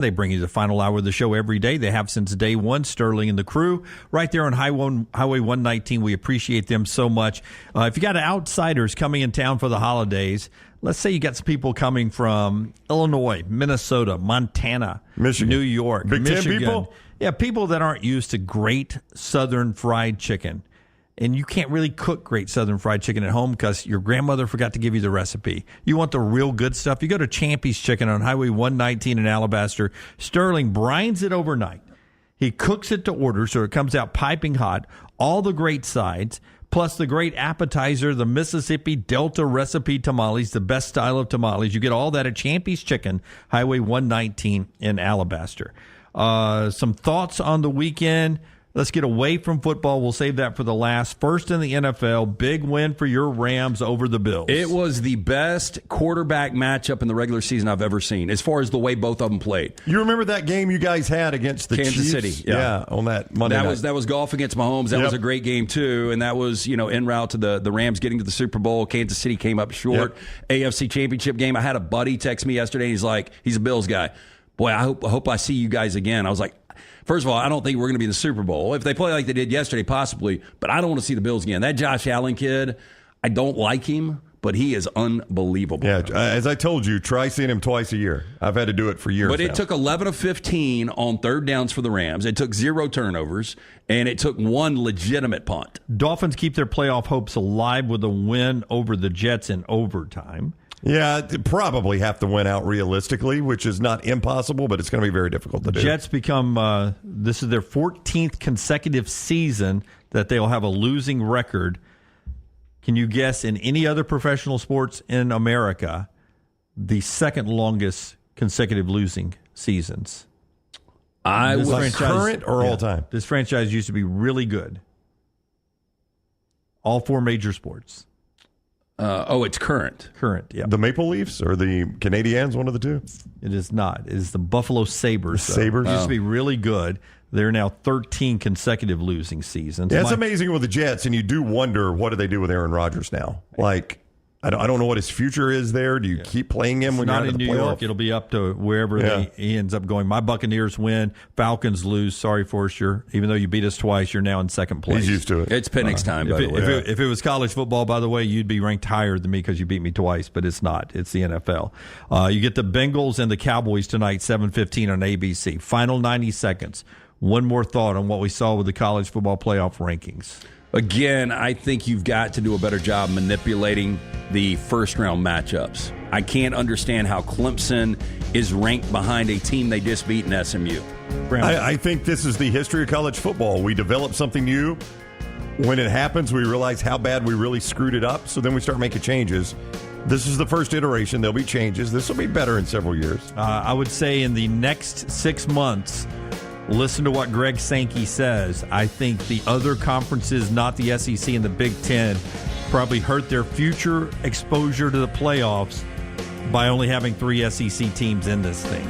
They bring you the final hour of the show every day. They have since day one. Sterling and the crew right there on Highway 119. We appreciate them so much. If you got outsiders coming in town for the holidays, let's say you got some people coming from Illinois, Minnesota, Montana, Michigan, New York, Big Michigan. 10 people? Yeah, people that aren't used to great Southern fried chicken. And you can't really cook great Southern fried chicken at home because your grandmother forgot to give you the recipe. You want the real good stuff? You go to Champy's Chicken on Highway 119 in Alabaster. Sterling brines it overnight. He cooks it to order so it comes out piping hot. All the great sides, plus the great appetizer, the Mississippi Delta recipe tamales, the best style of tamales. You get all that at Champy's Chicken, Highway 119 in Alabaster. Some thoughts on the weekend. Let's get away from football. We'll save that for the last. First in the NFL, big win for your Rams over the Bills. It was the best quarterback matchup in the regular season I've ever seen, as far as the way both of them played. You remember that game you guys had against the Kansas Chiefs? City? Yeah, on that Monday night. That was golf against Mahomes. That was a great game too, and that was en route to the Rams getting to the Super Bowl. Kansas City came up short. AFC Championship game. I had a buddy text me yesterday. He's like, he's a Bills guy. Boy, I hope I see you guys again. I was like, first of all, I don't think we're going to be in the Super Bowl. If they play like they did yesterday, possibly. But I don't want to see the Bills again. That Josh Allen kid, I don't like him, but he is unbelievable. Yeah, as I told you, try seeing him twice a year. I've had to do it for years But it now. took 11 of 15 on third downs for the Rams. It took 0 turnovers, and it took 1 legitimate punt. Dolphins keep their playoff hopes alive with a win over the Jets in overtime. Yeah, they probably have to win out realistically, which is not impossible, but it's going to be very difficult to do. Jets become, this is their 14th consecutive season that they'll have a losing record. Can you guess in any other professional sports in America, the second longest consecutive losing seasons? Current or all time? This franchise used to be really good. All 4 major sports. It's current. Current, yeah. The Maple Leafs or the Canadiens, one of the two? It is not. It is the Buffalo Sabres. The Sabres? It used to be really good. They're now 13 consecutive losing seasons. Yeah, it's amazing with the Jets, and you do wonder, what do they do with Aaron Rodgers now? Like, I don't know what his future is there. Do you keep playing him when you're out of the playoff? Not in New York. It'll be up to wherever he ends up going. My Buccaneers win. Falcons lose. Sorry, Forster. Even though you beat us twice, you're now in second place. He's used to it. It's Penix time, by the way. If it was college football, by the way, you'd be ranked higher than me because you beat me twice, but it's not. It's the NFL. You get the Bengals and the Cowboys tonight, 7:15 on ABC. Final 90 seconds. One more thought on what we saw with the college football playoff rankings. Again, I think you've got to do a better job manipulating the first-round matchups. I can't understand how Clemson is ranked behind a team they just beat in SMU. I think this is the history of college football. We develop something new. When it happens, we realize how bad we really screwed it up, so then we start making changes. This is the first iteration. There'll be changes. This will be better in several years. I would say in the next 6 months, listen to what Greg Sankey says. I think the other conferences, not the SEC and the Big Ten, probably hurt their future exposure to the playoffs by only having 3 SEC teams in this thing.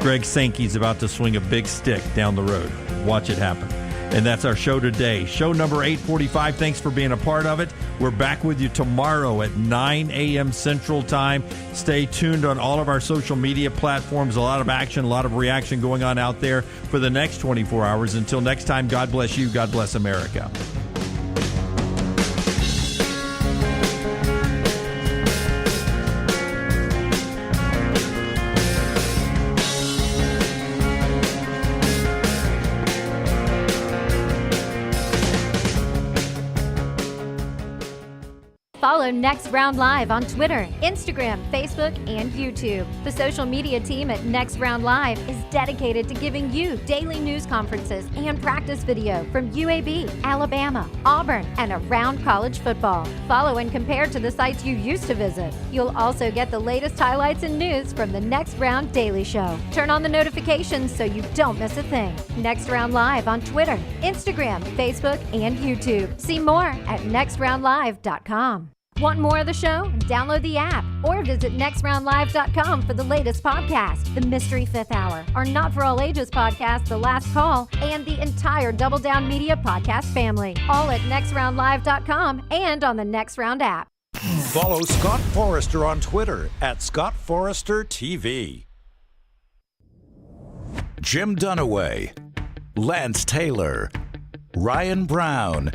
Greg Sankey's about to swing a big stick down the road. Watch it happen. And that's our show today. Show number 845. Thanks for being a part of it. We're back with you tomorrow at 9 a.m. Central Time. Stay tuned on all of our social media platforms. A lot of action, a lot of reaction going on out there for the next 24 hours. Until next time, God bless you. God bless America. Follow Next Round Live on Twitter, Instagram, Facebook, and YouTube. The social media team at Next Round Live is dedicated to giving you daily news conferences and practice video from UAB, Alabama, Auburn, and around college football. Follow and compare to the sites you used to visit. You'll also get the latest highlights and news from the Next Round Daily Show. Turn on the notifications so you don't miss a thing. Next Round Live on Twitter, Instagram, Facebook, and YouTube. See more at nextroundlive.com. Want more of the show? Download the app or visit nextroundlive.com for the latest podcast, The Mystery Fifth Hour, our Not For All Ages podcast, The Last Call, and the entire Double Down Media podcast family. All at nextroundlive.com and on the Next Round app. Follow Scott Forrester on Twitter at Scott Forrester TV. Jim Dunaway, Lance Taylor, Ryan Brown.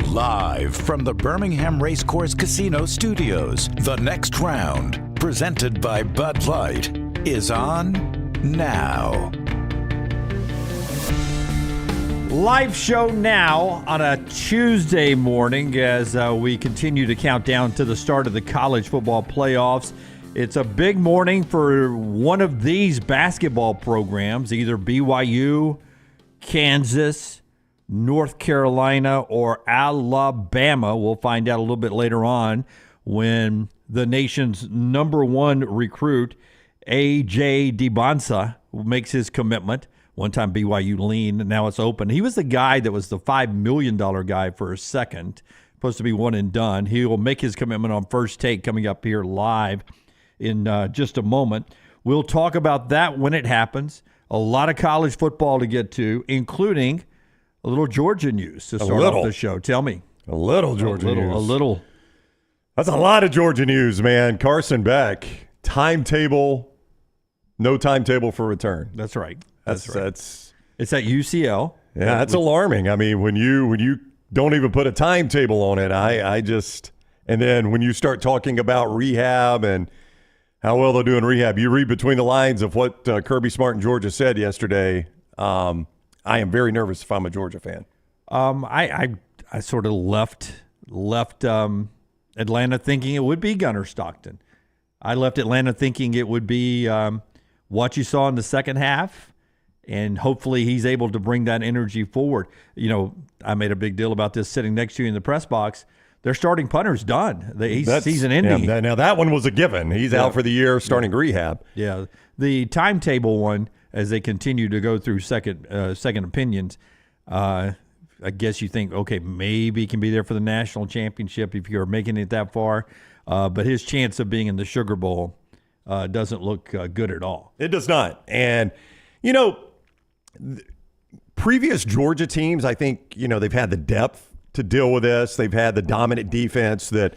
Live from the Birmingham Racecourse Casino Studios, the next round, presented by Bud Light, is on now. Live show now on a Tuesday morning as we continue to count down to the start of the college football playoffs. It's a big morning for one of these basketball programs, either BYU, Kansas, North Carolina, or Alabama. We'll find out a little bit later on when the nation's number one recruit, A.J. Dybantsa, makes his commitment. One time BYU lean, now it's open. He was the guy that was the $5 million guy for a second, supposed to be one and done. He will make his commitment on First Take coming up here live in just a moment. We'll talk about that when it happens. A lot of college football to get to, including a little Georgia news to start off the show. Tell me. A little Georgia news. A little. That's a lot of Georgia news, man. Carson Beck, timetable, no timetable for return. That's right. That's it's at UCL. Yeah, that's alarming. I mean, when you don't even put a timetable on it, I just – and then when you start talking about rehab and – how well they'll do in rehab. You read between the lines of what Kirby Smart in Georgia said yesterday. I am very nervous if I'm a Georgia fan. I sort of left Atlanta thinking it would be Gunnar Stockton. I left Atlanta thinking it would be what you saw in the second half, and hopefully he's able to bring that energy forward. You know, I made a big deal about this sitting next to you in the press box. Their starting punter's done. He's season ending. Yeah, now that one was a given. He's out for the year, starting rehab. Yeah, the timetable one, as they continue to go through second opinions, I guess you think, okay, maybe he can be there for the national championship if you're making it that far. But his chance of being in the Sugar Bowl doesn't look good at all. It does not. And, you know, previous Georgia teams, I think, you know, they've had the depth to deal with this. They've had the dominant defense that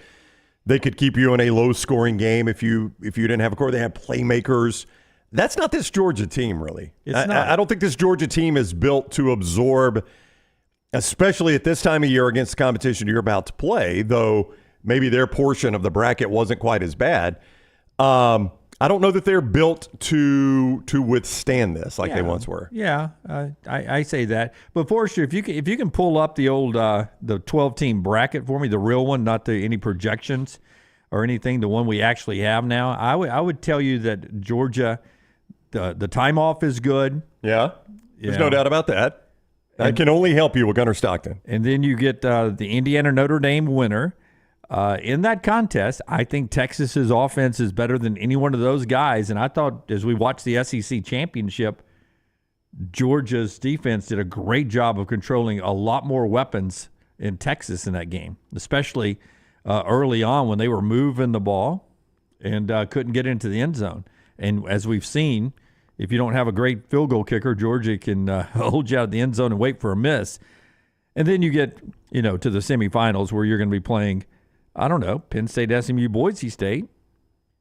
they could keep you in a low-scoring game if you didn't have a core. They have playmakers. That's not this Georgia team, really. I don't think this Georgia team is built to absorb, especially at this time of year against the competition you're about to play, though maybe their portion of the bracket wasn't quite as bad. I don't know that they're built to withstand this like they once were. Yeah, I say that. But Forrester, if you can pull up the old the 12-team bracket for me, the real one, not any projections or anything, the one we actually have now, I would tell you that Georgia, the time off is good. Yeah, there's no doubt about that. That can only help you with Gunnar Stockton. And then you get the Indiana Notre Dame winner. In that contest, I think Texas's offense is better than any one of those guys. And I thought as we watched the SEC championship, Georgia's defense did a great job of controlling a lot more weapons in Texas in that game, especially early on when they were moving the ball and couldn't get into the end zone. And as we've seen, if you don't have a great field goal kicker, Georgia can hold you out of the end zone and wait for a miss. And then you get, to the semifinals where you're going to be playing, I don't know, Penn State, SMU, Boise State,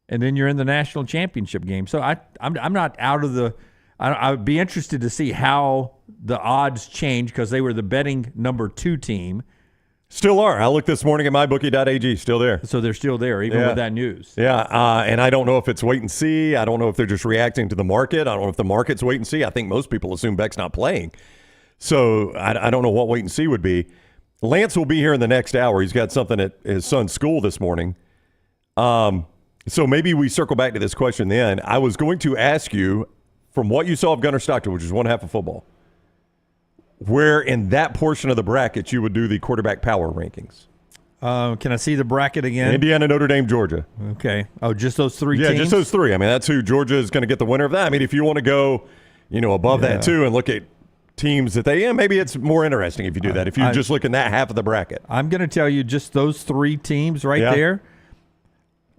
and then you're in the national championship game. So I'm not out of the – I would be interested to see how the odds change because they were the betting number 2 team. Still are. I looked this morning at mybookie.ag, still there. So they're still there, even with that news. Yeah, and I don't know if it's wait and see. I don't know if they're just reacting to the market. I don't know if the market's wait and see. I think most people assume Beck's not playing. So I don't know what wait and see would be. Lance will be here in the next hour. He's got something at his son's school this morning. So maybe we circle back to this question then. I was going to ask you, from what you saw of Gunnar Stockton, which is one half of football, where in that portion of the bracket you would do the quarterback power rankings. Can I see the bracket again? Indiana, Notre Dame, Georgia. Okay. Oh, just those 3 teams? Yeah, just those 3. I mean, that's who Georgia is going to get the winner of that. I mean, if you want to go, above that too and look at teams that maybe it's more interesting if you do that. If you just look in that half of the bracket. I'm going to tell you just those 3 teams there.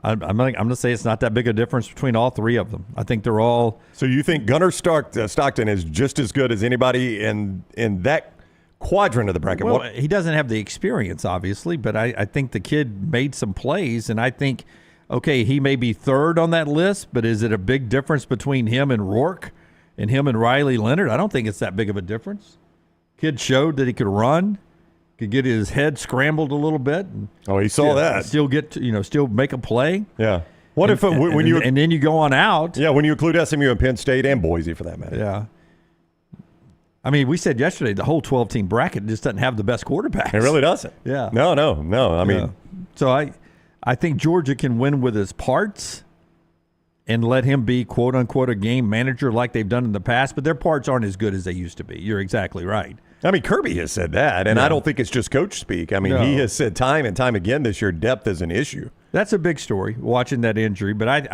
I'm going to say it's not that big a difference between all 3 of them. I think they're all. So you think Gunnar Stockton is just as good as anybody in that quadrant of the bracket? Well, he doesn't have the experience, obviously, but I think the kid made some plays, and I think, okay, he may be 3rd on that list, but is it a big difference between him and Rourke And him and Riley Leonard, I don't think it's that big of a difference. Kid showed that he could run, could get his head scrambled a little bit. And he saw that. Still get to, still make a play. Yeah. What if when you and then you go on out? Yeah, when you include SMU and Penn State and Boise for that matter. Yeah. I mean, we said yesterday the whole 12-team bracket just doesn't have the best quarterbacks. It really doesn't. Yeah. No. I mean, so I think Georgia can win with his parts and let him be, quote unquote, a game manager like they've done in the past. But their parts aren't as good as they used to be. You're exactly right. I mean, Kirby has said that, and I don't think it's just coach speak. I mean, he has said time and time again this year, depth is an issue. That's a big story, watching that injury. But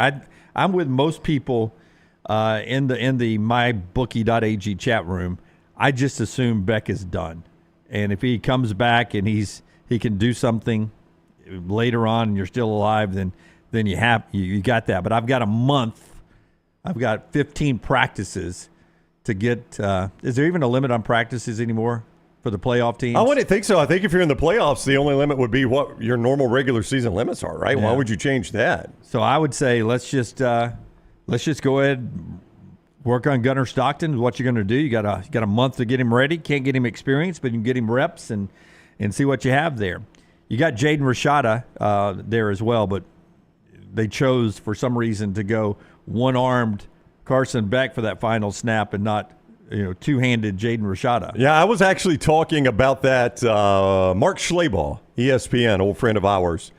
I'm with most people in the mybookie.ag chat room. I just assume Beck is done, and if he comes back and he can do something later on, and you're still alive, then you got that. But I've got a month. I've got 15 practices to get. Is there even a limit on practices anymore for the playoff teams? I wouldn't think so. I think if you're in the playoffs, the only limit would be what your normal regular season limits are, right? Yeah. Why would you change that? So I would say let's just go ahead, work on Gunnar Stockton. What you're going to do? You got a month to get him ready. Can't get him experience, but you can get him reps and see what you have there. You got Jaden Rashada there as well, but they chose for some reason to go one-armed Carson Beck for that final snap and not two-handed Jaden Rashada. Yeah, I was actually talking about that. Mark Schlabach, ESPN, old friend of ours.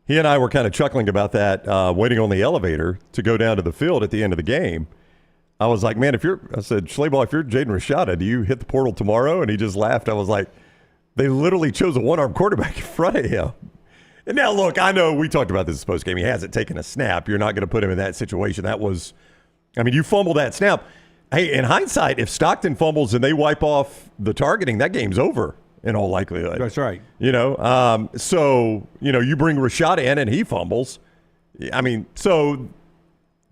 He and I were kind of chuckling about that, waiting on the elevator to go down to the field at the end of the game. I was like, man, I said, Schlabach, if you're Jaden Rashada, do you hit the portal tomorrow? And he just laughed. I was like, they literally chose a one-armed quarterback in front of him. And now, look, I know we talked about this post-game. He hasn't taken a snap. You're not going to put him in that situation. You fumble that snap. Hey, in hindsight, if Stockton fumbles and they wipe off the targeting, that game's over in all likelihood. That's right. So you bring Rashada in and he fumbles. So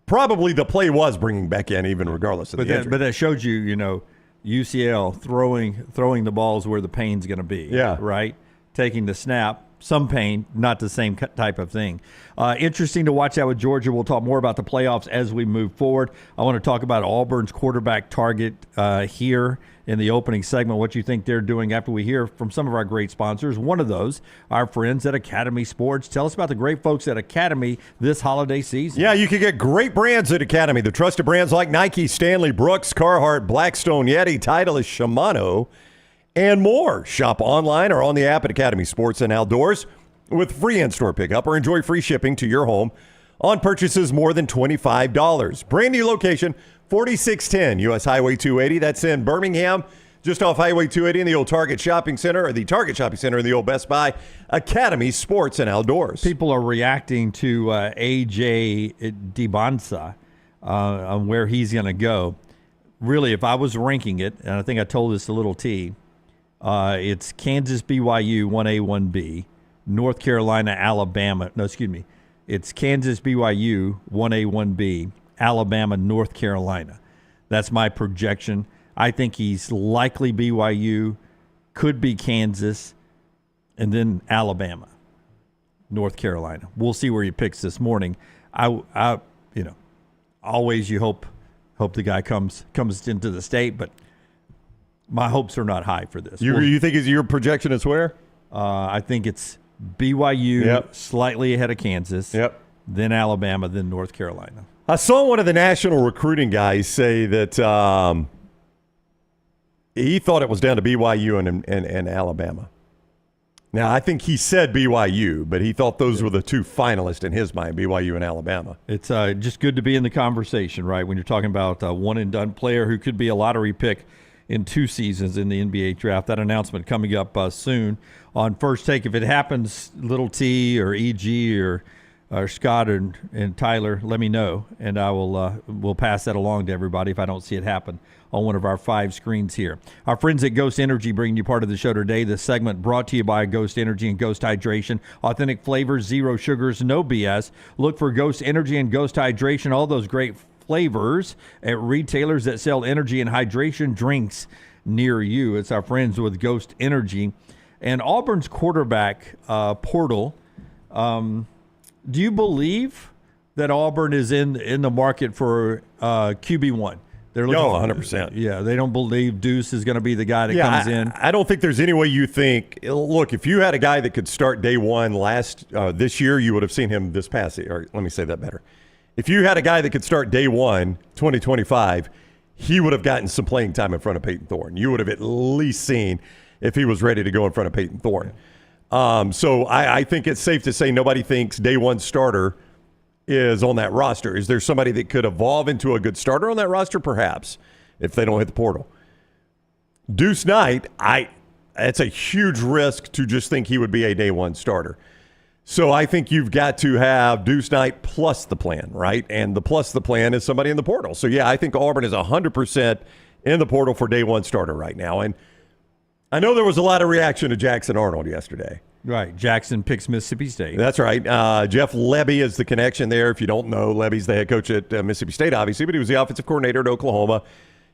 probably the play was bringing Beck in, even regardless of the injury. But that showed you, UCL throwing the balls where the pain's going to be. Yeah. Right? Taking the snap. Some pain, not the same type of thing. Interesting to watch that with Georgia. We'll talk more about the playoffs as we move forward. I want to talk about Auburn's quarterback target here in the opening segment, what you think they're doing after we hear from some of our great sponsors. One of those, our friends at Academy Sports. Tell us about the great folks at Academy this holiday season. Yeah, you can get great brands at Academy. The trusted brands like Nike, Stanley, Brooks, Carhartt, Blackstone, Yeti, Titleist, Shimano, and more. Shop online or on the app at Academy Sports and Outdoors with free in-store pickup or enjoy free shipping to your home on purchases more than $25. Brand new location, 4610 U.S. Highway 280. That's in Birmingham, just off Highway 280 in the old Target Shopping Center, or the Target Shopping Center in the old Best Buy. Academy Sports and Outdoors. People are reacting to A.J. Dybantsa on where he's going to go. Really, if I was ranking it, and I think I told this to Little T, it's Kansas, BYU, 1A, 1B, North Carolina, Alabama. No, excuse me. It's Kansas, BYU, 1A, 1B, Alabama, North Carolina. That's my projection. I think he's likely BYU, could be Kansas, and then Alabama, North Carolina. We'll see where he picks this morning. Always you hope the guy comes into the state, but my hopes are not high for this. You think your projection is where? I think it's BYU, slightly ahead of Kansas, then Alabama, then North Carolina. I saw one of the national recruiting guys say that he thought it was down to BYU and Alabama. Now, I think he said BYU, but he thought those were the two finalists in his mind, BYU and Alabama. It's just good to be in the conversation, right, when you're talking about a one-and-done player who could be a lottery pick in 2 seasons in the NBA draft. That announcement coming up soon on First Take. If it happens, Little T or EG or Scott and Tyler, let me know, and I will we'll pass that along to everybody if I don't see it happen on one of our 5 screens here. Our friends at Ghost Energy bringing you part of the show today. This segment brought to you by Ghost Energy and Ghost Hydration. Authentic flavors, 0 sugars, no BS. Look for Ghost Energy and Ghost Hydration, all those great flavors at retailers that sell energy and hydration drinks near you. It's our friends with Ghost Energy. And Auburn's quarterback portal, do you believe that Auburn is in the market for QB1? They're looking 100%. Yeah, they don't believe Deuce is going to be the guy that comes in. I don't think there's any way you think. Look, if you had a guy that could start day one this year, you would have seen him this past year. Or let me say that better. If you had a guy that could start day one, 2025, he would have gotten some playing time in front of Peyton Thorne. You would have at least seen if he was ready to go in front of Peyton Thorne. So I think it's safe to say nobody thinks day one starter is on that roster. Is there somebody that could evolve into a good starter on that roster? Perhaps, if they don't hit the portal. Deuce Knight, it's a huge risk to just think he would be a day one starter. So I think you've got to have Deuce Knight plus the plan, right? And the plus the plan is somebody in the portal. So, yeah, I think Auburn is 100% in the portal for day one starter right now. And I know there was a lot of reaction to Jackson Arnold yesterday. Right. Jackson picks Mississippi State. That's right. Jeff Lebby is the connection there. If you don't know, Lebby's the head coach at Mississippi State, obviously, but he was the offensive coordinator at Oklahoma.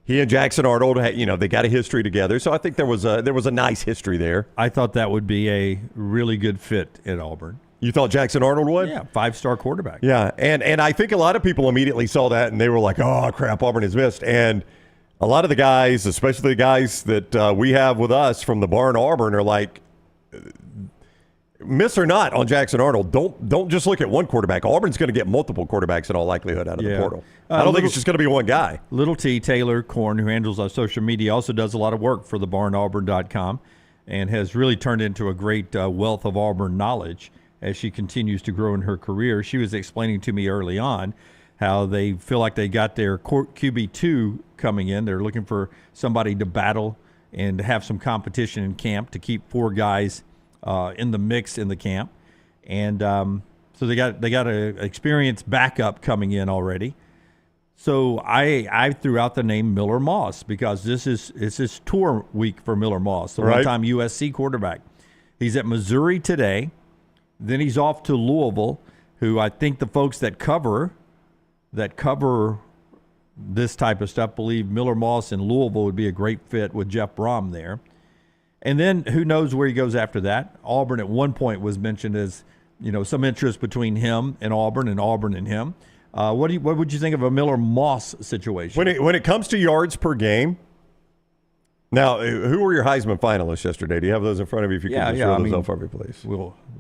He and Jackson Arnold, they got a history together. So I think there was a nice history there. I thought that would be a really good fit at Auburn. You thought Jackson Arnold would? Yeah, 5-star quarterback. Yeah, and I think a lot of people immediately saw that and they were like, oh, crap, Auburn has missed. And a lot of the guys, especially the guys that we have with us from the Barn Auburn, are like, miss or not on Jackson Arnold, don't just look at one quarterback. Auburn's going to get multiple quarterbacks in all likelihood out of the portal. I don't think it's just going to be one guy. Little T, Taylor Korn, who handles our social media, also does a lot of work for the barnauburn.com and has really turned into a great wealth of Auburn knowledge as she continues to grow in her career. She was explaining to me early on how they feel like they got their QB2 coming in. They're looking for somebody to battle and to have some competition in camp to keep 4 guys in the mix in the camp. And so they got an experienced backup coming in already. So I threw out the name Miller Moss because it's this tour week for Miller Moss, the one-time USC quarterback. He's at Missouri today. Then he's off to Louisville, who I think the folks that cover this type of stuff believe Miller Moss in Louisville would be a great fit with Jeff Brom there. And then who knows where he goes after that. Auburn at one point was mentioned as, some interest between him and Auburn and him. What would you think of a Miller Moss situation? When it comes to yards per game, now, who were your Heisman finalists yesterday? Do you have those in front of you? If you could just show those off for me, please.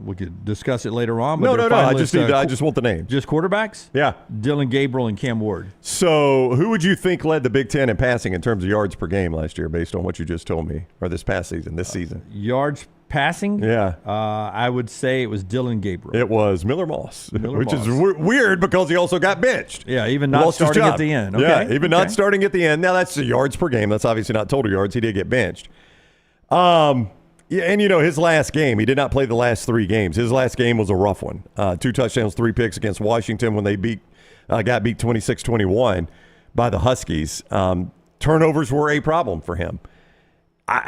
We could discuss it later on. But no. I just want the name. Just quarterbacks? Yeah. Dylan Gabriel and Cam Ward. So who would you think led the Big Ten in passing in terms of yards per game last year based on what you just told me, or this season? Yards passing? Yeah. I would say it was Dylan Gabriel. It was Miller Moss, which is weird because he also got benched. Yeah, even not starting at the end. Okay. Yeah, even not starting at the end. Now, that's the yards per game. That's obviously not total yards. He did get benched. And his last game, he did not play the last 3 games. His last game was a rough one. 2 touchdowns, 3 picks against Washington when they got beat 26-21 by the Huskies. Turnovers were a problem for him.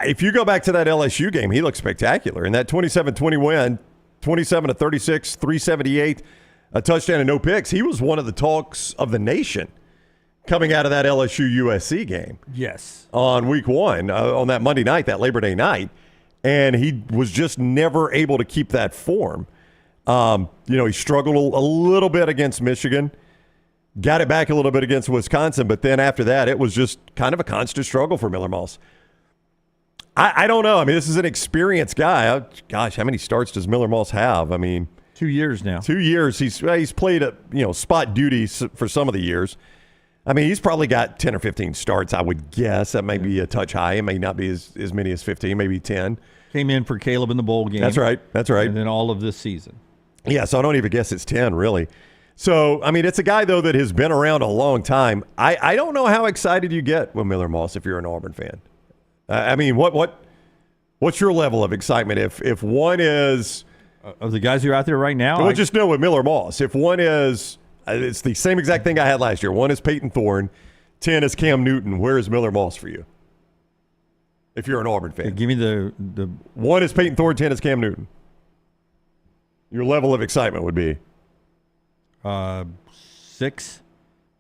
If you go back to that LSU game, he looked spectacular. In that 27-20 win, 27-36, 378, a touchdown and no picks, he was one of the talks of the nation coming out of that LSU-USC game. Yes. On week 1, on that Monday night, that Labor Day night. And he was just never able to keep that form. He struggled a little bit against Michigan, got it back a little bit against Wisconsin, but then after that, it was just kind of a constant struggle for Miller Moss. I don't know. I mean, this is an experienced guy. Gosh, how many starts does Miller Moss have? I mean, 2 years now. 2 years. He's played spot duty for some of the years. I mean, he's probably got 10 or 15 starts, I would guess. That may be a touch high. It may not be as many as 15, maybe 10. Came in for Caleb in the bowl game. That's right. And then all of this season. Yeah, so I don't even guess it's 10, really. So, I mean, it's a guy, though, that has been around a long time. I don't know how excited you get with Miller Moss if you're an Auburn fan. I mean, what's your level of excitement if one is of the guys who are out there right now? We'll just know with Miller Moss. If one is, it's the same exact thing I had last year. 1 is Peyton Thorne, 10 is Cam Newton. Where is Miller Moss for you? If you're an Auburn fan, give me the 1 is Peyton Thorne, 10 is Cam Newton. Your level of excitement would be 6. I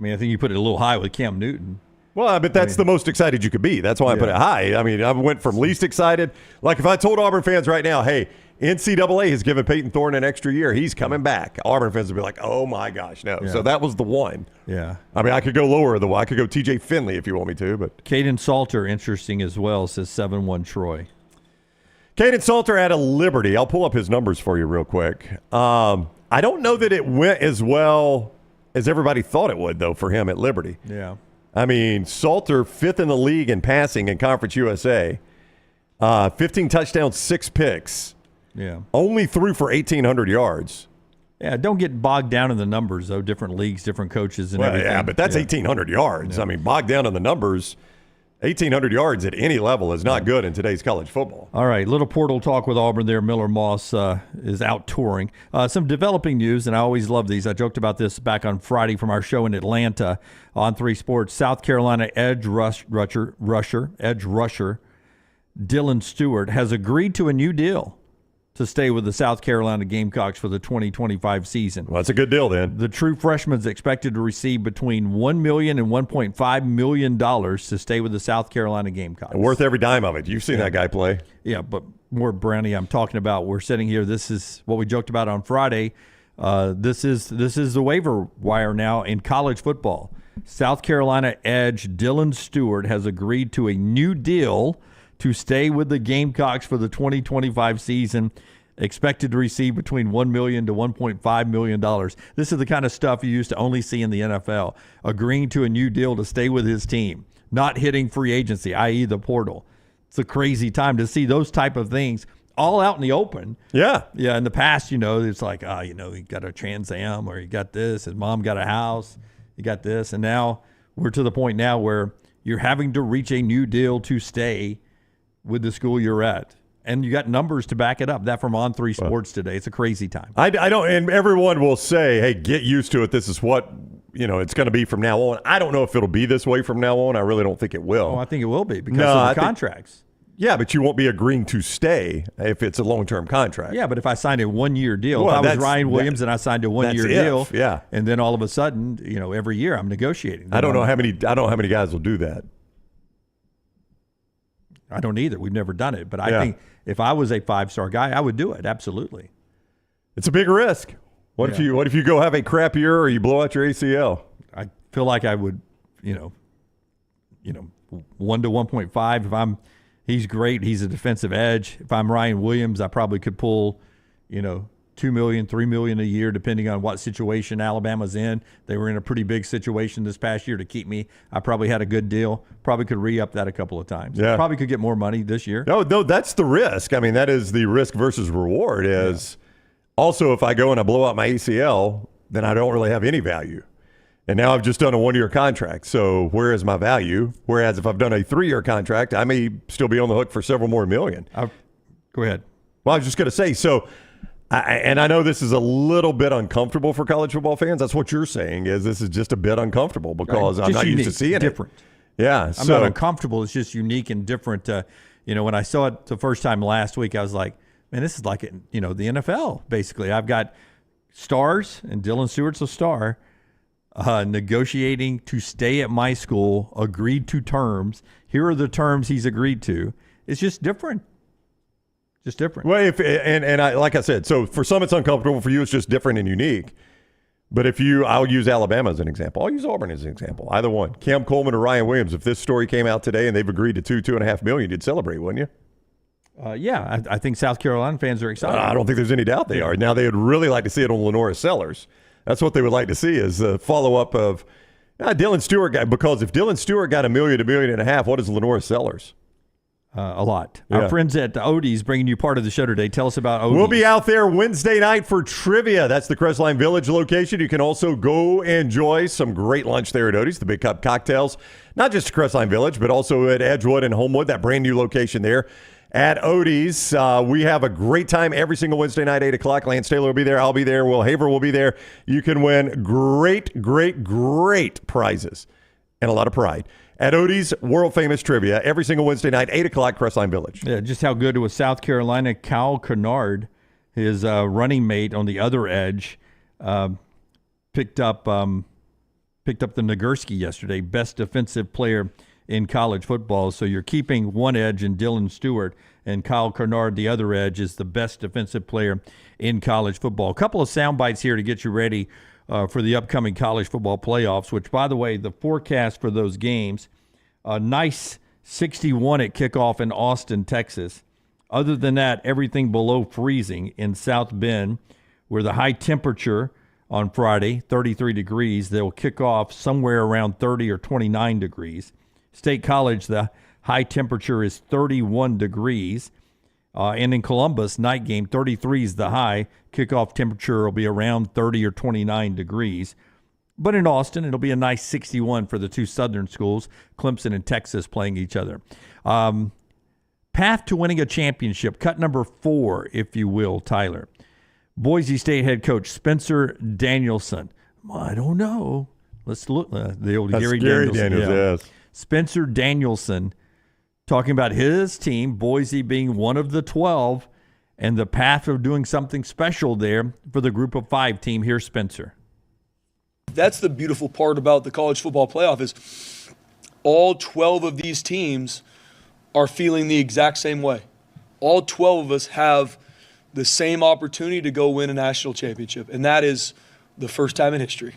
mean, I think you put it a little high with Cam Newton. Well, but that's the most excited you could be. That's why I put it high. I mean, I went from least excited. Like if I told Auburn fans right now, hey, NCAA has given Peyton Thorne an extra year. He's coming back. Auburn fans will be like, oh, my gosh, no. Yeah. So that was the one. Yeah. I mean, I could go lower. I could go TJ Finley if you want me to. But Caden Salter, interesting as well, says 7-1 Troy. Caden Salter at a Liberty. I'll pull up his numbers for you real quick. I don't know that it went as well as everybody thought it would, though, for him at Liberty. Yeah. I mean, Salter, 5th in the league in passing in Conference USA. 15 touchdowns, 6 picks. Yeah. Only threw for 1,800 yards. Yeah, don't get bogged down in the numbers, though. Different leagues, different coaches, and everything. Yeah, but that's 1,800 yards. Yeah. I mean, bogged down in the numbers, 1,800 yards at any level is not good in today's college football. All right, little portal talk with Auburn there. Miller Moss is out touring. Some developing news, and I always love these. I joked about this back on Friday from our show in Atlanta on 3 Sports. South Carolina edge rusher Dylan Stewart has agreed to a new deal to stay with the South Carolina Gamecocks for the 2025 season. Well, that's a good deal then. The true freshman is expected to receive between $1 million and $1.5 million to stay with the South Carolina Gamecocks. Worth every dime of it. You've seen that guy play. Yeah, but more Brownie, I'm talking about. We're sitting here. This is what we joked about on Friday. This is the waiver wire now in college football. South Carolina edge Dylan Stewart has agreed to a new deal to stay with the Gamecocks for the 2025 season, expected to receive between $1 million to $1.5 million. This is the kind of stuff you used to only see in the NFL, agreeing to a new deal to stay with his team, not hitting free agency, i.e. the portal. It's a crazy time to see those type of things all out in the open. Yeah. Yeah, in the past, it's like, he got a Trans Am, or he got this, his mom got a house, he got this, and now we're to the point now where you're having to reach a new deal to stay with the school you're at. And you got numbers to back it up. That from On 3 Sports today. It's a crazy time. I don't, and everyone will say, hey, get used to it. This is what, it's going to be from now on. I don't know if it'll be this way from now on. I really don't think it will. Oh, I think it will be because of the contracts. Yeah, but you won't be agreeing to stay if it's a long-term contract. Yeah, but if I signed a 1-year deal, if I was Ryan Williams and I signed a 1-year deal, yeah, and then all of a sudden, every year I'm negotiating. I don't know how many guys will do that. I don't either. We've never done it. But I think if I was a 5-star guy, I would do it. Absolutely. It's a big risk. What if you go have a crap year or you blow out your ACL? I feel like I would, 1 to 1.5. He's great. He's a defensive edge. If I'm Ryan Williams, I probably could pull, $2 million, $3 million a year, depending on what situation Alabama's in. They were in a pretty big situation this past year to keep me. I probably had a good deal. Probably could re-up that a couple of times. Yeah. Probably could get more money this year. No, that's the risk. I mean, that is the risk versus reward. Also, if I go and I blow out my ACL, then I don't really have any value. And now I've just done a 1-year contract. So where is my value? Whereas if I've done a 3-year contract, I may still be on the hook for several more million. Go ahead. Well, I was just going to say, and I know this is a little bit uncomfortable for college football fans. That's what you're saying, is this is just a bit uncomfortable because I'm not used to seeing different. It. Yeah. I'm not uncomfortable. It's just unique and different. When I saw it the first time last week, I was like, man, this is like, the NFL, basically. I've got stars, and Dylan Stewart's a star, negotiating to stay at my school, agreed to terms. Here are the terms he's agreed to. It's just different. Just different. Well, like I said, so for some it's uncomfortable. For you, it's just different and unique. But I'll use Alabama as an example. I'll use Auburn as an example. Either one, Cam Coleman or Ryan Williams. If this story came out today and they've agreed to $2.5 million, you'd celebrate, wouldn't you? Yeah, I think South Carolina fans are excited. I don't think there's any doubt they are. Now they would really like to see it on Lenora Sellers. That's what they would like to see, is the follow up of Dylan Stewart guy. Because if Dylan Stewart got $1 million to $1.5 million, what is Lenora Sellers? A lot. Yeah. Our friends at Odie's bringing you part of the show today. Tell us about Odie's. We'll be out there Wednesday night for trivia. That's the Crestline Village location. You can also go enjoy some great lunch there at Odie's, the Big Cup cocktails. Not just Crestline Village, but also at Edgewood and Homewood, that brand new location there at Odie's. We have a great time every single Wednesday night, 8 o'clock. Lance Taylor will be there. I'll be there. Will Haver will be there. You can win great, great, great prizes and a lot of pride at Odie's world-famous trivia every single Wednesday night, 8 o'clock, Crestline Village. Yeah, just how good it was. South Carolina, Cal Kennard, his running mate on the other edge, picked up the Nagurski yesterday, best defensive player in college football. So you're keeping one edge in Dylan Stewart, and Kyle Kernard, the other edge, is the best defensive player in college football. A couple of sound bites here to get you ready for the upcoming college football playoffs, which, by the way, the forecast for those games, a nice 61 at kickoff in Austin, Texas. Other than that, everything below freezing in South Bend, where the high temperature on Friday, 33 degrees. They'll kick off somewhere around 30 or 29 degrees. State College, the high temperature is 31 degrees. And in Columbus, night game, 33 is the high. Kickoff temperature will be around 30 or 29 degrees. But in Austin, it'll be a nice 61 for the two southern schools, Clemson and Texas, playing each other. Path to winning a championship, cut number 4, if you will, Tyler. Boise State head coach Spencer Danielson. I don't know. Let's look. The old Gary Danielson. Yes. Spencer Danielson talking about his team, Boise being one of the 12, and the path of doing something special there for the group of 5 team. Here's Spencer. That's the beautiful part about the college football playoff is all 12 of these teams are feeling the exact same way. All 12 of us have the same opportunity to go win a national championship, and that is the first time in history.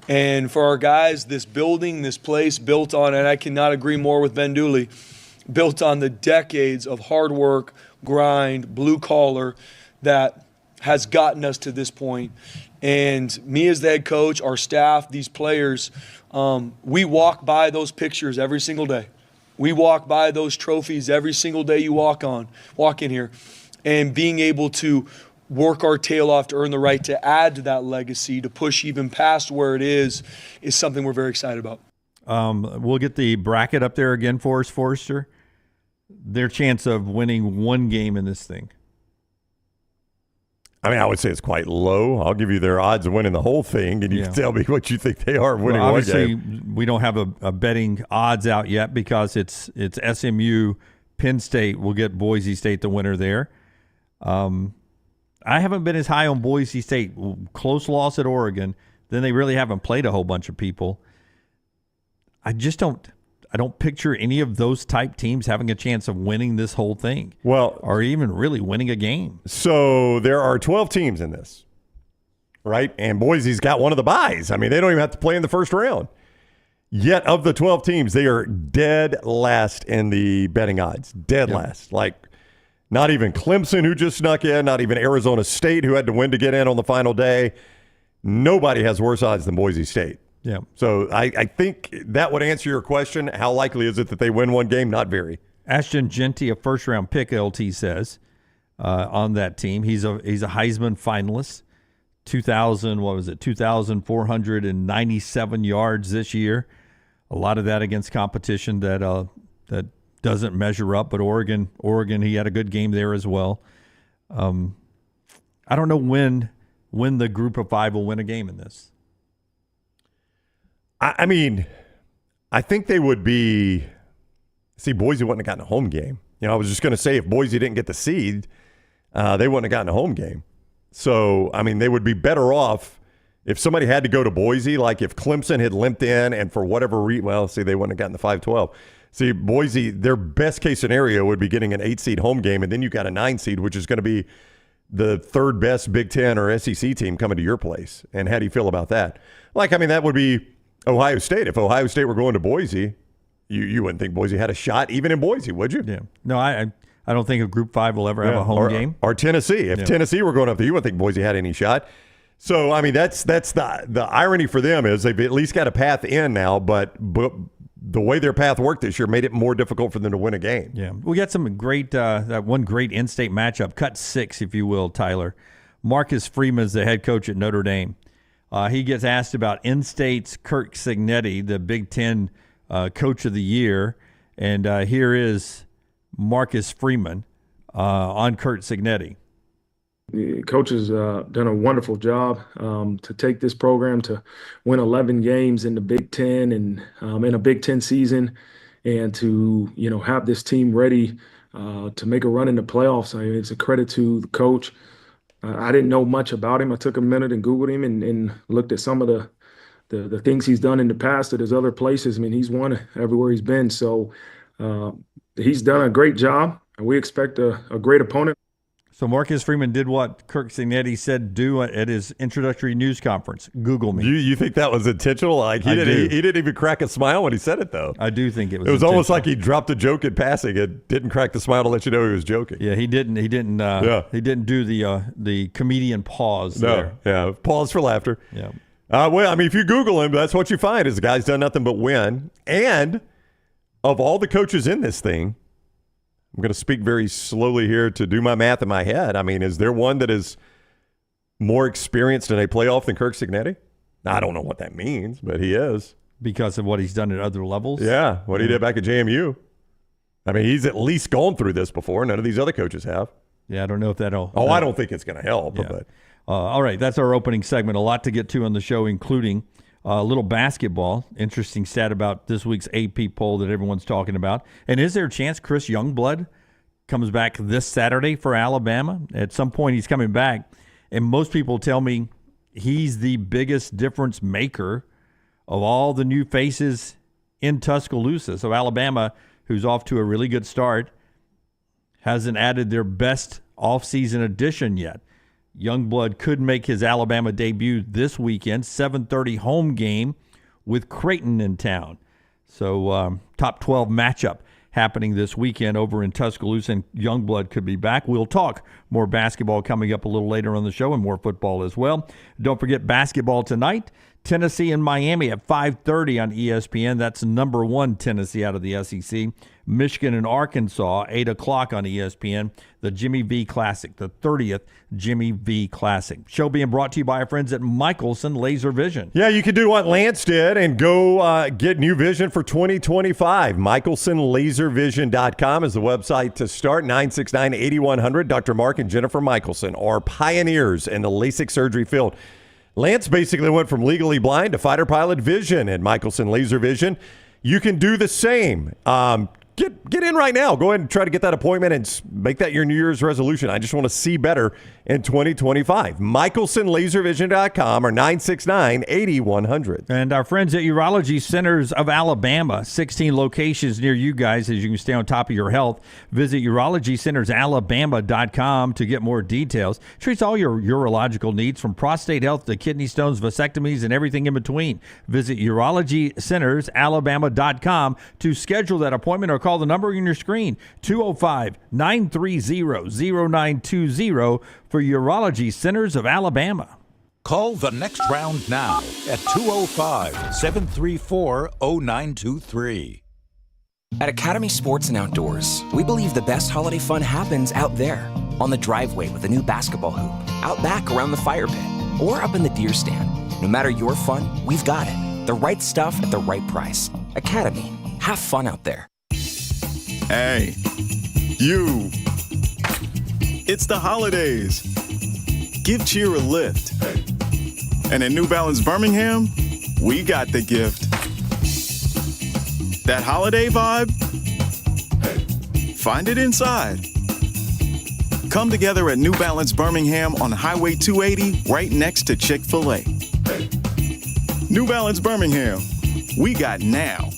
And for our guys, this building, this place built on, and I cannot agree more with Ben Dooley, built on the decades of hard work, grind, blue collar that has gotten us to this point. And me as the head coach, our staff, these players, we walk by those pictures every single day. We walk by those trophies every single day you walk in here. And being able to work our tail off to earn the right to add to that legacy, to push even past where it is something we're very excited about. We'll get the bracket up there again for us, Forrester. Their chance of winning one game in this thing. I mean, I would say it's quite low. I'll give you their odds of winning the whole thing, and you can tell me what you think they are of winning one game. Obviously, we don't have a betting odds out yet because it's SMU. Penn State will get Boise State the winner there. I haven't been as high on Boise State. Close loss at Oregon. Then they really haven't played a whole bunch of people. I don't picture any of those type teams having a chance of winning this whole thing. Well, or even really winning a game. So there are 12 teams in this, right? And Boise's got one of the byes. I mean, they don't even have to play in the first round. Yet of the 12 teams, they are dead last in the betting odds. Dead last. Like, not even Clemson, who just snuck in, not even Arizona State, who had to win to get in on the final day. Nobody has worse odds than Boise State. Yeah. So I think that would answer your question. How likely is it that they win one game? Not very. Ashton Genty, a first-round pick, LT says, on that team. He's a Heisman finalist. 2,497 yards this year. A lot of that against competition that doesn't measure up, but Oregon, he had a good game there as well. I don't know when the group of 5 will win a game in this. I mean, I think they would be – see, Boise wouldn't have gotten a home game. You know, I was just going to say if Boise didn't get the seed, they wouldn't have gotten a home game. So, I mean, they would be better off if somebody had to go to Boise, like if Clemson had limped in and for whatever reason – well, see, they wouldn't have gotten the 5-12. See, Boise, their best case scenario would be getting an 8-seed home game, and then you got a 9-seed, which is going to be the third best Big Ten or SEC team coming to your place. And how do you feel about that? Like, I mean, that would be Ohio State. If Ohio State were going to Boise, you wouldn't think Boise had a shot, even in Boise, would you? Yeah. No, I don't think a Group 5 will ever have a home game. Or Tennessee. If Tennessee were going up there, you wouldn't think Boise had any shot. So, I mean, that's the irony for them is they've at least got a path in now, but the way their path worked this year made it more difficult for them to win a game. Yeah. We got some great, that one great in-state matchup, cut 6, if you will, Tyler. Marcus Freeman's the head coach at Notre Dame. He gets asked about in-state's Kirk Cignetti, the Big Ten Coach of the Year. And here is Marcus Freeman on Kirk Cignetti. The coach has done a wonderful job to take this program to win 11 games in the Big Ten and in a Big Ten season, and to have this team ready to make a run in the playoffs. I mean, it's a credit to the coach. I didn't know much about him. I took a minute and Googled him and looked at some of the the things he's done in the past at his other places. I mean, he's won everywhere he's been. So he's done a great job, and we expect a great opponent. So Marcus Freeman did what Kirk Cignetti said do at his introductory news conference. Google me. You think that was intentional? Like he didn't even crack a smile when he said it, though. I do think it was. It was almost like he dropped a joke in passing and didn't crack the smile to let you know he was joking. Yeah, he didn't. He didn't. He didn't do the comedian pause. No. There. Yeah. Pause for laughter. Yeah. Well, I mean, if you Google him, that's what you find is the guy's done nothing but win. And of all the coaches in this thing, I'm going to speak very slowly here to do my math in my head. I mean, is there one that is more experienced in a playoff than Kirk Cignetti? I don't know what that means, but he is. Because of what he's done at other levels? Yeah, what he did back at JMU. I mean, he's at least gone through this before. None of these other coaches have. Yeah, I don't know if that'll... I don't think it's going to help. Yeah. But all right, that's our opening segment. A lot to get to on the show, including a little basketball. Interesting stat about this week's AP poll that everyone's talking about. And is there a chance Chris Youngblood comes back this Saturday for Alabama? At some point, he's coming back. And most people tell me he's the biggest difference maker of all the new faces in Tuscaloosa. So Alabama, who's off to a really good start, hasn't added their best offseason addition yet. Youngblood could make his Alabama debut this weekend, 7:30 home game with Creighton in town. So top 12 matchup happening this weekend over in Tuscaloosa, and Youngblood could be back. We'll talk more basketball coming up a little later on the show and more football as well. Don't forget basketball tonight. Tennessee and Miami at 5:30 on ESPN. That's number one Tennessee out of the SEC. Michigan and Arkansas, 8 o'clock on ESPN. The Jimmy V Classic, the 30th Jimmy V Classic. Show being brought to you by our friends at Michelson Laser Vision. yeah, you can do what Lance did and go get new vision for 2025. MichelsonLaserVision.com is the website to start. 969-8100. Dr. Mark and Jennifer Michelson are pioneers in the LASIK surgery field. Lance basically went from legally blind to fighter pilot vision at Michelson Laser Vision. You can do the same. Get in right now. Go ahead and try to get that appointment and make that your New Year's resolution. I just want to see better in 2025. MichelsonLaserVision.com or 969-8100. And our friends at Urology Centers of Alabama, 16 locations near you guys as you can stay on top of your health. Visit UrologyCentersAlabama.com to get more details. Treats all your urological needs from prostate health to kidney stones, vasectomies, and everything in between. Visit UrologyCentersAlabama.com to schedule that appointment or call the number on your screen, 205-930-0920 for Urology Centers of Alabama. Call the next round now at 205-734-0923. At Academy Sports and Outdoors, we believe the best holiday fun happens out there, on the driveway with a new basketball hoop, out back around the fire pit, or up in the deer stand. No matter your fun, we've got it. The right stuff at the right price. Academy. Have fun out there. Hey, you. It's the holidays. Give cheer a lift. And at New Balance Birmingham, we got the gift. That holiday vibe? Find it inside. Come together at New Balance Birmingham on Highway 280 right next to Chick-fil-A. New Balance Birmingham. We got now.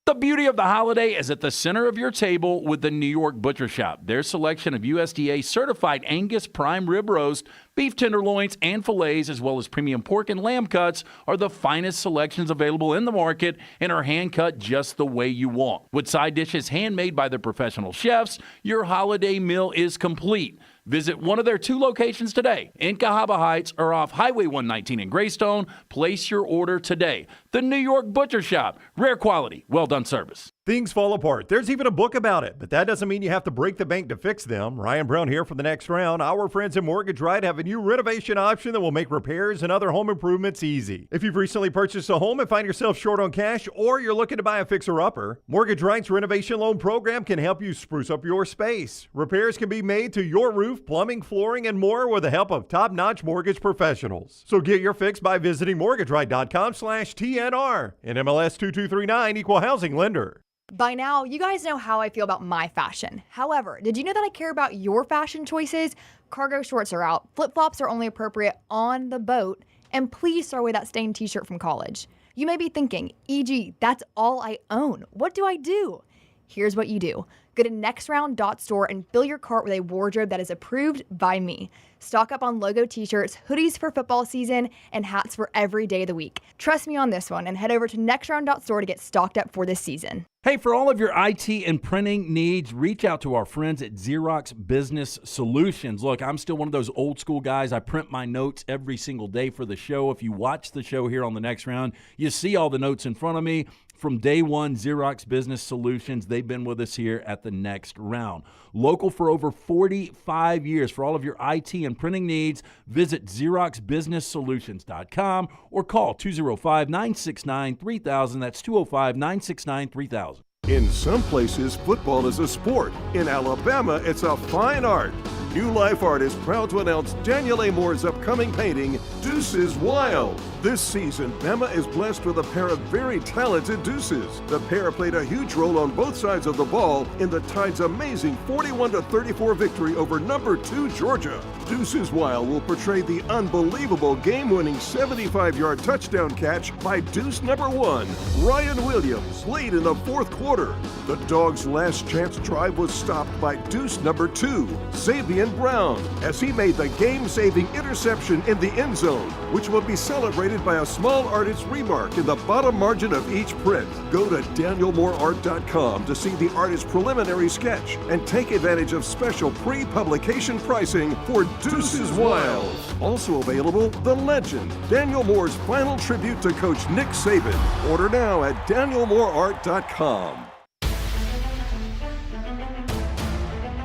The beauty of the holiday is at the center of your table with the New York Butcher Shop. Their selection of USDA certified Angus prime rib roast, beef tenderloins, and fillets, as well as premium pork and lamb cuts, are the finest selections available in the market and are hand-cut just the way you want. With side dishes handmade by their professional chefs, your holiday meal is complete. Visit one of their 2 locations today, in Cahaba Heights or off Highway 119 in Greystone. Place your order today. The New York Butcher Shop. Rare quality, well-done service. Things fall apart. There's even a book about it, but that doesn't mean you have to break the bank to fix them. Ryan Brown here for the next round. Our friends at Mortgage Right have a new renovation option that will make repairs and other home improvements easy. If you've recently purchased a home and find yourself short on cash, or you're looking to buy a fixer-upper, Mortgage Right's renovation loan program can help you spruce up your space. Repairs can be made to your roof, plumbing, flooring, and more with the help of top-notch mortgage professionals. So get your fix by visiting mortgageright.com/TNR. And MLS 2239, Equal Housing Lender. By now, you guys know how I feel about my fashion. However, did you know that I care about your fashion choices? Cargo shorts are out, flip-flops are only appropriate on the boat, And please throw away that stained t-shirt from college. You may be thinking, EG, that's all I own. What do I do? Here's what you do. Go to nextround.store and fill your cart with a wardrobe that is approved by me. Stock up on logo t-shirts, hoodies for football season, and hats for every day of the week. Trust me on this one and head over to nextround.store to get stocked up for this season. Hey, for all of your IT and printing needs, reach out to our friends at Xerox Business Solutions. Look, I'm still one of those old school guys. I print my notes every single day for the show. If you watch the show here on the Next Round, you see all the notes in front of me. From day one, Xerox Business Solutions, they've been with us here at the Next Round. Local for over 45 years. For all of your IT and printing needs, visit XeroxBusinessSolutions.com or call 205-969-3000. That's 205-969-3000. In some places, football is a sport. In Alabama, it's a fine art. New Life Art is proud to announce Daniel A. Moore's upcoming painting, Deuces Wild. This season, Bama is blessed with a pair of very talented deuces. The pair played a huge role on both sides of the ball in the Tide's amazing 41-34 victory over number 2 Georgia. Deuces Wild will portray the unbelievable game-winning 75-yard touchdown catch by deuce number 1, Ryan Williams, late in the fourth quarter. The Dogs' last chance drive was stopped by deuce number 2, Xavier Brown, as he made the game-saving interception in the end zone, which will be celebrated by a small artist's remark in the bottom margin of each print. Go to DanielMooreArt.com to see the artist's preliminary sketch and take advantage of special pre-publication pricing for Deuces Wild. Also available, the legend, Daniel Moore's final tribute to Coach Nick Saban. Order now at DanielMooreArt.com.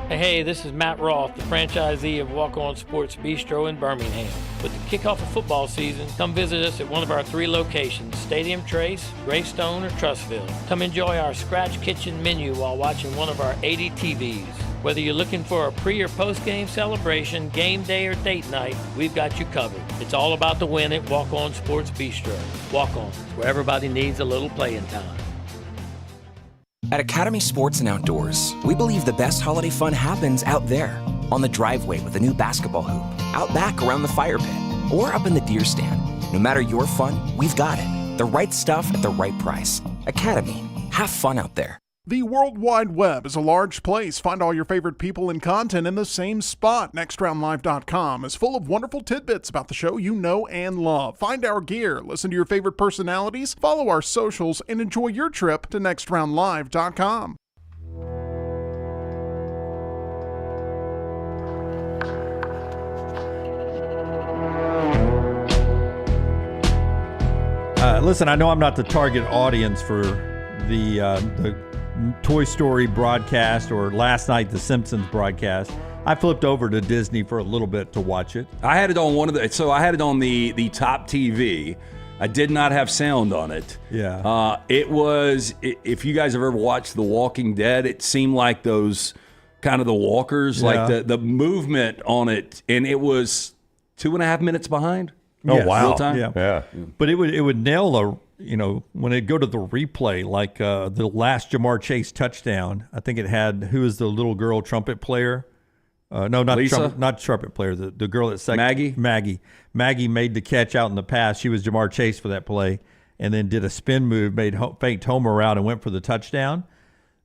Hey, this is Matt Roth, the franchisee of Walk On Sports Bistro in Birmingham. With the kickoff of football season, come visit us at one of our 3 locations, Stadium Trace, Greystone, or Trussville. Come enjoy our scratch kitchen menu while watching one of our 80 TVs. Whether you're looking for a pre- or post-game celebration, game day, or date night, we've got you covered. It's all about the win at Walk On Sports Bistro. Walk On, where everybody needs a little playing time. At Academy Sports and Outdoors, we believe the best holiday fun happens out there, on the driveway with a new basketball hoop, out back around the fire pit, or up in the deer stand. No matter your fun, we've got it. The right stuff at the right price. Academy, have fun out there. The World Wide Web is a large place. Find all your favorite people and content in the same spot. NextRoundLive.com is full of wonderful tidbits about the show you know and love. Find our gear, listen to your favorite personalities, follow our socials, and enjoy your trip to NextRoundLive.com. Listen, I know I'm not the target audience for the Toy Story broadcast or last night the Simpsons broadcast. I flipped over to Disney for a little bit to watch it. I had it on I had it on the top TV. I did not have sound on it. Yeah. It was, if you guys have ever watched The Walking Dead, it seemed like those kind of the walkers, like the movement on it, and it was 2.5 minutes behind. Oh, yes. Wow. Real time? Yeah. But it would nail when it go to the replay, like the last Jamar Chase touchdown, I think it had, who is the little girl trumpet player? No, not Lisa? Not trumpet player. The girl that second. Maggie? Maggie made the catch out in the pass. She was Jamar Chase for that play, and then did a spin move, faked Homer out, and went for the touchdown.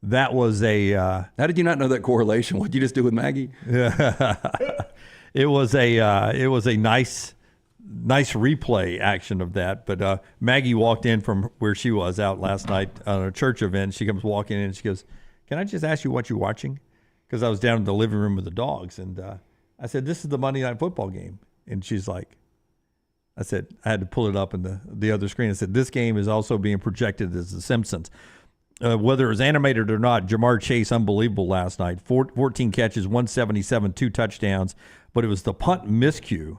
That was a... How did you not know that correlation? What did you just do with Maggie? It was a nice replay action of that. But Maggie walked in from where she was out last night on a church event. She comes walking in and she goes, "Can I just ask you what you're watching?" Because I was down in the living room with the dogs. And I said, "This is the Monday Night Football game." And she's like, I said, I had to pull it up in the other screen. I said, "This game is also being projected as The Simpsons." Whether it was animated or not, Jamar Chase, unbelievable last night. 14 catches, 177, 2 touchdowns. But it was the punt miscue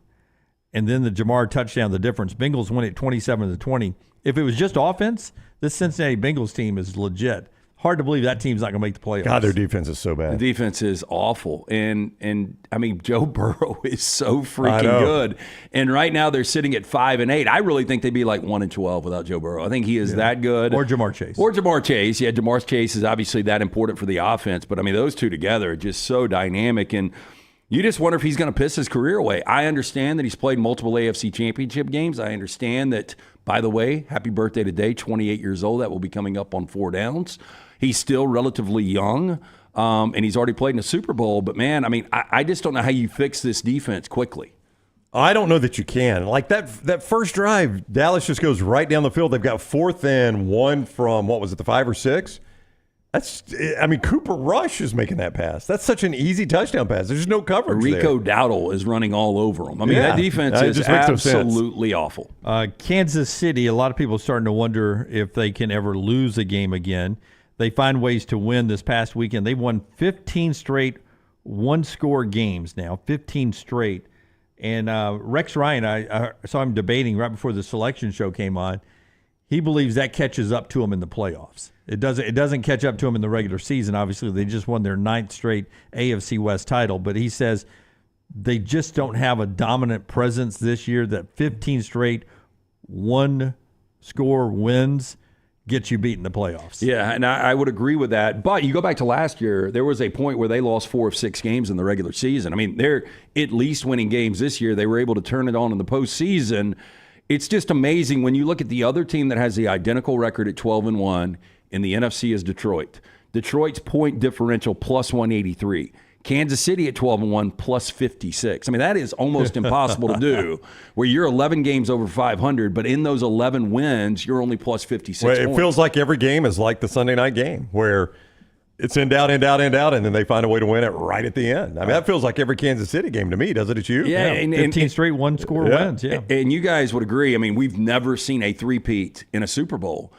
and then the Jamar touchdown, the difference. Bengals win it 27-20. If it was just offense, this Cincinnati Bengals team is legit. Hard to believe that team's not going to make the playoffs. God, their defense is so bad. The defense is awful. And I mean, Joe Burrow is so freaking good. And right now they're sitting at 5-8. I really think they'd be like 1-12 without Joe Burrow. I think he is that good. Or Jamar Chase. Yeah, Jamar Chase is obviously that important for the offense. But I mean, those two together are just so dynamic. And You just wonder if he's going to piss his career away. I understand that he's played multiple AFC championship games. I understand that, by the way, happy birthday today, 28 years old. That will be coming up on 4 downs. He's still relatively young, and he's already played in a Super Bowl. But, man, I mean, I just don't know how you fix this defense quickly. I don't know that you can. Like that first drive, Dallas just goes right down the field. They've got 4th and 1 from, what was it, the 5 or 6? Cooper Rush is making that pass. That's such an easy touchdown pass. There's no coverage Rico there. Dowdle is running all over them. I mean, that defense is absolutely awful. Kansas City, a lot of people are starting to wonder if they can ever lose a game again. They find ways to win this past weekend. They've won 15 straight one-score games now, 15 straight. And Rex Ryan, I saw him debating right before the selection show came on. He believes that catches up to him in the playoffs. It doesn't catch up to him in the regular season. Obviously, they just won their 9th straight AFC West title. But he says they just don't have a dominant presence this year. That 15 straight one-score wins gets you beat in the playoffs. Yeah, and I would agree with that. But you go back to last year, there was a point where they lost 4 of 6 games in the regular season. I mean, they're at least winning games this year. They were able to turn it on in the postseason. It's just amazing when you look at the other team that has the identical record at 12-1 in the NFC is Detroit. Detroit's point differential plus 183. Kansas City at 12-1 plus 56. I mean, that is almost impossible to do, where you're 11 games over 500, but in those 11 wins, you're only plus 56 Well, points. it feels like every game is like the Sunday night game, where it's in doubt, and then they find a way to win it right at the end. I mean, that feels like every Kansas City game to me, doesn't it, you? Yeah, and 15 straight one-score wins, yeah. And you guys would agree. I mean, we've never seen a three-peat in a Super Bowl.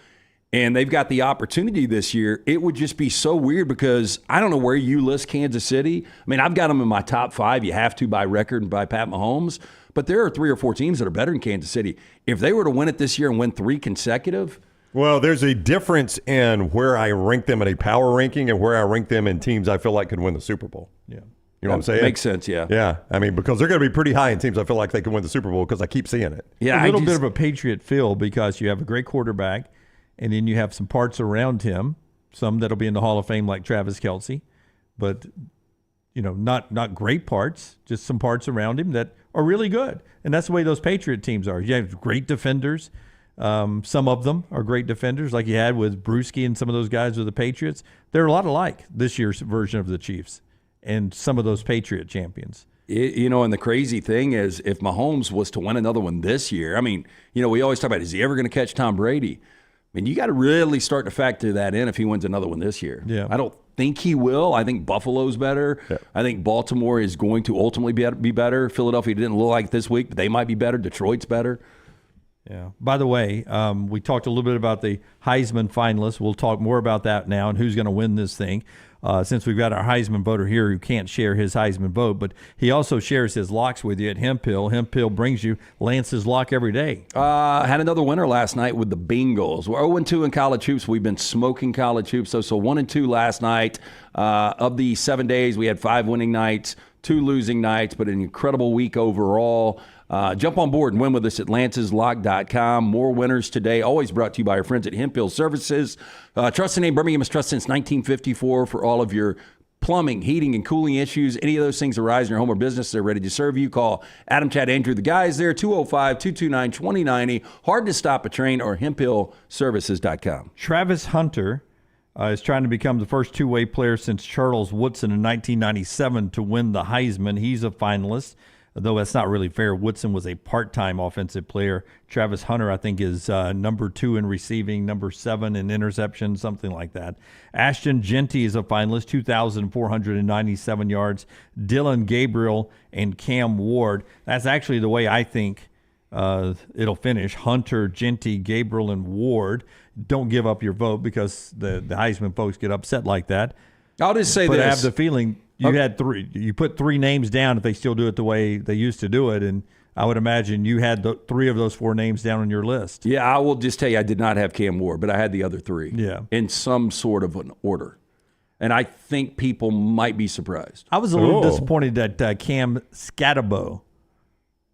And they've got the opportunity this year. It would just be so weird because I don't know where you list Kansas City. I mean, I've got them in my top 5. You have to by record and by Pat Mahomes. But there are 3 or 4 teams that are better than Kansas City. If they were to win it this year and win 3 consecutive. Well, there's a difference in where I rank them in a power ranking and where I rank them in teams I feel like could win the Super Bowl. Yeah. You know what I'm saying? Makes sense, yeah. Yeah. I mean, because they're going to be pretty high in teams I feel like they can win the Super Bowl because I keep seeing it. Yeah, a little bit of a Patriot feel because you have a great quarterback. And then you have some parts around him, some that'll be in the Hall of Fame like Travis Kelce, but not great parts, just some parts around him that are really good. And that's the way those Patriot teams are. You have great defenders. Some of them are great defenders, like you had with Bruschi and some of those guys with the Patriots. They're a lot alike this year's version of the Chiefs and some of those Patriot champions. And the crazy thing is, if Mahomes was to win another one this year, I mean, we always talk about, is he ever going to catch Tom Brady? I mean, you got to really start to factor that in if he wins another one this year. Yeah. I don't think he will. I think Buffalo's better. Yeah. I think Baltimore is going to ultimately be better. Philadelphia didn't look like it this week, but they might be better. Detroit's better. Yeah. By the way, we talked a little bit about the Heisman finalists. We'll talk more about that now and who's going to win this thing. Since we've got our Heisman voter here who can't share his Heisman vote, but he also shares his locks with you at Hemphill. Hemphill brings you Lance's lock every day. Had another winner last night with the Bengals. We're 0-2 in college hoops. We've been smoking college hoops. So 1-2 last night. Of the 7 days, we had 5 winning nights, 2 losing nights, but an incredible week overall. Jump on board and win with us at lanceslock.com. More winners today, always brought to you by our friends at Hemphill Services. Trusted name, Birmingham has trusted since 1954 for all of your plumbing, heating, and cooling issues. Any of those things arise in your home or business, they're ready to serve you. Call Adam, Chad, Andrew, the guys there, 205-229-2090. Hard to stop a train or hemphillservices.com. Travis Hunter is trying to become the first two-way player since Charles Woodson in 1997 to win the Heisman. He's a finalist. Though that's not really fair. Woodson was a part-time offensive player. Travis Hunter, I think, is number 2 in receiving, number 7 in interception, something like that. Ashton Jeanty is a finalist, 2,497 yards. Dylan Gabriel and Cam Ward. That's actually the way I think it'll finish. Hunter, Jeanty, Gabriel, and Ward. Don't give up your vote because the Heisman folks get upset like that. I'll just say but this. I have the feeling had 3. You put 3 names down if they still do it the way they used to do it, and I would imagine you had 3 of those 4 names down on your list. Yeah, I will just tell you, I did not have Cam Ward, but I had the other 3 in some sort of an order. And I think people might be surprised. I was a little disappointed that Cam Scatabo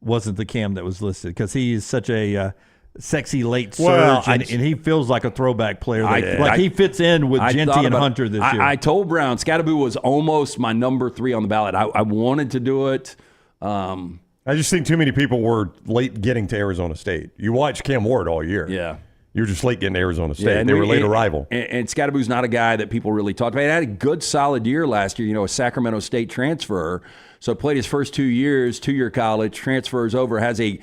wasn't the Cam that was listed because he is such a sexy late surge, Well, and he feels like a throwback player. He fits in with Genty and Hunter this year. I told Brown, Scatterby was almost my number 3 on the ballot. I wanted to do it. I just think too many people were late getting to Arizona State. You watch Cam Ward all year. Yeah. You're just late getting to Arizona State. And they were late arrival. And Scatterby's not a guy that people really talked about. He had a good, solid year last year, a Sacramento State transfer. So played his first 2 years, 2-year college, transfers over, has a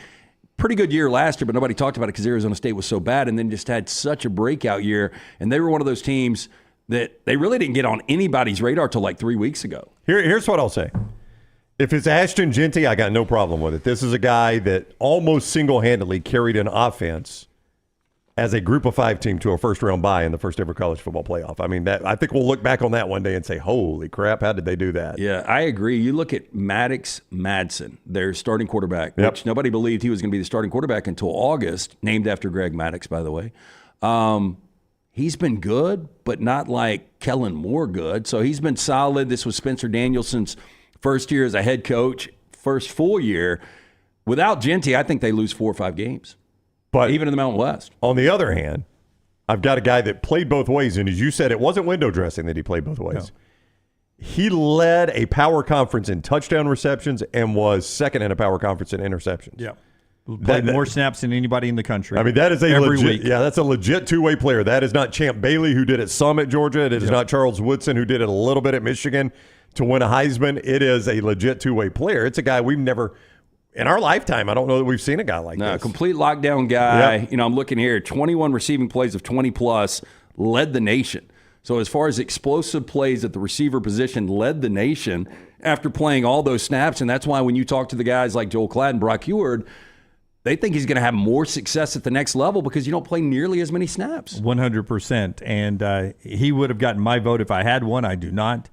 pretty good year last year, but nobody talked about it because Arizona State was so bad, and then just had such a breakout year. And they were one of those teams that they really didn't get on anybody's radar till like 3 weeks ago. Here's what I'll say. If it's Ashton Genty, I got no problem with it. This is a guy that almost single-handedly carried an offense as a group of 5 team to a first-round bye in the first ever college football playoff. I mean, I think we'll look back on that one day and say, holy crap, how did they do that? Yeah, I agree. You look at Maddox Madsen, their starting quarterback, which nobody believed he was going to be the starting quarterback until August, named after Greg Maddox, by the way. He's been good, but not like Kellen Moore good. So he's been solid. This was Spencer Danielson's first year as a head coach, first full year. Without Genty, I think they lose 4 or 5 games. But even in the Mountain West. On the other hand, I've got a guy that played both ways, and as you said, it wasn't window dressing that he played both ways. No. He led a power conference in touchdown receptions and was second in a power conference in interceptions. Yeah. Played more snaps than anybody in the country. I mean, that is every legit week. Yeah, that's a legit two-way player. That is not Champ Bailey, who did it some at Georgia. It is not Charles Woodson, who did it a little bit at Michigan to win a Heisman. It is a legit two-way player. It's a guy we've never – in our lifetime, I don't know that we've seen a guy like this. No, complete lockdown guy. Yep. I'm looking here, 21 receiving plays of 20-plus, led the nation. So as far as explosive plays at the receiver position, led the nation after playing all those snaps. And that's why when you talk to the guys like Joel Klatt and Brock Huard, they think he's going to have more success at the next level because you don't play nearly as many snaps. 100%. And he would have gotten my vote if I had one. I do not.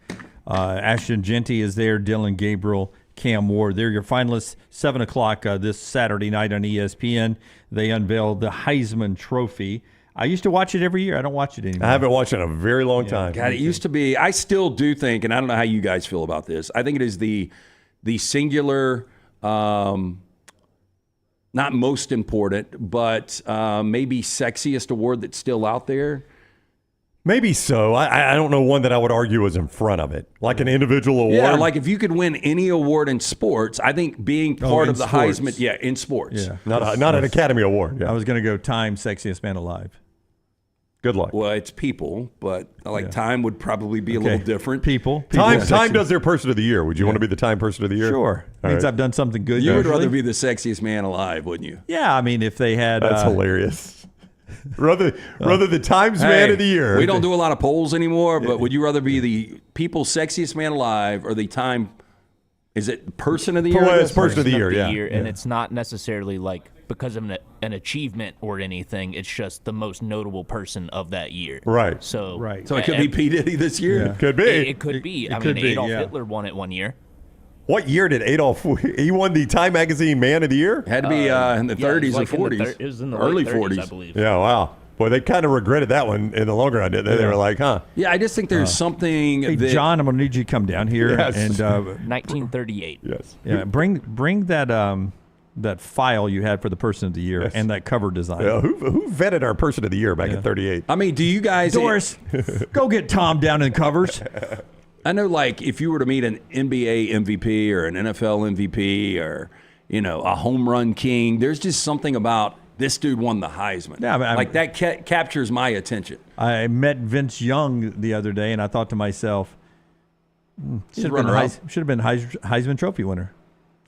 Ashton Genty is there, Dylan Gabriel, Cam Ward. They're your finalists. 7 o'clock this Saturday night on ESPN. They unveiled the Heisman Trophy. I used to watch it every year. I don't watch it anymore. I haven't watched it in a very long time. God, it used to be. I still do think, and I don't know how you guys feel about this. I think it is the singular, not most important, but maybe sexiest award that's still out there. Maybe so. I don't know one that I would argue is in front of it, like an individual award. Yeah, like if you could win any award in sports, I think being part of the sports. Heisman, in sports. Yeah, not an Academy Award. Yeah. I was going to go Time Sexiest Man Alive. Good luck. Well, it's people, but Time would probably be a little different. People Time does their Person of the Year. Would you want to be the Time Person of the Year? Sure. Means I've done something good. You would rather be the sexiest man alive, wouldn't you? Yeah, I mean, if they had... That's hilarious. Rather the Times Man of the Year. We don't do a lot of polls anymore, but would you rather be the People's Sexiest Man Alive or the Time? Is it Person of the Year? Well, it's Person of the Year, And it's not necessarily like because of an achievement or anything. It's just the most notable person of that year. Right. So it could be P. Diddy this year. Yeah. Could be. It could be. I mean, Adolf Hitler won it one year. What year did Adolf? He won the Time Magazine Man of the Year. Had to be in the 30s or 40s. It was in the early 30s, 40s, I believe. Yeah, wow. Boy, they kind of regretted that one in the long run, didn't they? They were like, huh? Yeah, I just think there's something. Hey, John, I'm going to need you to come down here. Yes. And 1938. Yes. Yeah, bring that file you had for the Person of the Year and that cover design. Yeah, who vetted our Person of the Year back in 38? I mean, do you guys... Doris, go get Tom down in covers. I know, like, if you were to meet an NBA MVP or an NFL MVP or, a home run king, there's just something about this dude won the Heisman. Yeah, like, that captures my attention. I met Vince Young the other day, and I thought to myself, should have been Heisman Trophy winner.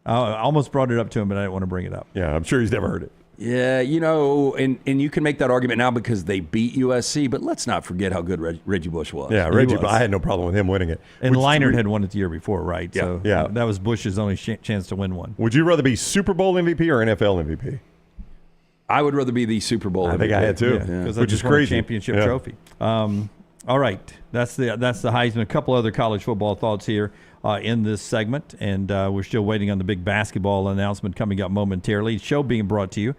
I almost brought it up to him, but I didn't want to bring it up. Yeah, I'm sure he's never heard it. Yeah, and you can make that argument now because they beat USC, but let's not forget how good Reggie Bush was. Yeah, Reggie, I had no problem with him winning it. And Leinart had won it the year before, right? Yeah. So yeah. That was Bush's only chance to win one. Would you rather be Super Bowl MVP or NFL MVP? I would rather be the Super Bowl MVP. I think I had too, which is crazy. Championship trophy. All right, that's the Heisman. A couple other college football thoughts here in this segment, and we're still waiting on the big basketball announcement coming up momentarily. Show being brought to you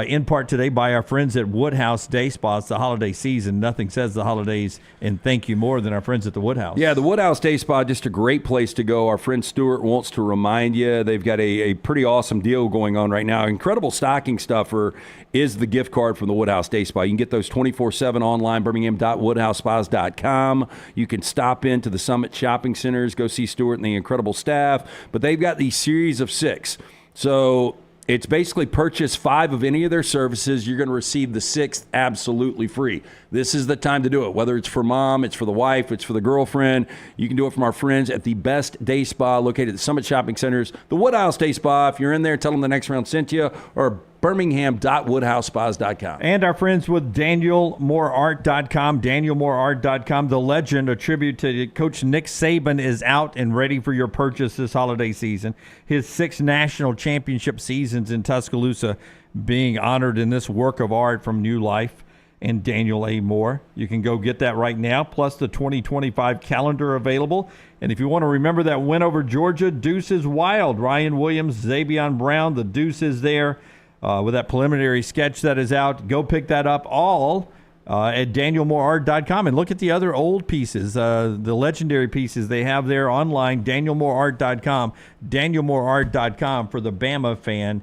in part today by our friends at Woodhouse Day Spa. It's the holiday season. Nothing says the holidays and thank you more than our friends at the Woodhouse. Yeah, the Woodhouse Day Spa, just a great place to go. Our friend Stuart wants to remind you they've got a pretty awesome deal going on right now. Incredible stocking stuffer is the gift card from the Woodhouse Day Spa. You can get those 24/7 online, birmingham.woodhousespas.com. You can stop into the Summit shopping centers, go see Stuart and the incredible staff. But they've got these series of 6. So it's basically purchase 5 of any of their services. You're going to receive the 6th absolutely free. This is the time to do it. Whether it's for mom, it's for the wife, it's for the girlfriend. You can do it from our friends at the best day spa located at the Summit Shopping Centers. The Woodhouse Day Spa. If you're in there, tell them the next round sent you, or birmingham.woodhousespas.com. And our friends with DanielMooreArt.com. DanielMooreArt.com. The legend, a tribute to Coach Nick Saban, is out and ready for your purchase this holiday season. His 6 national championship seasons in Tuscaloosa being honored in this work of art from New Life and Daniel A. Moore. You can go get that right now, plus the 2025 calendar available. And if you want to remember that win over Georgia, Deuce is Wild. Ryan Williams, Xavion Brown, the Deuce is there. With that preliminary sketch that is out. Go pick that up all at DanielMooreArt.com. And look at the other old pieces, the legendary pieces they have there online, DanielMooreArt.com, DanielMooreArt.com for the Bama fan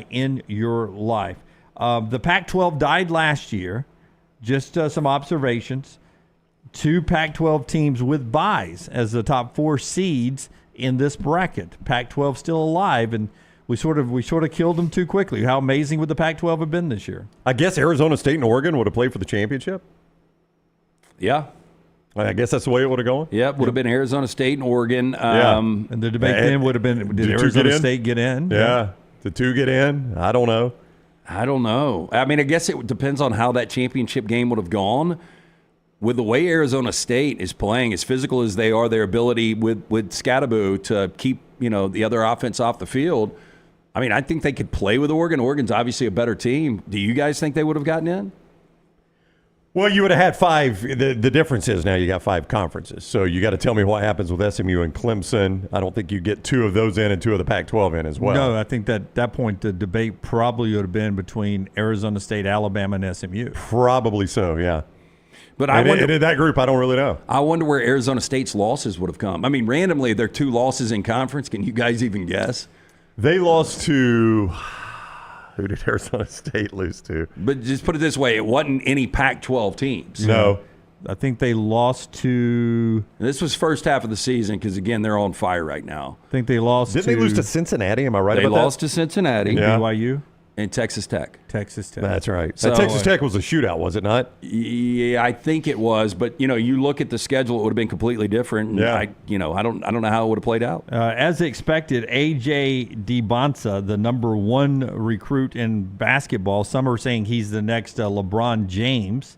in your life. The Pac-12 died last year. Just some observations. 2 Pac-12 teams with byes as the top 4 seeds in this bracket. Pac-12 still alive, and we sort of killed them too quickly. How amazing would the Pac-12 have been this year? I guess Arizona State and Oregon would have played for the championship. Yeah. I guess that's the way it would have gone. Yeah, would have been Arizona State and Oregon. And the debate then would have been, did Arizona State get in? Yeah. The 2 get in? I don't know. I mean, I guess it depends on how that championship game would have gone. With the way Arizona State is playing, as physical as they are, their ability with Scatterbo to keep the other offense off the field, I mean, I think they could play with Oregon. Oregon's obviously a better team. Do you guys think they would have gotten in? Well, you would have had 5. The difference is now you got 5 conferences. So you got to tell me what happens with SMU and Clemson. I don't think you get 2 of those in and 2 of the Pac-12 in as well. No, I think at that point the debate probably would have been between Arizona State, Alabama, and SMU. Probably so, yeah. But and in that group, I don't really know. I wonder where Arizona State's losses would have come. I mean, randomly, their 2 losses in conference. Can you guys even guess? They lost to – who did Arizona State lose to? But just put it this way, it wasn't any Pac-12 teams. No. I think they lost to – this was first half of the season because, again, they're on fire right now. I think they lost Didn't they lose to Cincinnati? Am I right about that? They lost to Cincinnati. Yeah. BYU? And Texas Tech. That's right. So, Texas Tech was a shootout, was it not? Yeah, I think it was. But you look at the schedule; it would have been completely different. And yeah. I don't know how it would have played out. As expected, AJ Dybantsa, the number 1 recruit in basketball, some are saying he's the next LeBron James,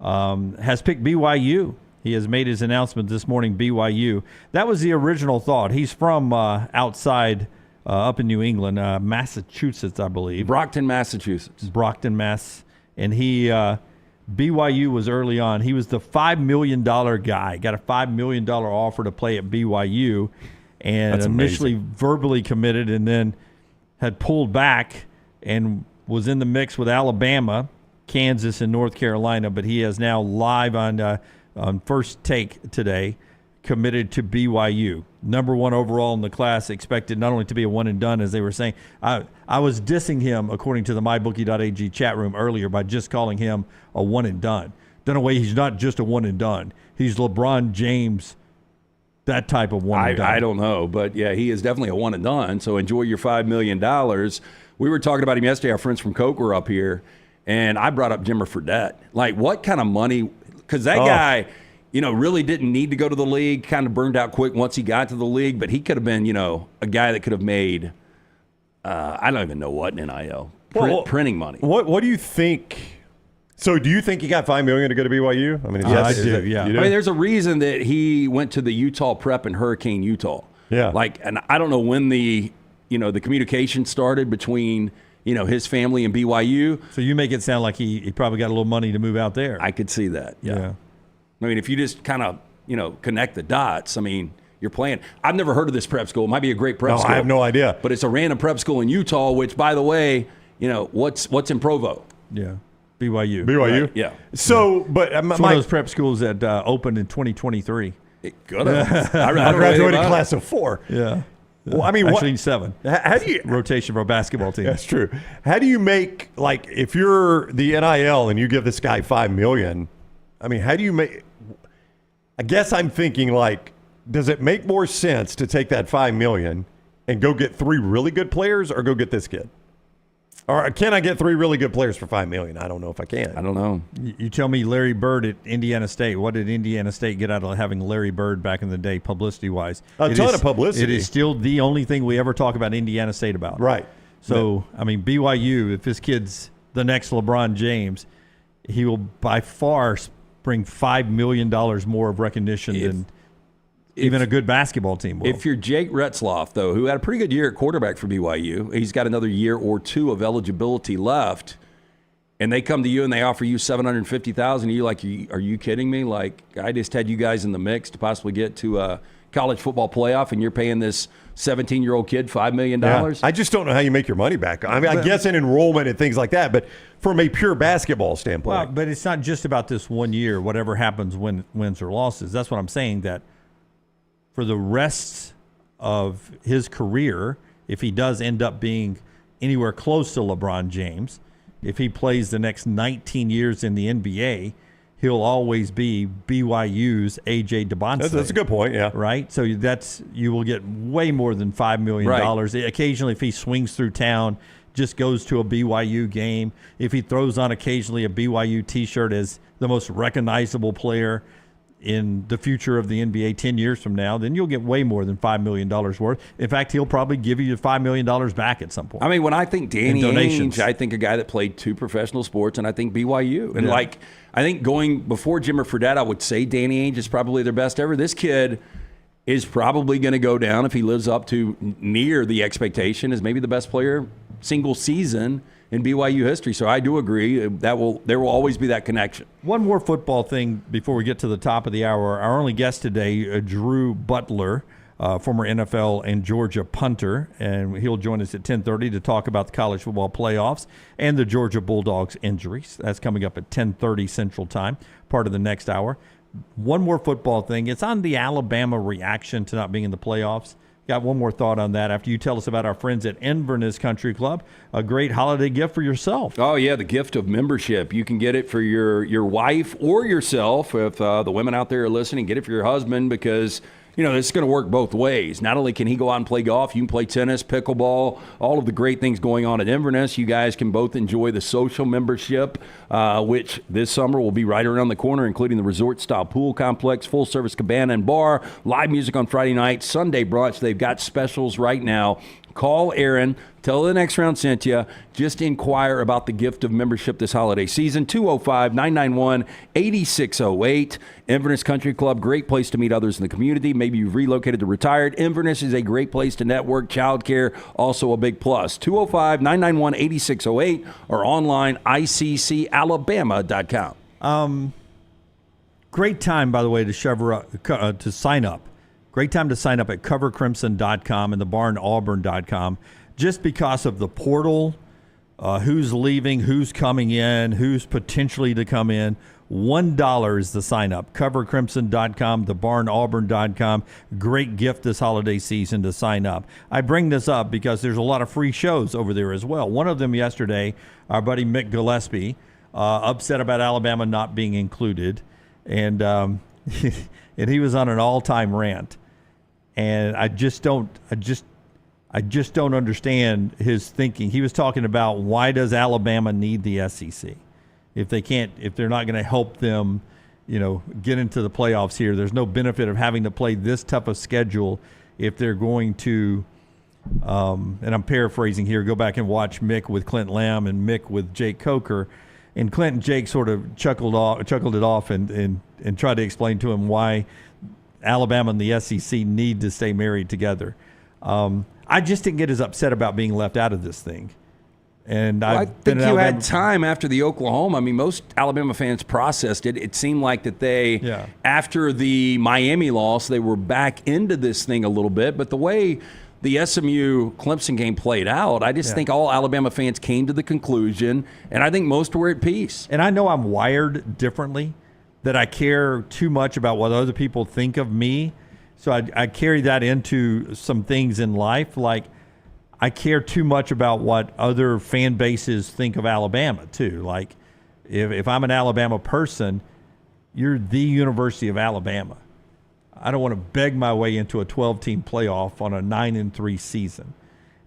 has picked BYU. He has made his announcement this morning. BYU. That was the original thought. He's from outside. Up in New England, Massachusetts, I believe. Brockton, Massachusetts. Mass. And he, BYU was early on. He was the $5 million guy. Got a $5 million offer to play at BYU. And That's initially amazing. verbally committed and then had pulled back and was in the mix with Alabama, Kansas, and North Carolina. But he is now live on First Take today, committed to BYU. Number 1 overall in the class, expected not only to be a one and done, as they were saying. I was dissing him, according to the MyBookie.ag chat room earlier, by just calling him a one and done. Done away, he's not just a one and done. He's LeBron James, that type of one and done. I don't know, but yeah, he is definitely a one and done. So enjoy your $5 million. We were talking about him yesterday. Our friends from Coke were up here, and I brought up Jimmer Fredette. Like, what kind of money? Because that guy – really didn't need to go to the league, kind of burned out quick once he got to the league, but he could have been, a guy that could have made, I don't even know what in NIL, printing money. What do you think? So do you think he got $5 million to go to BYU? I mean, I do, yeah. I mean, there's a reason that he went to the Utah Prep in Hurricane, Utah. Yeah. And I don't know when the communication started between, his family and BYU. So you make it sound like he probably got a little money to move out there. I could see that, yeah. I mean, if you just kind of, connect the dots, I mean, you're playing. I've never heard of this prep school. It might be a great prep school. I have no idea. But it's a random prep school in Utah, which, by the way, what's in Provo? Yeah. BYU. BYU? Right, yeah. So, but it's one of those prep schools that opened in 2023. It could have. I graduated class of 4. Yeah. Well, I mean, actually 7. How do you rotation for a basketball team? That's true. How do you make, like, if you're the NIL and you give this guy $5 million? I mean, how do you make? I guess I'm thinking, like, does it make more sense to take that $5 million and go get 3 really good players, or go get this kid? Or can I get 3 really good players for $5 million? I don't know if I can. I don't know. You tell me Larry Bird at Indiana State. What did Indiana State get out of having Larry Bird back in the day, publicity-wise? A ton of publicity. It is still the only thing we ever talk about Indiana State about. Right. So, I mean, BYU, if this kid's the next LeBron James, he will by far bring $5 million more of recognition than even a good basketball team will. If you're Jake Retzloff, though, who had a pretty good year at quarterback for BYU, he's got another year or 2 of eligibility left, and they come to you and they offer you $750,000, you're like, are you kidding me? Like, I just had you guys in the mix to possibly get to a college football playoff, and you're paying this 17-year-old kid $5 million? Yeah. I just don't know how you make your money back. I mean, I guess in enrollment and things like that, but from a pure basketball standpoint. Well, but it's not just about this one year, whatever happens, wins or losses. That's what I'm saying, that for the rest of his career, if he does end up being anywhere close to LeBron James, if he plays the next 19 years in the NBA, he'll always be BYU's A.J. Dybantsa. That's a good point, yeah. Right? So you will get way more than $5 million. Right. Occasionally, if he swings through town, just goes to a BYU game, if he throws on occasionally a BYU T-shirt as the most recognizable player in the future of the NBA 10 years from now, then you'll get way more than $5 million worth. In fact, he'll probably give you $5 million back at some point. I mean, when I think Danny Ainge, I think a guy that played 2 professional sports, and I think BYU. And I think going before Jimmer Fredette, I would say Danny Ainge is probably their best ever. This kid is probably going to go down, if he lives up to near the expectation, as maybe the best player single season in BYU history. So I do agree there will always be that connection. One more football thing before we get to the top of the hour. Our only guest today, Drew Butler, former NFL and Georgia punter, and he'll join us at 10:30 to talk about the college football playoffs and the Georgia Bulldogs injuries. That's coming up at 10:30 Central Time, part of the next hour. One more football thing. It's on the Alabama reaction to not being in the playoffs. Got one more thought on that after you tell us about our friends at Inverness Country Club, a great holiday gift for yourself. Oh, yeah, the gift of membership. You can get it for your wife or yourself. If the women out there are listening, get it for your husband, because it's going to work both ways. Not only can he go out and play golf, you can play tennis, pickleball, all of the great things going on at Inverness. You guys can both enjoy the social membership, which this summer will be right around the corner, including the resort-style pool complex, full-service cabana and bar, live music on Friday night, Sunday brunch. They've got specials right now. Call Aaron. Tell her the Next Round sent you. Just inquire about the gift of membership this holiday season. 205-991-8608. Inverness Country Club, great place to meet others in the community. Maybe you've relocated to retired. Inverness is a great place to network. Childcare, also a big plus. 205-991-8608 or online, iccalabama.com. Great time, by the way, to sign up. Great time to sign up at covercrimson.com and thebarnauburn.com, just because of the portal, who's leaving, who's coming in, who's potentially to come in. $1 is the sign up. Covercrimson.com, thebarnauburn.com. Great gift this holiday season to sign up. I bring this up because there's a lot of free shows over there as well. One of them yesterday, our buddy Mick Gillespie, upset about Alabama not being included, and and he was on an all-time rant. And I just don't understand his thinking. He was talking about, why does Alabama need the SEC? If they're not going to help them, get into the playoffs here, there's no benefit of having to play this tough a schedule if they're going to, and I'm paraphrasing here, go back and watch Mick with Clint Lamb and Mick with Jake Coker. And Clint and Jake sort of chuckled it off and tried to explain to him why Alabama and the SEC need to stay married together. I just didn't get as upset about being left out of this thing. And I think you had time after the Oklahoma. I mean, most Alabama fans processed it. It seemed like that after the Miami loss, they were back into this thing a little bit. But the way the SMU Clemson game played out, I just think all Alabama fans came to the conclusion, and I think most were at peace. And I know I'm wired differently, that I care too much about what other people think of me. So I carry that into some things in life. Like, I care too much about what other fan bases think of Alabama, too. Like, if I'm an Alabama person, you're the University of Alabama. I don't want to beg my way into a 12-team playoff on a 9-3 season.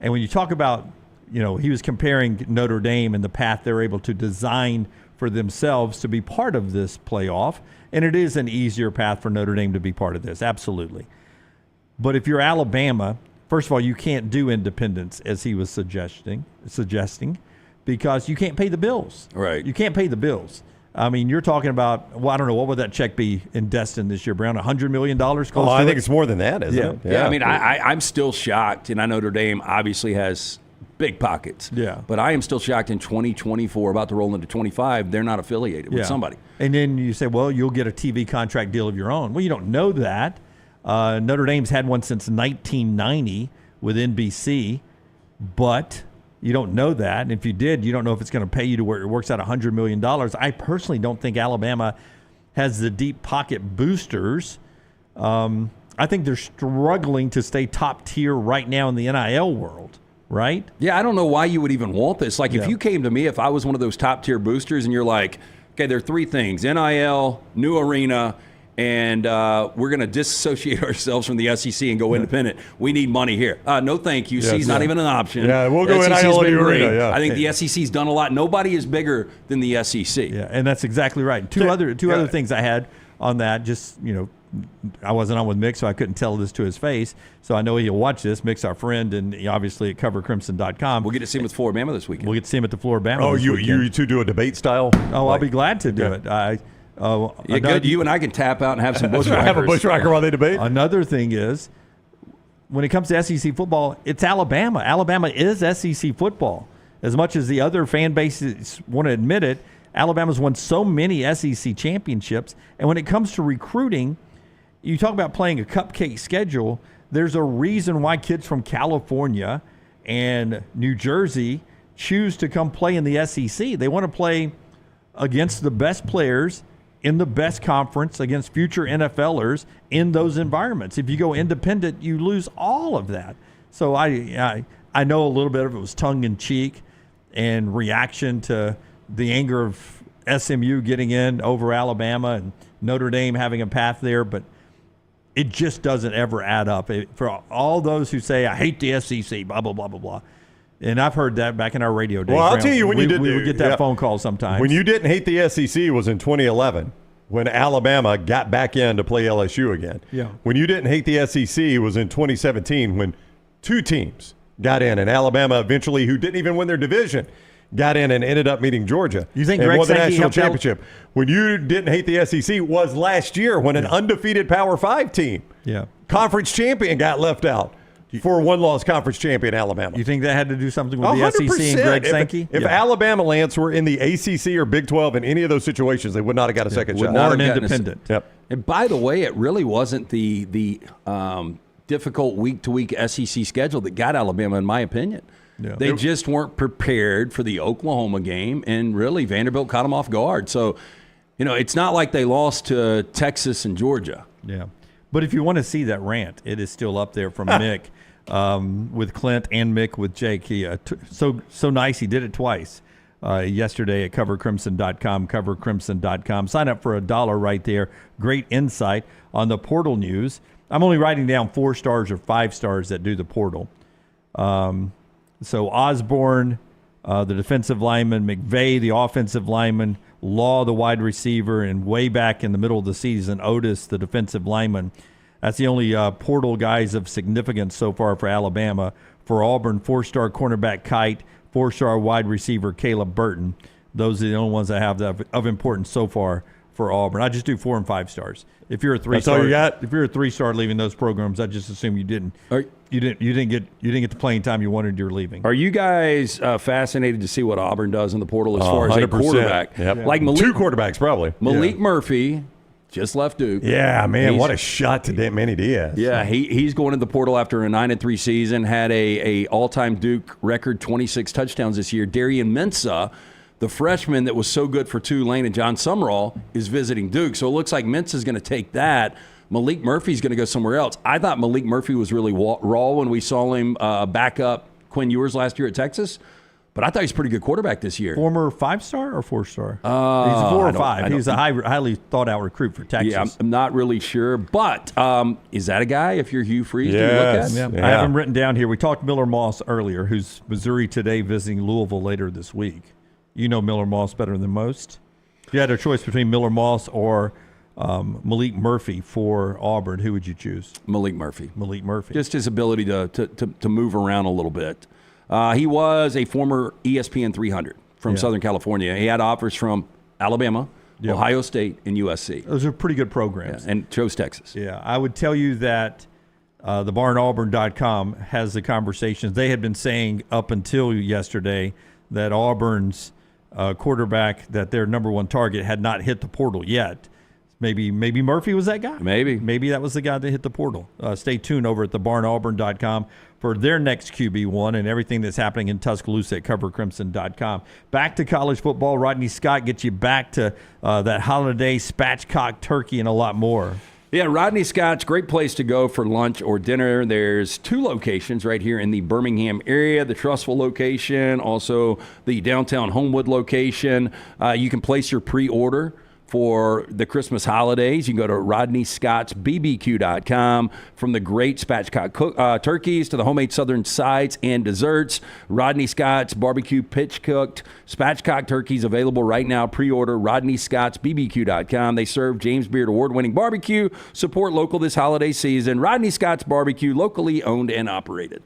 And when you talk about, he was comparing Notre Dame and the path they're able to design for themselves to be part of this playoff, and it is an easier path for Notre Dame to be part of this, absolutely. But if you're Alabama, first of all, you can't do independence, as he was suggesting, because you can't pay the bills. Right. You can't pay the bills. I mean, you're talking about, I don't know, what would that check be in Destin this year, Brown? $100 million? I think it's more than that, isn't it? Yeah, I mean, I'm still shocked, and I know Notre Dame obviously has big pockets. Yeah. But I am still shocked in 2024, about to roll into 25, they're not affiliated with somebody. And then you say, well, you'll get a TV contract deal of your own. Well, you don't know that. Notre Dame's had one since 1990 with NBC, but you don't know that. And if you did, you don't know if it's going to pay you to where it works out $100 million. I personally don't think Alabama has the deep pocket boosters. I think they're struggling to stay top tier right now in the NIL world. Right? Yeah, I don't know why you would even want this. Like, if you came to me, if I was one of those top-tier boosters, and you're like, okay, there are three things, NIL, new arena, and we're going to disassociate ourselves from the SEC and go independent. We need money here. No, thank you. C's not even an option. Yeah, we'll go NIL and new arena. Yeah. I think the SEC's done a lot. Nobody is bigger than the SEC. Yeah, and that's exactly right. Two other things I had on that, just, I wasn't on with Mick, so I couldn't tell this to his face. So I know he'll watch this. Mick's our friend, and obviously at covercrimson.com. We'll get to see him at Florida-Bama this weekend. We'll get to see him at the Florida-Bama this weekend. You two do a debate style? Oh, I'll be glad to do it. Good. You and I can tap out and have some bushwhackers. Have a bushwhacker while they debate. Another thing is, when it comes to SEC football, it's Alabama. Alabama is SEC football. As much as the other fan bases want to admit it, Alabama's won so many SEC championships. And when it comes to recruiting, you talk about playing a cupcake schedule. There's a reason why kids from California and New Jersey choose to come play in the SEC. They want to play against the best players in the best conference, against future NFLers in those environments. If you go independent, you lose all of that. So I know a little bit of it was tongue-in-cheek and reaction to the anger of SMU getting in over Alabama and Notre Dame having a path there, but it just doesn't ever add up. For all those who say, I hate the SEC, blah, blah, blah, blah, blah. And I've heard that back in our radio days. Well, I'll tell you when we would get that phone call sometimes. When you didn't hate the SEC was in 2011 when Alabama got back in to play LSU again. Yeah. When you didn't hate the SEC was in 2017 when two teams got in, and Alabama eventually, who didn't even win their division, got in and ended up meeting Georgia. You think and Greg won the Sankey national helped out? championship. When you didn't hate the SEC was last year when an undefeated Power 5 team, conference champion, got left out for a one-loss conference champion Alabama. You think that had to do something with the SEC and Greg Sankey? If Alabama Lance were in the ACC or Big 12 in any of those situations, they would not have got a second shot. Or an independent. Yep. And by the way, it really wasn't the difficult week-to-week SEC schedule that got Alabama, in my opinion. Yeah. They just weren't prepared for the Oklahoma game, and really Vanderbilt caught them off guard. So, it's not like they lost to Texas and Georgia. Yeah. But if you want to see that rant, it is still up there from Mick with Clint and Mick with Jake. He, so nice he did it twice yesterday at covercrimson.com, covercrimson.com. Sign up for $1 right there. Great insight on the portal news. I'm only writing down 4 stars or 5 stars that do the portal. So Osborne, the defensive lineman, McVay, the offensive lineman, Law, the wide receiver, and way back in the middle of the season, Otis, the defensive lineman. That's the only portal guys of significance so far for Alabama. For Auburn, 4-star cornerback Kite, 4-star wide receiver Caleb Burton. Those are the only ones I have that of importance so far for Auburn. I just do 4 and 5 stars. If you're a 3-star, that's all you got? If you're a 3-star leaving those programs, I just assume you didn't get the playing time you wanted. You're leaving. Are you guys fascinated to see what Auburn does in the portal as far as a quarterback? Yep. Like Malik, 2 quarterbacks probably. Malik Murphy just left Duke. Yeah, man, what a shot to Manny Diaz. Yeah, he's going in the portal after a 9-3 season. Had a all-time Duke record 26 touchdowns this year. Darian Mensah, the freshman that was so good for Tulane and John Summerall, is visiting Duke. So it looks like Mensah's going to take that. Malik Murphy's going to go somewhere else. I thought Malik Murphy was really raw when we saw him back up Quinn Ewers last year at Texas. But I thought he's a pretty good quarterback this year. Former 5-star or 4-star? He's a 4 or 5. He's a highly thought-out recruit for Texas. Yeah, I'm not really sure. But is that a guy, if you're Hugh Freeze, do you look at? Yeah. I have him written down here. We talked Miller Moss earlier, who's Missouri Today visiting Louisville later this week. You know Miller Moss better than most. If you had a choice between Miller Moss or Malik Murphy for Auburn, who would you choose? Malik Murphy. Malik Murphy. Just his ability to move around a little bit. He was a former ESPN 300 from Southern California. He had offers from Alabama, Ohio State, and USC. Those are pretty good programs. Yeah, and chose Texas. Yeah, I would tell you that thebarnauburn.com has the conversations. They had been saying up until yesterday that Auburn's quarterback, that their number one target, had not hit the portal yet. Maybe Murphy was that guy. Maybe that was the guy that hit the portal. Stay tuned over at thebarnauburn.com for their next QB1 and everything that's happening in Tuscaloosa at covercrimson.com. Back to college football. Rodney Scott gets you back to that holiday spatchcock turkey and a lot more. Yeah, Rodney Scott's great place to go for lunch or dinner. There's 2 locations right here in the Birmingham area, the Trussville location, also the downtown Homewood location. You can place your pre-order for the Christmas holidays. You can go to RodneyScottsBBQ.com. From the great spatchcock turkeys to the homemade southern sides and desserts, Rodney Scott's barbecue pitch-cooked spatchcock turkeys available right now. Pre-order RodneyScottsBBQ.com. They serve James Beard award-winning barbecue. Support local this holiday season. Rodney Scott's Barbecue, locally owned and operated.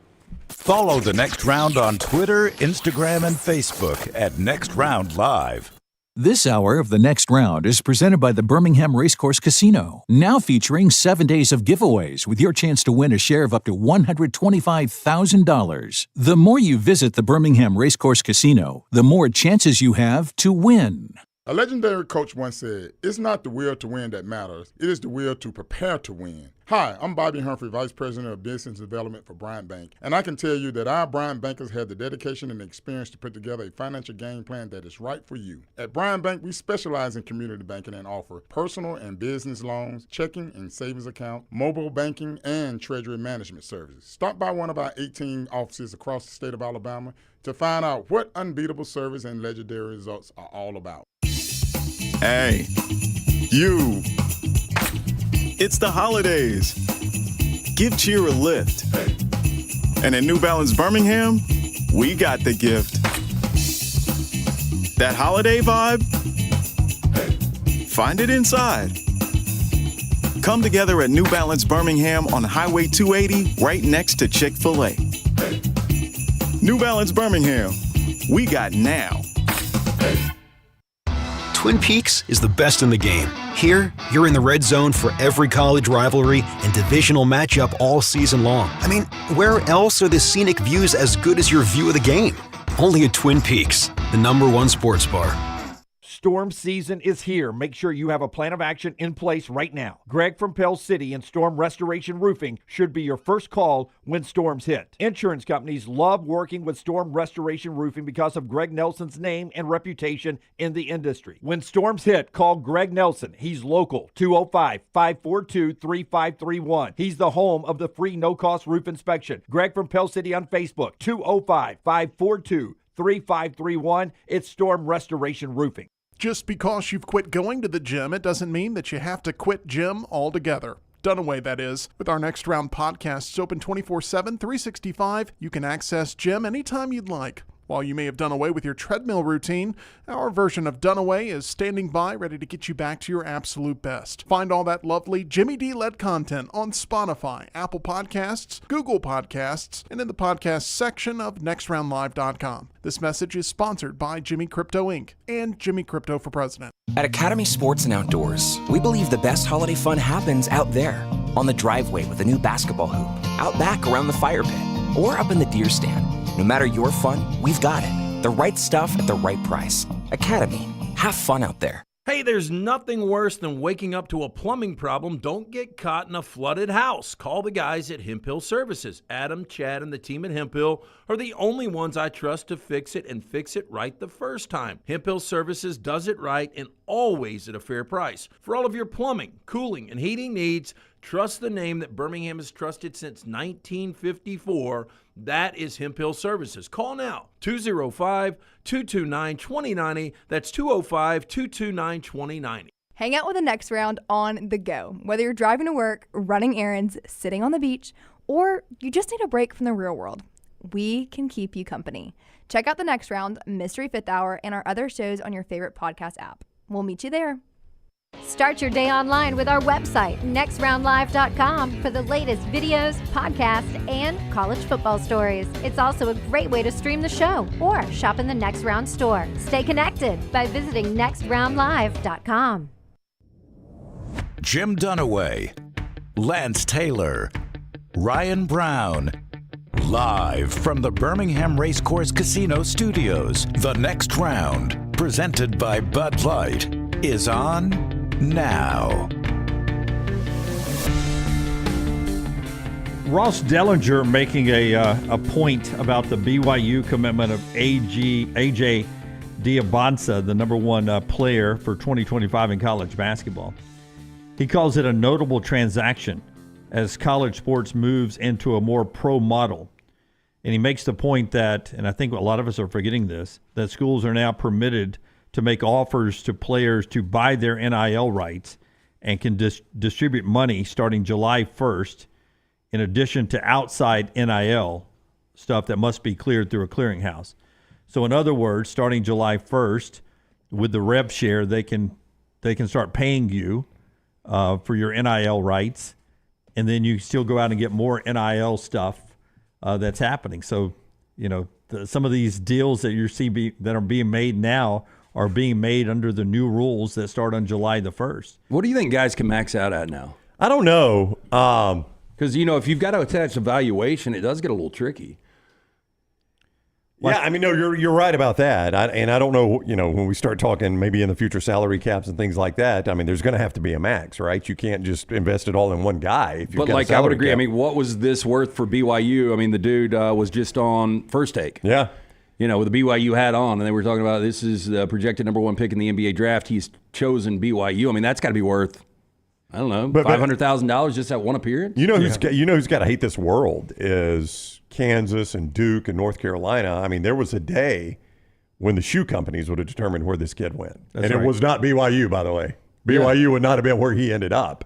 Follow The Next Round on Twitter, Instagram, and Facebook at Next Round Live. This hour of The Next Round is presented by the Birmingham Racecourse Casino, now featuring 7 days of giveaways with your chance to win a share of up to $125,000. The more you visit the Birmingham Racecourse Casino, the more chances you have to win. A legendary coach once said, "It's not the will to win that matters. It is the will to prepare to win." Hi, I'm Bobby Humphrey, Vice President of Business Development for Bryant Bank, and I can tell you that our Bryant bankers have the dedication and experience to put together a financial game plan that is right for you. At Bryant Bank, we specialize in community banking and offer personal and business loans, checking and savings account, mobile banking, and treasury management services. Stop by one of our 18 offices across the state of Alabama to find out what unbeatable service and legendary results are all about. Hey, you. It's the holidays. Give cheer a lift. And at New Balance Birmingham, we got the gift. That holiday vibe? Find it inside. Come together at New Balance Birmingham on Highway 280, right next to Chick-fil-A. New Balance Birmingham, we got now. Twin Peaks is the best in the game. Here, you're in the red zone for every college rivalry and divisional matchup all season long. I mean, where else are the scenic views as good as your view of the game? Only at Twin Peaks, the #1 sports bar. Storm season is here. Make sure you have a plan of action in place right now. Greg from Pell City and Storm Restoration Roofing should be your first call when storms hit. Insurance companies love working with Storm Restoration Roofing because of Greg Nelson's name and reputation in the industry. When storms hit, call Greg Nelson. He's local, 205-542-3531. He's the home of the free no-cost roof inspection. Greg from Pell City on Facebook, 205-542-3531. It's Storm Restoration Roofing. Just because you've quit going to the gym, it doesn't mean that you have to quit gym altogether. Dunaway, that is. With our Next Round podcasts open 24/7, 365, you can access gym anytime you'd like. While you may have done away with your treadmill routine, our version of Dunaway is standing by ready to get you back to your absolute best. Find all that lovely Jimmy D-led content on Spotify, Apple Podcasts, Google Podcasts, and in the podcast section of nextroundlive.com. This message is sponsored by Jimmy Crypto Inc. and Jimmy Crypto for President. At Academy Sports and Outdoors, we believe the best holiday fun happens out there. On the driveway with a new basketball hoop, out back around the fire pit, or up in the deer stand. No matter your fun, we've got it. The right stuff at the right price. Academy. Have fun out there. Hey, there's nothing worse than waking up to a plumbing problem. Don't get caught in a flooded house. Call the guys at Hemp Hill Services. Adam, Chad, and the team at Hemp Hill are the only ones I trust to fix it and fix it right the first time. Hemp Hill Services does it right and always at a fair price. For all of your plumbing, cooling, and heating needs, trust the name that Birmingham has trusted since 1954. That is Hemp Hill Services. Call now, 205-229-2090. That's 205-229-2090. Hang out with the Next Round on the go. Whether you're driving to work, running errands, sitting on the beach, or you just need a break from the real world, we can keep you company. Check out the Next Round, Mystery Fifth Hour, and our other shows on your favorite podcast app. We'll meet you there. Start your day online with our website, nextroundlive.com, for the latest videos, podcasts, and college football stories. It's also a great way to stream the show or shop in the Next Round store. Stay connected by visiting nextroundlive.com. Jim Dunaway, Lance Taylor, Ryan Brown. Live from the Birmingham Racecourse Casino Studios, the Next Round, presented by Bud Light, is on now. Ross Dellinger making a point about the BYU commitment of AJ Dybantsa, the number one player for 2025 in college basketball. He calls it a notable transaction as college sports moves into a more pro model. And he makes the point that, and I think a lot of us are forgetting this, that schools are now permitted to make offers to players to buy their NIL rights and can distribute money starting July 1st, in addition to outside NIL stuff that must be cleared through a clearinghouse. So in other words, starting July 1st, with the rev share, they can start paying you for your NIL rights, and then you still go out and get more NIL stuff that's happening. So, you know, some of these deals that you're seeing that are being made now are being made under the new rules that start on July the 1st. What do you think guys can max out at now? I don't know. Because, you know, if you've got to attach a valuation, it does get a little tricky. Yeah, I mean, no, you're right about that. I don't know, you know, when we start talking maybe in the future salary caps and things like that, I mean, there's going to have to be a max, right? You can't just invest it all in one guy. But, like, I would agree. Cap. I mean, what was this worth for BYU? I mean, the dude was just on First Take. Yeah. You know, with the BYU hat on, and they were talking about this is the projected number one pick in the NBA draft. He's chosen BYU. I mean, that's got to be worth, I don't know, $500,000 just that one appearance. You know who's got to hate this world is Kansas and Duke and North Carolina. I mean, there was a day when the shoe companies would have determined where this kid went. It was not BYU, by the way. BYU would not have been where he ended up.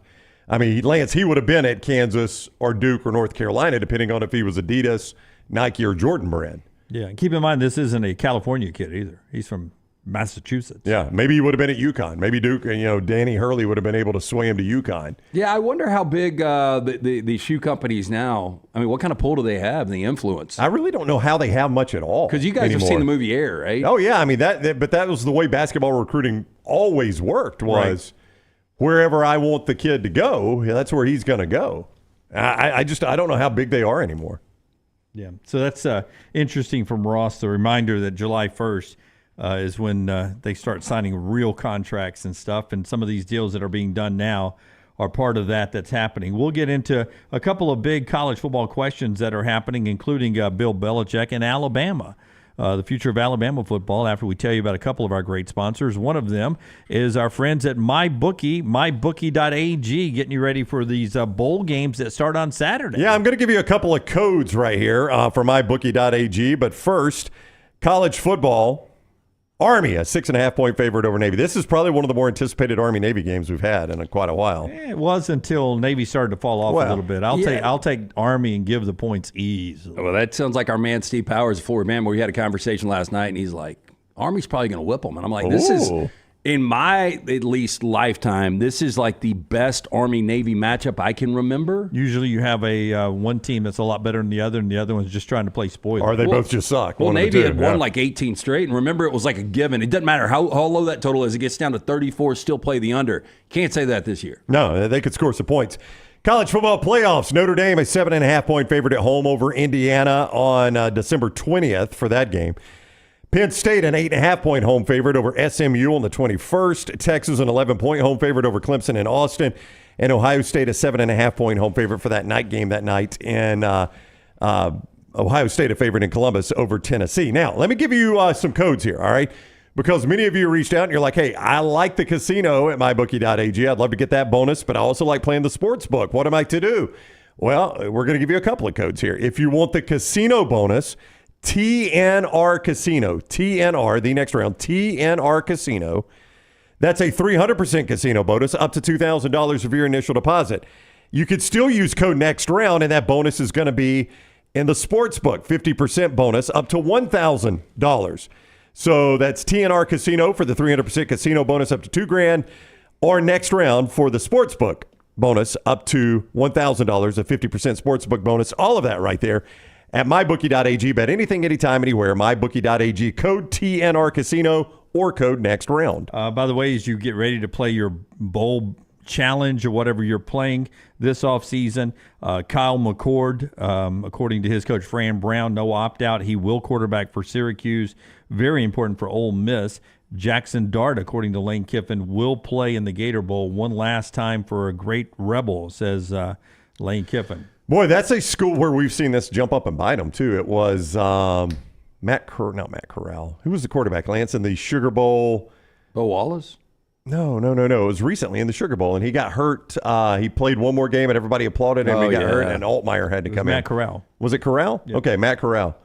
I mean, Lance, he would have been at Kansas or Duke or North Carolina, depending on if he was Adidas, Nike, or Jordan brand. Yeah, and keep in mind, this isn't a California kid either. He's from Massachusetts. Yeah, maybe he would have been at UConn. Maybe Duke, you know, Danny Hurley would have been able to swing him to UConn. Yeah, I wonder how big the shoe companies now, I mean, what kind of pull do they have in the influence? I really don't know how they have much at all. Because you guys have seen the movie Air, right? Oh, yeah. I mean, but that was the way basketball recruiting always worked was wherever I want the kid to go, that's where he's going to go. I don't know how big they are anymore. Yeah, so that's interesting from Ross, the reminder that July 1st is when they start signing real contracts and stuff, and some of these deals that are being done now are part of that's happening. We'll get into a couple of big college football questions that are happening, including Bill Belichick and Alabama. The future of Alabama football after we tell you about a couple of our great sponsors. One of them is our friends at MyBookie, mybookie.ag, getting you ready for these bowl games that start on Saturday. Yeah, I'm going to give you a couple of codes right here for mybookie.ag. But first, college football, Army, a 6.5-point favorite over Navy. This is probably one of the more anticipated Army-Navy games we've had in quite a while. It was until Navy started to fall off a little bit. I'll take Army and give the points easily. Well, that sounds like our man Steve Powers, forward man, where we had a conversation last night, and he's like, Army's probably going to whip them. And I'm like, this is, in my at least lifetime, this is like the best Army-Navy matchup I can remember. Usually you have a one team that's a lot better than the other, and the other one's just trying to play spoiler. Or they both just suck. Well, Navy had won like 18 straight, and remember, it was like a given. It doesn't matter how low that total is. It gets down to 34, still play the under. Can't say that this year. No, they could score some points. College football playoffs, Notre Dame, a 7.5-point favorite at home over Indiana on December 20th for that game. Penn State, an 8.5-point home favorite over SMU on the 21st. Texas, an 11-point home favorite over Clemson and Austin. And Ohio State, a 7.5-point home favorite for that night game that night. And Ohio State, a favorite in Columbus over Tennessee. Now, let me give you some codes here, all right? Because many of you reached out and you're like, hey, I like the casino at mybookie.ag. I'd love to get that bonus, but I also like playing the sports book. What am I to do? Well, we're going to give you a couple of codes here. If you want the casino bonus, TNR Casino, TNR, the next round, TNR Casino, that's a 300% casino bonus up to $2,000 of your initial deposit. You could still use code next round, and that bonus is going to be in the sports book, 50% bonus up to $1,000. So that's TNR Casino for the 300% casino bonus up to $2,000, or next round for the sports book bonus up to $1,000, a 50% sports book bonus. All of that right there at mybookie.ag. Bet anything, anytime, anywhere. Mybookie.ag, code TNR Casino or code next round. By the way, as you get ready to play your bowl challenge or whatever you're playing this offseason, Kyle McCord, according to his coach Fran Brown, no opt-out. He will quarterback for Syracuse. Very important for Ole Miss. Jackson Dart, according to Lane Kiffin, will play in the Gator Bowl one last time for a great Rebel, says Lane Kiffin. Boy, that's a school where we've seen this jump up and bite them, too. It was Matt Corral. Who was the quarterback, Lance, in the Sugar Bowl? Bo Wallace? No. It was recently in the Sugar Bowl, and he got hurt. He played one more game, and everybody applauded him. He got hurt, and Altmaier had to come in. Matt Corral. Was it Corral? Yep. Okay, Matt Corral.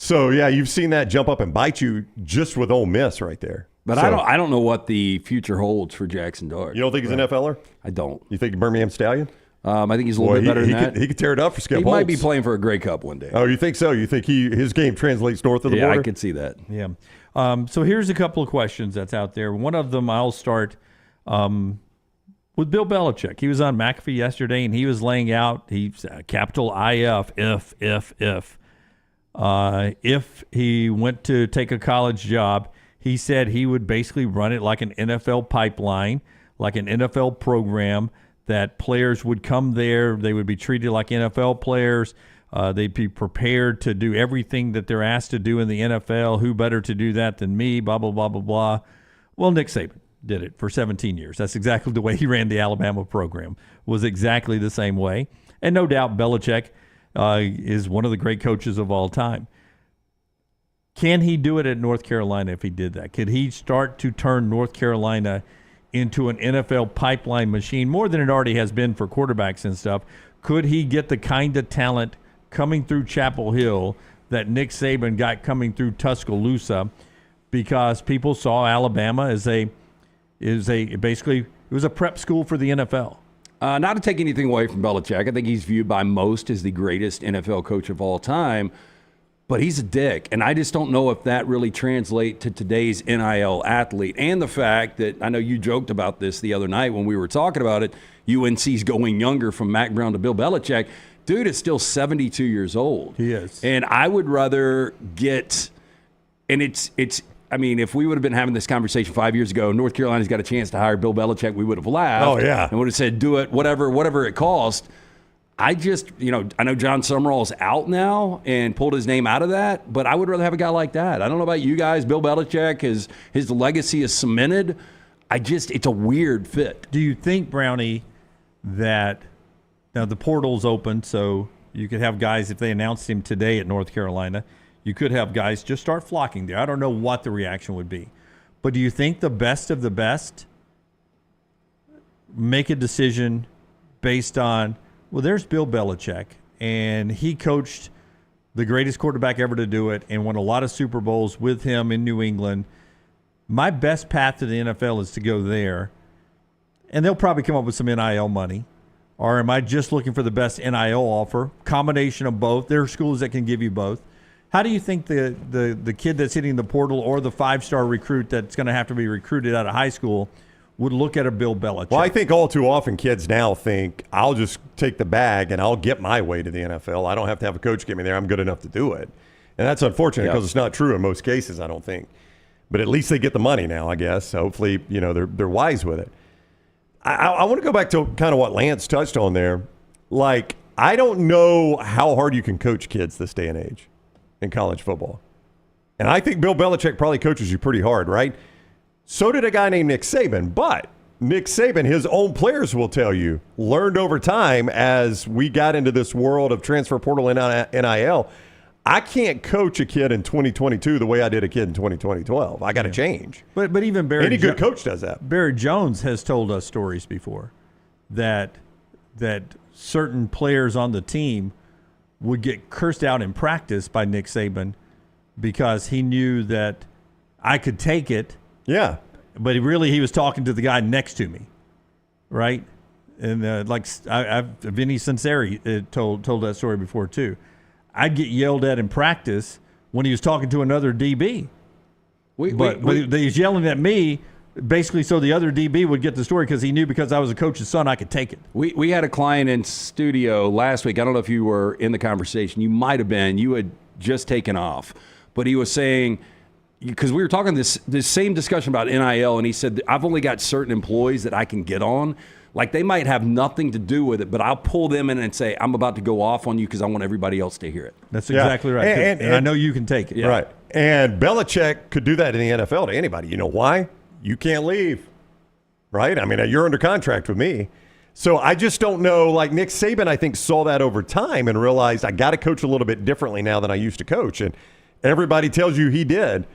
So, yeah, you've seen that jump up and bite you just with Ole Miss right there. But so, I don't know what the future holds for Jackson Dart. You don't think he's an FLer? I don't. You think Birmingham Stallion? I think he's a little bit better than that. He could tear it up for Skip He Holtz. might be playing for a Grey Cup one day. Oh, you think so? You think his game translates north of the border? Yeah, I could see that. Yeah. So here's a couple of questions that's out there. One of them I'll start with Bill Belichick. He was on McAfee yesterday, and he was laying out, he's capital IF, if he went to take a college job, he said he would basically run it like an NFL pipeline, like an NFL program, that players would come there. They would be treated like NFL players. They'd be prepared to do everything that they're asked to do in the NFL. Who better to do that than me, blah, blah, blah, blah, blah. Well, Nick Saban did it for 17 years. That's exactly the way he ran the Alabama program, was exactly the same way. And no doubt Belichick is one of the great coaches of all time. Can he do it at North Carolina if he did that? Could he start to turn North Carolina into an NFL pipeline machine, more than it already has been for quarterbacks and stuff? Could he get the kind of talent coming through Chapel Hill that Nick Saban got coming through Tuscaloosa, because people saw Alabama as basically it was a prep school for the NFL? Not to take anything away from Belichick. I think he's viewed by most as the greatest NFL coach of all time. But he's a dick, and I just don't know if that really translates to today's NIL athlete. And the fact that, I know you joked about this the other night when we were talking about it, UNC's going younger from Mac Brown to Bill Belichick. Dude is still 72 years old. He is. And I would rather get, and it's. I mean, if we would have been having this conversation 5 years ago, North Carolina's got a chance to hire Bill Belichick, we would have laughed. Oh, yeah. And would have said, do it, whatever it cost. I just, I know John Summerall's out now and pulled his name out of that, but I would rather have a guy like that. I don't know about you guys. Bill Belichick, his legacy is cemented. It's a weird fit. Do you think, Brownie, that now the portal's open, so you could have guys, if they announced him today at North Carolina, you could have guys just start flocking there. I don't know what the reaction would be. But do you think the best of the best make a decision based on, well, there's Bill Belichick, and he coached the greatest quarterback ever to do it and won a lot of Super Bowls with him in New England. My best path to the NFL is to go there, and they'll probably come up with some NIL money. Or am I just looking for the best NIL offer? Combination of both. There are schools that can give you both. How do you think the kid that's hitting the portal or the five-star recruit that's going to have to be recruited out of high school would look at a Bill Belichick? Well, I think all too often kids now think, I'll just take the bag and I'll get my way to the NFL. I don't have to have a coach get me there. I'm good enough to do it. And that's unfortunate because it's not true in most cases, I don't think. But at least they get the money now, I guess. Hopefully, they're wise with it. I want to go back to kind of what Lance touched on there. Like, I don't know how hard you can coach kids this day and age in college football. And I think Bill Belichick probably coaches you pretty hard, right? So did a guy named Nick Saban. But Nick Saban, his own players will tell you, learned over time as we got into this world of transfer portal and NIL. I can't coach a kid in 2022 the way I did a kid in 2012. I got to change. But even Barry, any good coach does that. Barry Jones has told us stories before that certain players on the team would get cursed out in practice by Nick Saban because he knew that I could take it. Yeah. But he was talking to the guy next to me, right? And Vinny Sunseri told that story before too. I'd get yelled at in practice when he was talking to another DB. But he was yelling at me basically so the other DB would get the story because he knew because I was a coach's son I could take it. We had a client in studio last week. I don't know if you were in the conversation. You might have been. You had just taken off. But he was saying, because we were talking this same discussion about NIL, and he said, I've only got certain employees that I can get on. Like, they might have nothing to do with it, but I'll pull them in and say, I'm about to go off on you because I want everybody else to hear it. That's exactly right. And I know you can take it. Yeah. Right. And Belichick could do that in the NFL to anybody. You know why? You can't leave. Right? I mean, you're under contract with me. So I just don't know. Like, Nick Saban, I think, saw that over time and realized I got to coach a little bit differently now than I used to coach. And everybody tells you he did.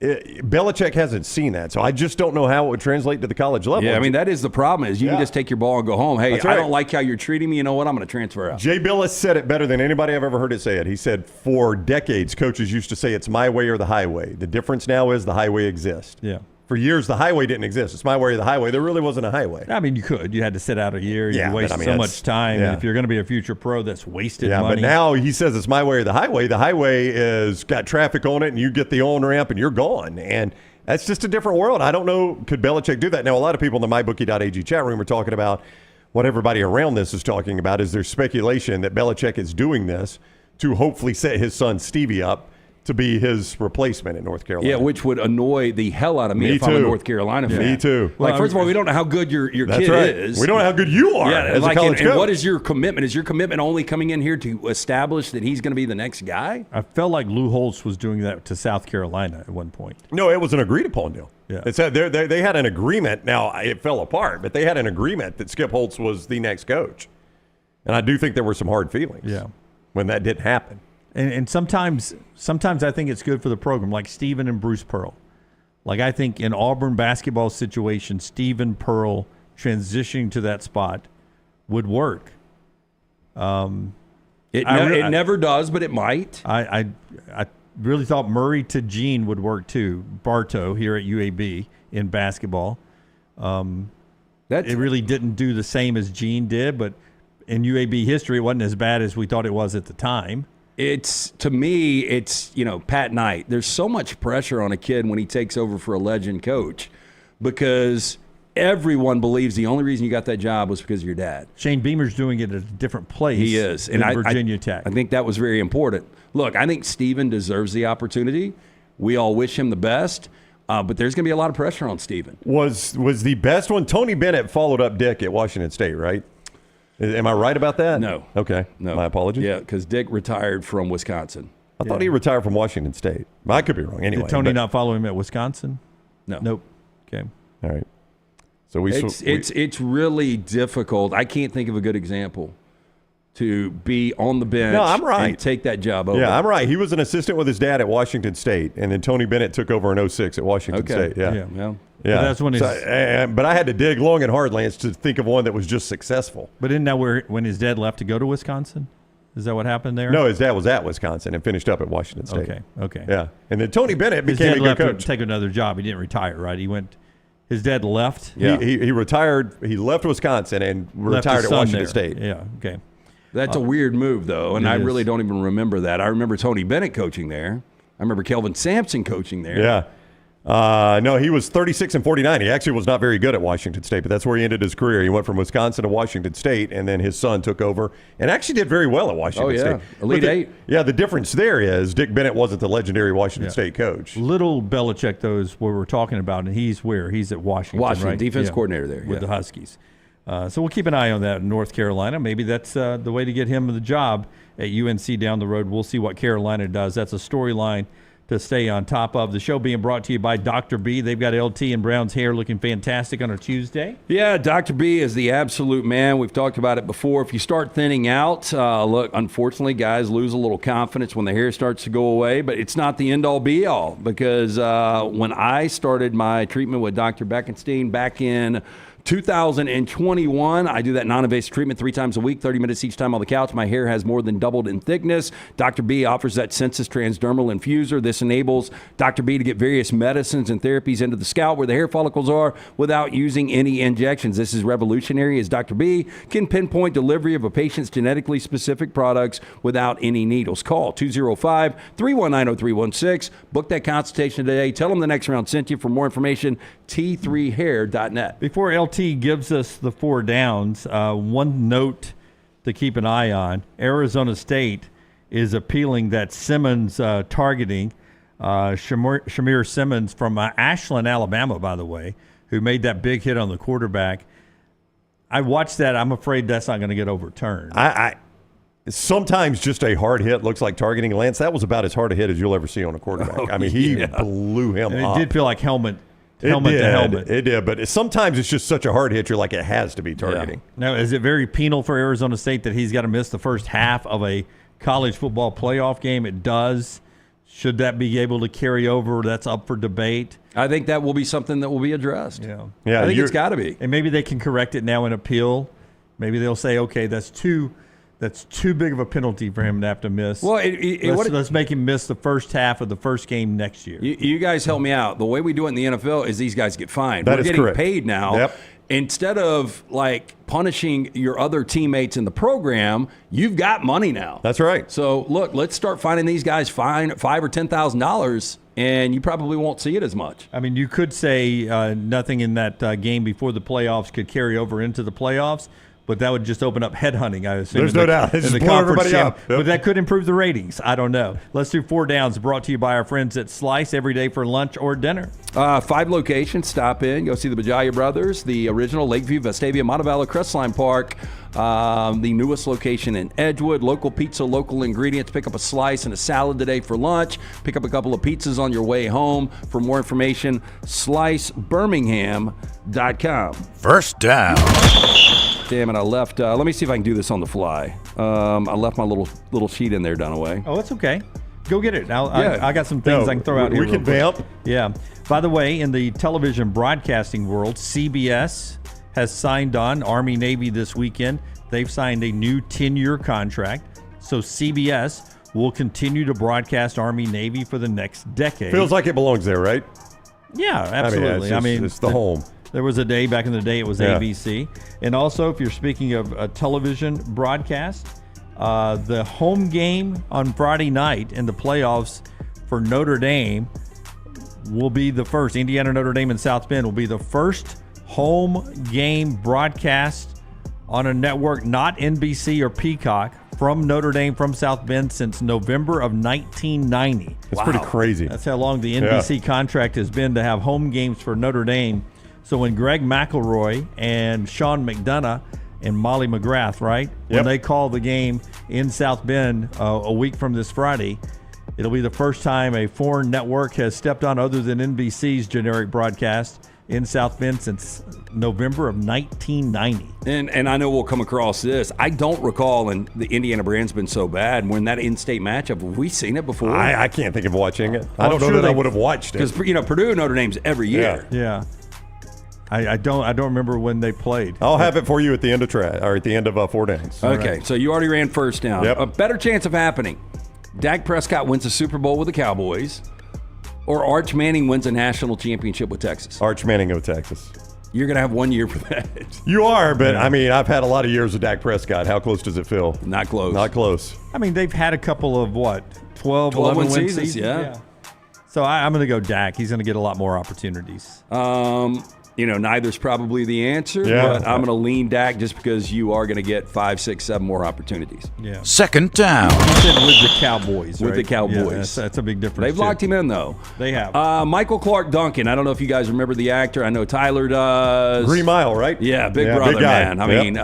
Belichick hasn't seen that, so I just don't know how it would translate to the college level. Yeah, I mean, that is the problem is you can just take your ball and go home. Hey, That's right. I don't like how you're treating me. You know what? I'm going to transfer out. Jay Billis said it better than anybody I've ever heard it say it. He said, for decades, coaches used to say it's my way or the highway. The difference now is the highway exists. Yeah. For years, the highway didn't exist. It's my way or the highway. There really wasn't a highway. I mean, you could. You had to sit out a year. You wasted so much time. Yeah. If you're going to be a future pro, that's wasted money. But now he says it's my way or the highway. The highway is got traffic on it, and you get the on-ramp, and you're gone. And that's just a different world. I don't know. Could Belichick do that? Now, a lot of people in the MyBookie.ag chat room are talking about what everybody around this is talking about. Is there speculation that Belichick is doing this to hopefully set his son Stevie up to be his replacement in North Carolina? Yeah, which would annoy the hell out of me if I'm a North Carolina fan. Me too. Like, first of all, we don't know how good your kid is. We don't know how good you are as a college coach. And what is your commitment? Is your commitment only coming in here to establish that he's going to be the next guy? I felt like Lou Holtz was doing that to South Carolina at one point. No, it was an agreed-upon deal. Yeah. It said they had an agreement. Now, it fell apart, but they had an agreement that Skip Holtz was the next coach. And I do think there were some hard feelings when that didn't happen. And sometimes I think it's good for the program, like Stephen and Bruce Pearl. Like, I think in Auburn basketball situation, Stephen Pearl transitioning to that spot would work. It never does, but it might. I really thought Murray to Gene would work too. Bartow here at UAB in basketball. It really didn't do the same as Gene did, but in UAB history, it wasn't as bad as we thought it was at the time. To me, it's Pat Knight. There's so much pressure on a kid when he takes over for a legend coach because everyone believes the only reason you got that job was because of your dad. Shane Beamer's doing it at a different place. He is. And Virginia Tech. I think that was very important. Look, I think Stephen deserves the opportunity. We all wish him the best. But there's going to be a lot of pressure on Stephen. Was the best one? Tony Bennett followed up Dick at Washington State, right? Am I right about that? No. Okay. No. My apologies. Yeah, because Dick retired from Wisconsin. I thought he retired from Washington State. I could be wrong. Anyway, did Tony not follow him at Wisconsin? No. Nope. Okay. All right. So it's really difficult. I can't think of a good example to be on the bench and take that job over. Yeah, I'm right. He was an assistant with his dad at Washington State, and then Tony Bennett took over in 06 at Washington State. Yeah. But that's when but I had to dig long and hard, Lance, to think of one that was just successful. But isn't that when his dad left to go to Wisconsin? Is that what happened there? No, his dad was at Wisconsin and finished up at Washington State. Okay. Yeah. And then Tony Bennett his became dad a good left coach. to take another job. He didn't retire, right? His dad left. Yeah. He retired. He left Wisconsin and retired at Washington State. Yeah, okay. That's a weird move, though, and I really don't even remember that. I remember Tony Bennett coaching there. I remember Kelvin Sampson coaching there. Yeah. No, he was 36 and 49. He actually was not very good at Washington State, but that's where he ended his career. He went from Wisconsin to Washington State, and then his son took over and actually did very well at Washington State. Elite Eight. Yeah, the difference there is Dick Bennett wasn't the legendary Washington State coach. Little Belichick, though, is what we're talking about, and he's where? He's at Washington, Washington, right? defense coordinator there. With the Huskies. So we'll keep an eye on that in North Carolina. Maybe that's the way to get him the job at UNC down the road. We'll see what Carolina does. That's a storyline to stay on top of. The show being brought to you by Dr. B. They've got LT and Brown's hair looking fantastic on a Tuesday. Yeah, Dr. B is the absolute man. We've talked about it before. If you start thinning out, look, unfortunately, guys lose a little confidence when the hair starts to go away, but it's not the end-all, be-all, because when I started my treatment with Dr. Beckenstein back in 2021. I do that non-invasive treatment 3 times a week, 30 minutes each time on the couch. My hair has more than doubled in thickness. Dr. B offers that Sensus transdermal infuser. This enables Dr. B to get various medicines and therapies into the scalp where the hair follicles are without using any injections. This is revolutionary as Dr. B can pinpoint delivery of a patient's genetically specific products without any needles. Call 205-319-0316. Book that consultation today. Tell them the next round sent you. For more information, t3hair.net. Before LT gives us the 4 downs, one note to keep an eye on. Arizona State is appealing that Simmons targeting. Shamir Simmons from Ashland, Alabama, by the way, who made that big hit on the quarterback. I watched that. I'm afraid that's not going to get overturned. Sometimes just a hard hit looks like targeting. Lance, that was about as hard a hit as you'll ever see on a quarterback. I mean, he blew him up. It did feel like helmet to helmet. It did, but sometimes it's just such a hard hit, you're like, it has to be targeting. Yeah. Now, is it very penal for Arizona State that he's got to miss the first half of a college football playoff game? It does. Should that be able to carry over? That's up for debate. I think that will be something that will be addressed. Yeah, I think it's got to be. And maybe they can correct it now in appeal. Maybe they'll say, okay, that's too big of a penalty for him to have to miss. Well, let's make him miss the first half of the first game next year. You guys help me out. The way we do it in the NFL is these guys get fined. We're getting correct. paid now. Yep. Instead of like punishing your other teammates in the program, you've got money now. That's right. So look, let's start finding these guys $5,000 or $10,000, and you probably won't see it as much. I mean, you could say nothing in that game before the playoffs could carry over into the playoffs. But that would just open up headhunting, I assume. There's no doubt. It's just blow everybody up. Yep. But that could improve the ratings. I don't know. Let's do 4 downs, brought to you by our friends at Slice, every day for lunch or dinner. 5 locations. Stop in. Go see the Bajaya Brothers, the original Lakeview, Vestavia, Montevallo, Crestline Park, the newest location in Edgewood. Local pizza, local ingredients. Pick up a slice and a salad today for lunch. Pick up a couple of pizzas on your way home. For more information, slicebirmingham.com. First down. Damn it, I left. Let me see if I can do this on the fly. I left my little sheet in there, Dunaway. Oh, it's okay. Go get it. I got some things I can throw out here. We can vamp. Yeah. By the way, in the television broadcasting world, CBS has signed on Army-Navy this weekend. They've signed a new 10-year contract. So CBS will continue to broadcast Army-Navy for the next decade. Feels like it belongs there, right? Yeah, absolutely. It's the home. There was a day back in the day it was ABC. And also, if you're speaking of a television broadcast, the home game on Friday night in the playoffs for Notre Dame will be the first. Indiana, Notre Dame, and South Bend will be the first home game broadcast on a network not NBC or Peacock from Notre Dame, from South Bend, since November of 1990. It's pretty crazy. That's how long the NBC contract has been to have home games for Notre Dame. So when Greg McElroy and Sean McDonough and Molly McGrath, right? When they call the game in South Bend a week from this Friday, it'll be the first time a foreign network has stepped on other than NBC's generic broadcast in South Bend since November of 1990. And I know we'll come across this. I don't recall, and the Indiana brand's been so bad, when that in-state matchup, have we seen it before? I can't think of watching it. I don't know that I would have watched it. Because, Purdue and Notre Dame's every year. Yeah. I don't remember when they played. I'll have it for you at the end of at the end of 4 downs. Okay, right. So you already ran first down. Yep. A better chance of happening. Dak Prescott wins the Super Bowl with the Cowboys, or Arch Manning wins a national championship with Texas. Arch Manning with Texas. You're going to have 1 year for that. You are, but I mean, I've had a lot of years with Dak Prescott. How close does it feel? Not close. Not close. I mean, they've had a couple of 12 11 win seasons. Yeah. So I'm going to go Dak. He's going to get a lot more opportunities. neither's probably the answer, but I'm going to lean Dak just because you are going to get 5, 6, 7 more opportunities. Yeah. Second down. You said with the Cowboys, With right? the Cowboys. Yeah, that's a big difference. They've locked him in, though. They have. Michael Clark Duncan. I don't know if you guys remember the actor. I know Tyler does. Green Mile, right? Yeah, big brother, man. I mean,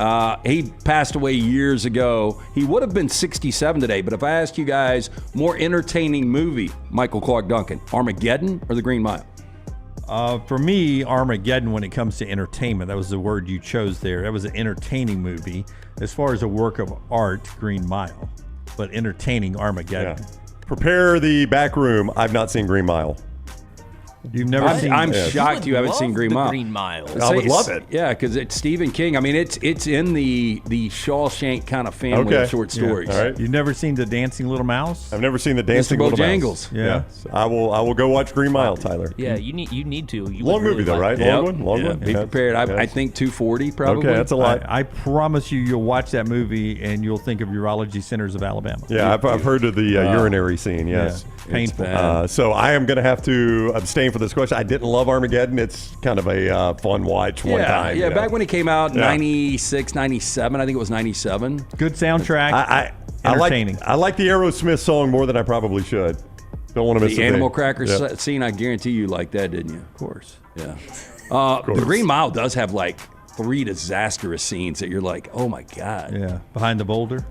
he passed away years ago. He would have been 67 today, but if I ask you guys, more entertaining movie, Michael Clark Duncan, Armageddon or The Green Mile? For me, Armageddon, when it comes to entertainment, that was the word you chose there. That was an entertaining movie. As far as a work of art, Green Mile. But entertaining, Armageddon. Yeah. Prepare the back room. I've not seen Green Mile. You've never seen I'm shocked you haven't seen Green Mile. Green Mile. I would love it. Yeah, because it's Stephen King. I mean, it's in the Shawshank kind of family of short stories. All right. You've never seen The Dancing Little Mouse? I've never seen The Dancing Mr. Little Bojangles. Mouse. Yeah. So I will go watch Green Mile, Tyler. Yeah, you need to. You Long would movie really though, like right? it. Long one. Long one. Be prepared. I think 240 probably. Okay, that's a lot. I promise you'll watch that movie and you'll think of Urology Centers of Alabama. Yeah, I've heard of the urinary scene. Yes, painful. So I am going to have to abstain for this question. I didn't love Armageddon. It's kind of a fun watch one time. Yeah, back when it came out, 96, 97. I think it was 97. Good soundtrack. Entertaining. I like the Aerosmith song more than I probably should. Don't want to miss the a Animal thing. Crackers scene. I guarantee you liked that, didn't you? Of course. Yeah. The Green Mile does have like 3 disastrous scenes that you're like, oh my god. Yeah. Behind the boulder.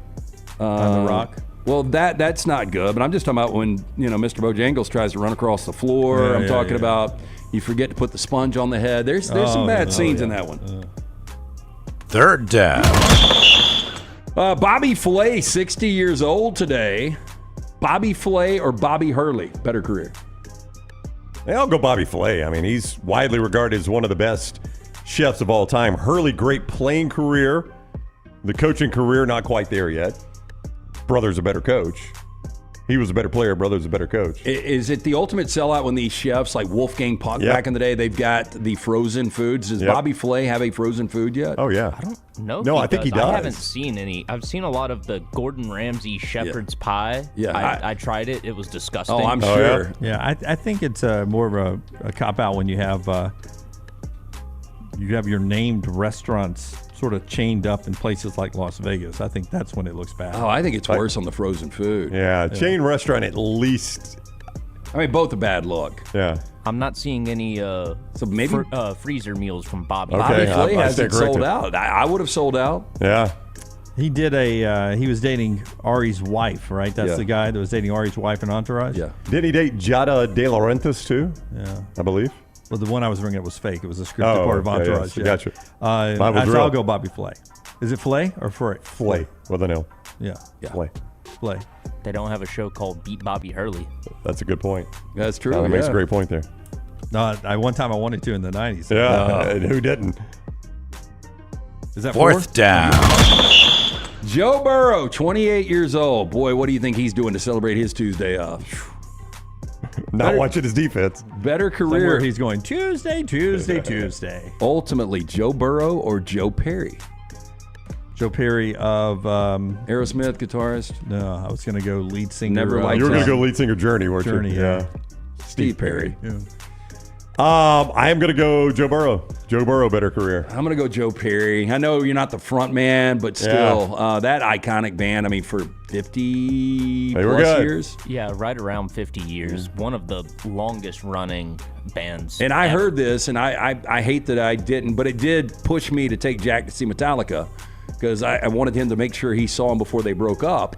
Behind the rock. Well, that's not good. But I'm just talking about when Mr. Bojangles tries to run across the floor. I'm talking about. You forget to put the sponge on the head. There's some bad scenes in that one. Third down. Bobby Flay, 60 years old today. Bobby Flay or Bobby Hurley? Better career. Yeah, I'll go Bobby Flay. I mean, he's widely regarded as one of the best chefs of all time. Hurley, great playing career. The coaching career, not quite there yet. Brother's a better coach. He was a better player. Brother's a better coach. Is it the ultimate sellout when these chefs like Wolfgang Puck back in the day, they've got the frozen foods? Does Bobby Flay have a frozen food yet? Oh, yeah. I don't know. No, I think he does. I haven't seen any. I've seen a lot of the Gordon Ramsay shepherd's pie. Yeah. I tried it. It was disgusting. Oh, I'm sure. Yeah, I think it's more of a cop-out when you have your named restaurants sort of chained up in places like Las Vegas. I think that's when it looks bad. Oh, I think it's worse on the frozen food. Yeah, chain restaurant at least. I mean, both a bad look. Yeah. I'm not seeing any so maybe freezer meals from Bobby. Bobby Flay hasn't sold out. I would have sold out. Yeah. He did he was dating Ari's wife, right? That's the guy that was dating Ari's wife in Entourage? Yeah. Did he date Giada De Laurentiis too? Yeah. I believe. Well, the one I was bringing up was fake. It was a scripted part of Entourage. Yeah, gotcha. I'll go Bobby Flay. Is it Flay or Flay? Flay with an L. Yeah. Flay. Flay. They don't have a show called Beat Bobby Hurley. That's a good point. That's true. That makes a great point there. No, one time I wanted to in the 90s. Yeah, and who didn't? Is that Fourth down. Joe Burrow, 28 years old. Boy, what do you think he's doing to celebrate his Tuesday off? Not watching his defense. Better career. Somewhere he's going Tuesday. Ultimately, Joe Burrow or Joe Perry? Joe Perry of Aerosmith, guitarist. No, I was going to go lead singer. Never liked You were going to go lead singer Journey, weren't Journey, you? yeah. Steve Perry. Yeah. I am going to go Joe Burrow. Joe Burrow, better career. I'm going to go Joe Perry. I know you're not the front man, but still, that iconic band, I mean, for 50 plus years. Yeah, right around 50 years. One of the longest running bands. And I heard this, and I hate that I didn't, but it did push me to take Jack to see Metallica because I wanted him to make sure he saw them before they broke up.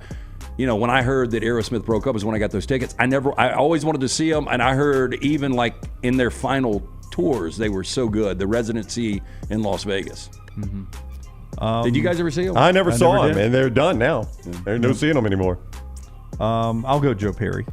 You know, when I heard that Aerosmith broke up is when I got those tickets. I always wanted to see them, and I heard even like in their final tours, they were so good. The residency in Las Vegas. Mm-hmm. Did you guys ever see them? I never saw them, and they're done now. There's no seeing them anymore. I'll go Joe Perry.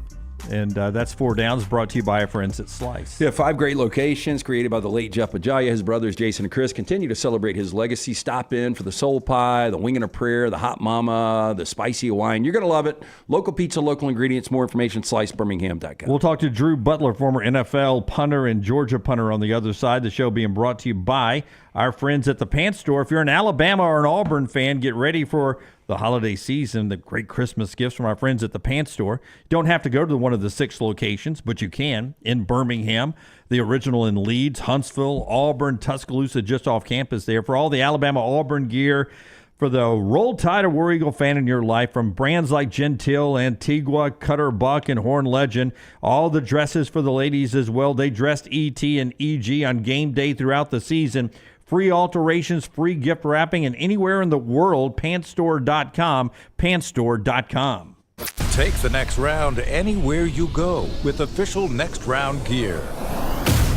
And that's Four Downs, brought to you by our friends at Slice. Yeah, 5 great locations created by the late Jeff Lebby. His brothers Jason and Chris continue to celebrate his legacy. Stop in for the soul pie, the wing and a prayer, the hot mama, the spicy Hawaiian. You're going to love it. Local pizza, local ingredients. More information, slicebirmingham.com. We'll talk to Drew Butler, former NFL punter and Georgia punter, on the other side. The show being brought to you by our friends at the Pants Store. If you're an Alabama or an Auburn fan, get ready for the the holiday season, the great Christmas gifts from our friends at the Pants Store. You don't have to go to one of the 6 locations, but you can in Birmingham, the original in Leeds, Huntsville, Auburn, Tuscaloosa, just off campus there. For all the Alabama-Auburn gear, for the Roll Tide or War Eagle fan in your life, from brands like Gentile, Antigua, Cutter Buck, and Horn Legend, all the dresses for the ladies as well. They dressed ET and EG on game day throughout the season. Free alterations, free gift wrapping, and anywhere in the world, pantstore.com, pantstore.com. Take the next round anywhere you go with official Next Round gear.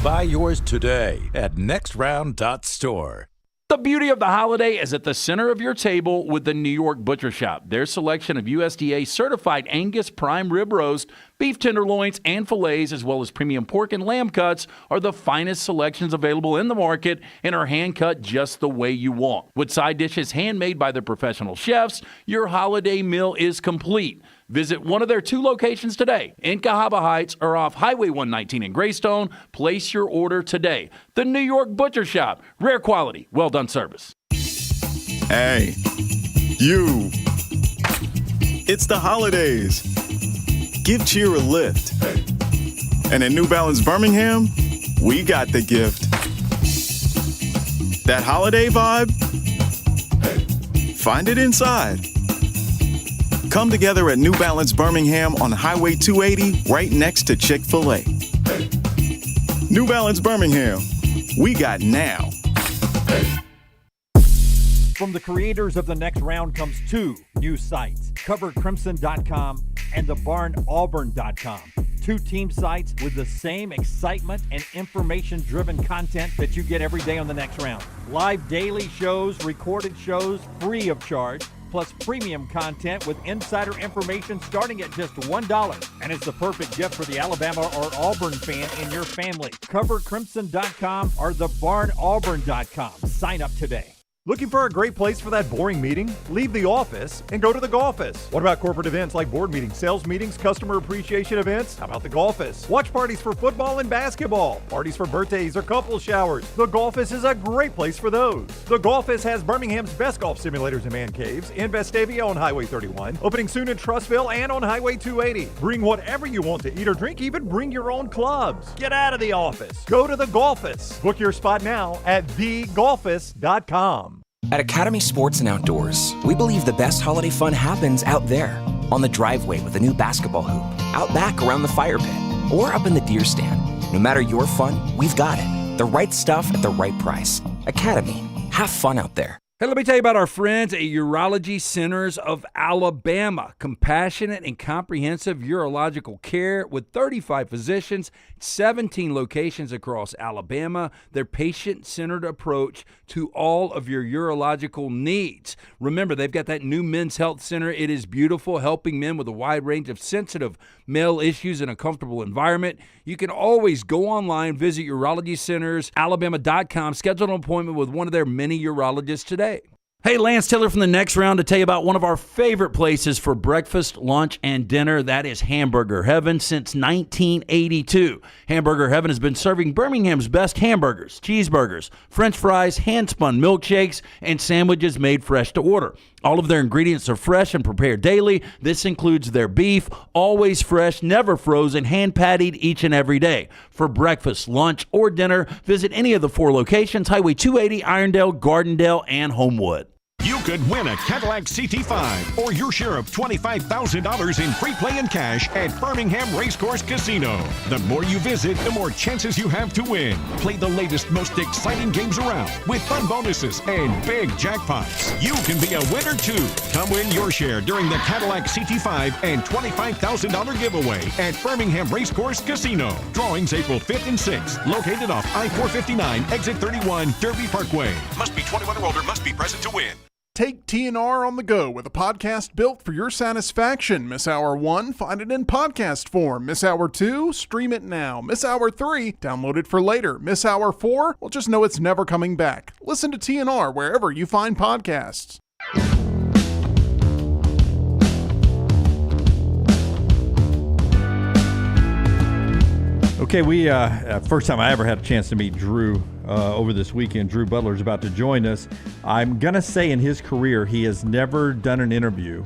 Buy yours today at nextround.store. The beauty of the holiday is at the center of your table with the New York Butcher Shop. Their selection of USDA certified Angus prime rib roast, beef tenderloins, and fillets, as well as premium pork and lamb cuts, are the finest selections available in the market and are hand-cut just the way you want. With side dishes handmade by their professional chefs, your holiday meal is complete. Visit one of their 2 locations today, in Cahaba Heights or off Highway 119 in Greystone. Place your order today. The New York Butcher Shop. Rare quality, well-done service. Hey, you. It's the holidays. Give cheer a lift. And at New Balance Birmingham, we got the gift. That holiday vibe? Find it inside. Come together at New Balance Birmingham on Highway 280, right next to Chick-fil-A. New Balance Birmingham, we got now. From the creators of The Next Round comes 2 new sites, covercrimson.com and thebarnauburn.com. 2 team sites with the same excitement and information-driven content that you get every day on The Next Round. Live daily shows, recorded shows, free of charge, plus premium content with insider information starting at just $1. And it's the perfect gift for the Alabama or Auburn fan in your family. CoverCrimson.com or thebarnauburn.com. Sign up today. Looking for a great place for that boring meeting? Leave the office and go to the Golfus. What about corporate events like board meetings, sales meetings, customer appreciation events? How about the Golfus? Watch parties for football and basketball, parties for birthdays or couple showers. The Golfus is a great place for those. The Golfus has Birmingham's best golf simulators and man caves in Vestavia on Highway 31, opening soon in Trussville and on Highway 280. Bring whatever you want to eat or drink, even bring your own clubs. Get out of the office. Go to the Golfus. Book your spot now at thegolfus.com. At Academy Sports and Outdoors, we believe the best holiday fun happens out there. On the driveway with a new basketball hoop, out back around the fire pit, or up in the deer stand. No matter your fun, we've got it. The right stuff at the right price. Academy. Have fun out there. Hey, let me tell you about our friends at Urology Centers of Alabama. Compassionate and comprehensive urological care with 35 physicians, 17 locations across Alabama. Their patient-centered approach to all of your urological needs. Remember, they've got that new men's health center. It is beautiful, helping men with a wide range of sensitive male issues in a comfortable environment. You can always go online, visit urologycentersalabama.com, schedule an appointment with one of their many urologists today. Hey, Lance Taylor from the Next Round to tell you about one of our favorite places for breakfast, lunch, and dinner. That is Hamburger Heaven since 1982. Hamburger Heaven has been serving Birmingham's best hamburgers, cheeseburgers, French fries, hand-spun milkshakes, and sandwiches made fresh to order. All of their ingredients are fresh and prepared daily. This includes their beef, always fresh, never frozen, hand-pattied each and every day. For breakfast, lunch, or dinner, visit any of the 4 locations, Highway 280, Irondale, Gardendale, and Homewood. You could win a Cadillac CT5 or your share of $25,000 in free play and cash at Birmingham Racecourse Casino. The more you visit, the more chances you have to win. Play the latest, most exciting games around with fun bonuses and big jackpots. You can be a winner too. Come win your share during the Cadillac CT5 and $25,000 giveaway at Birmingham Racecourse Casino. Drawings April 5th and 6th. Located off I-459, exit 31, Derby Parkway. Must be 21 or older, must be present to win. Take TNR on the go with a podcast built for your satisfaction. Miss Hour 1, find it in podcast form. Miss Hour 2, stream it now. Miss Hour 3, download it for later. Miss Hour 4, well, just know it's never coming back. Listen to TNR wherever you find podcasts. Okay, Okay, we first time I ever had a chance to meet Drew over this weekend. Drew Butler is about to join us. I'm going to say in his career he has never done an interview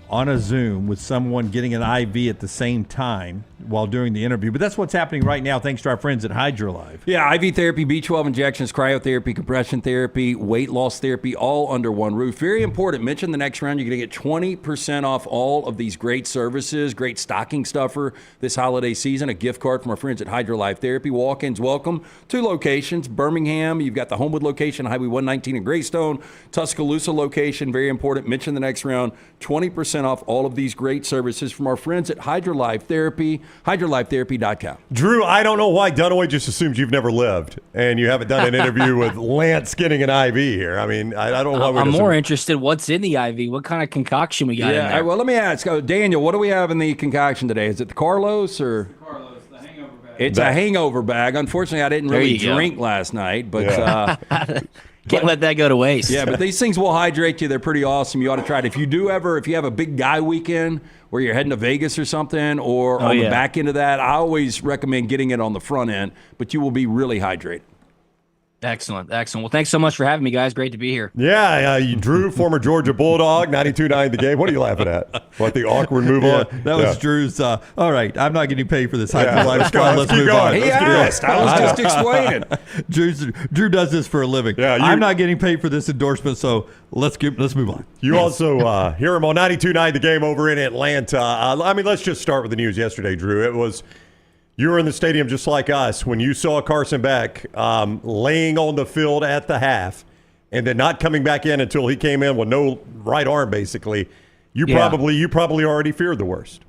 on a Zoom with someone getting an IV at the same time while doing the interview. But that's what's happening right now thanks to our friends at HydroLife. Yeah, IV therapy, B12 injections, cryotherapy, compression therapy, weight loss therapy, all under one roof. Very important. Mention the next round. You're going to get 20% off all of these great services, great stocking stuffer this holiday season. A gift card from our friends at HydroLife Therapy. Walk-ins welcome. 2 locations, Birmingham. You've got the Homewood location, Highway 119 in Greystone. Tuscaloosa location, very important. Mention the next round. 20% off all of these great services from our friends at HydroLife Therapy, hydrolifetherapy.com. Drew, I don't know why Dunaway just assumes you've never lived and you haven't done an interview with Lance getting an IV here. I mean, I don't know why I'm more interested what's in the IV. What kind of concoction we got in there? Well, let me ask. Daniel, what do we have in the concoction today? Is it the Carlos or? It's a hangover bag. Unfortunately, I didn't really drink last night, but can't let that go to waste. Yeah, but these things will hydrate you. They're pretty awesome. You ought to try it. If you have a big guy weekend where you're heading to Vegas or something, or on the back end of that, I always recommend getting it on the front end, but you will be really hydrated. Excellent. Well, thanks so much for having me, guys. Great to be here. Yeah, you Drew, former Georgia Bulldog, 92-9 the game. What are you laughing at? What, the awkward move on? That was Drew's. All right, I'm not getting paid for this HydroLife squad. Let's move on. He asked. I was just explaining. Drew does this for a living. Yeah, I'm not getting paid for this endorsement, so let's move on. You also hear him on 92.9 the game over in Atlanta. Let's just start with the news yesterday, Drew. It was... You were in the stadium just like us when you saw Carson Beck laying on the field at the half and then not coming back in until he came in with no right arm, basically. You probably already feared the worst.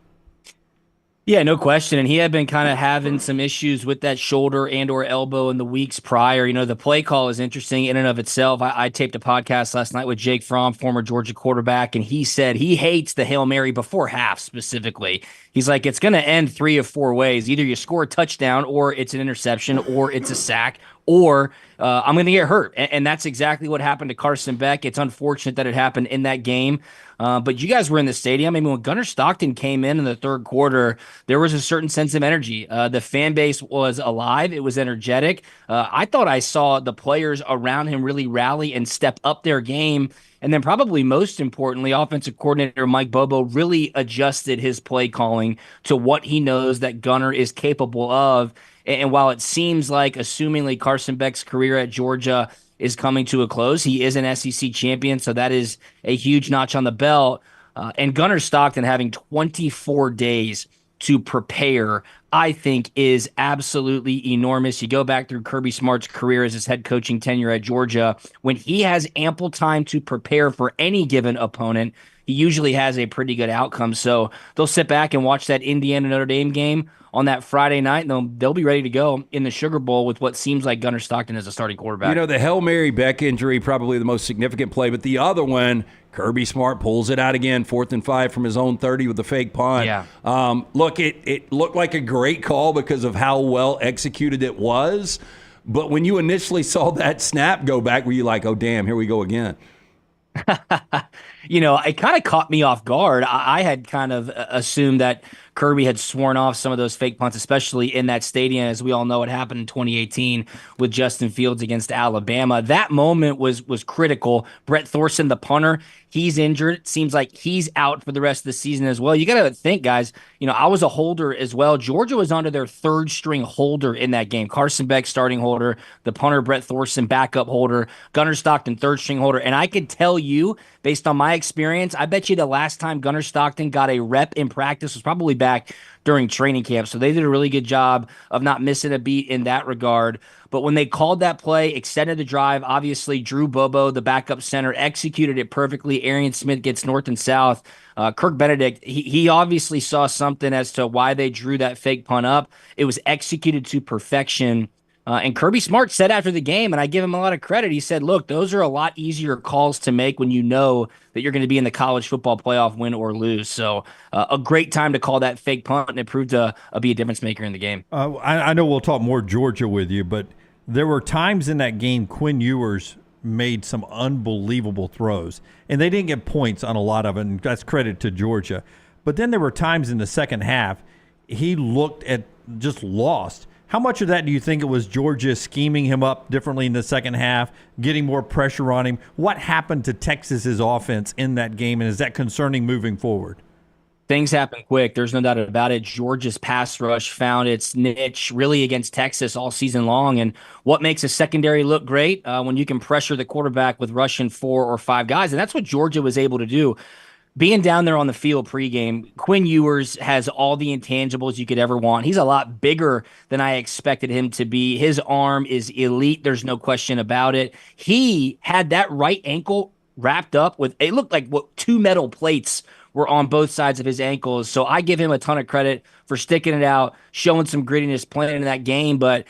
Yeah, no question. And he had been kind of having some issues with that shoulder and or elbow in the weeks prior. You know, the play call is interesting in and of itself. I taped a podcast last night with Jake Fromm, former Georgia quarterback, and he said he hates the Hail Mary before half specifically. He's like, it's going to end 3 of 4 ways. Either you score a touchdown or it's an interception or it's a sack or I'm going to get hurt. And that's exactly what happened to Carson Beck. It's unfortunate that it happened in that game. But you guys were in the stadium. I mean, when Gunnar Stockton came in the third quarter, there was a certain sense of energy. The fan base was alive. It was energetic. I thought I saw the players around him really rally and step up their game. And then probably most importantly, offensive coordinator Mike Bobo really adjusted his play calling to what he knows that Gunnar is capable of. And while it seems like, assumingly, Carson Beck's career at Georgia is coming to a close, he is an SEC champion, so that is a huge notch on the belt. And Gunnar Stockton having 24 days to prepare, I think, is absolutely enormous. You go back through Kirby Smart's career as his head coaching tenure at Georgia. When he has ample time to prepare for any given opponent, he usually has a pretty good outcome. So they'll sit back and watch that Indiana-Notre Dame game on that Friday night, and they'll be ready to go in the Sugar Bowl with what seems like Gunnar Stockton as a starting quarterback. You know, the Hail Mary Beck injury, probably the most significant play, but the other one, Kirby Smart pulls it out again, 4th and 5 from his own 30 with the fake punt. Yeah. Look, it looked like a great call because of how well executed it was, but when you initially saw that snap go back, were you like, oh, damn, here we go again? You know, it kind of caught me off guard. I had kind of assumed that Kirby had sworn off some of those fake punts, especially in that stadium. As we all know, it happened in 2018 with Justin Fields against Alabama. That moment was critical. Brett Thorson, the punter, he's injured. It seems like he's out for the rest of the season as well. You got to think, guys, you know, I was a holder as well. Georgia was under their 3rd string holder in that game. Carson Beck, starting holder, the punter, Brett Thorson, backup holder, Gunnar Stockton, 3rd string holder. And I could tell you, based on my experience, I bet you the last time Gunnar Stockton got a rep in practice was probably back during training camp. So they did a really good job of not missing a beat in that regard. But when they called that play, extended the drive, obviously Drew Bobo, the backup center, executed it perfectly. Arian Smith gets north and south. Kirk Benedict, he obviously saw something as to why they drew that fake punt up. It was executed to perfection. And Kirby Smart said after the game, and I give him a lot of credit, he said, look, those are a lot easier calls to make when you know that you're going to be in the college football playoff, win or lose. So a great time to call that fake punt, and it proved to be a difference maker in the game. I know we'll talk more Georgia with you, but there were times in that game Quinn Ewers made some unbelievable throws, and they didn't get points on a lot of it, and that's credit to Georgia. But then there were times in the second half he looked at just lost. How much of that do you think it was Georgia scheming him up differently in the second half, getting more pressure on him? What happened to Texas's offense in that game, and is that concerning moving forward? Things happen quick. There's no doubt about it. Georgia's pass rush found its niche really against Texas all season long. And what makes a secondary look great? When you can pressure the quarterback with rushing 4 or 5 guys. And that's what Georgia was able to do. Being down there on the field pregame, Quinn Ewers has all the intangibles you could ever want. He's a lot bigger than I expected him to be. His arm is elite. There's no question about it. He had that right ankle wrapped up with, it looked like 2 metal plates were on both sides of his ankles. So I give him a ton of credit for sticking it out, showing some grittiness, playing in that game. But,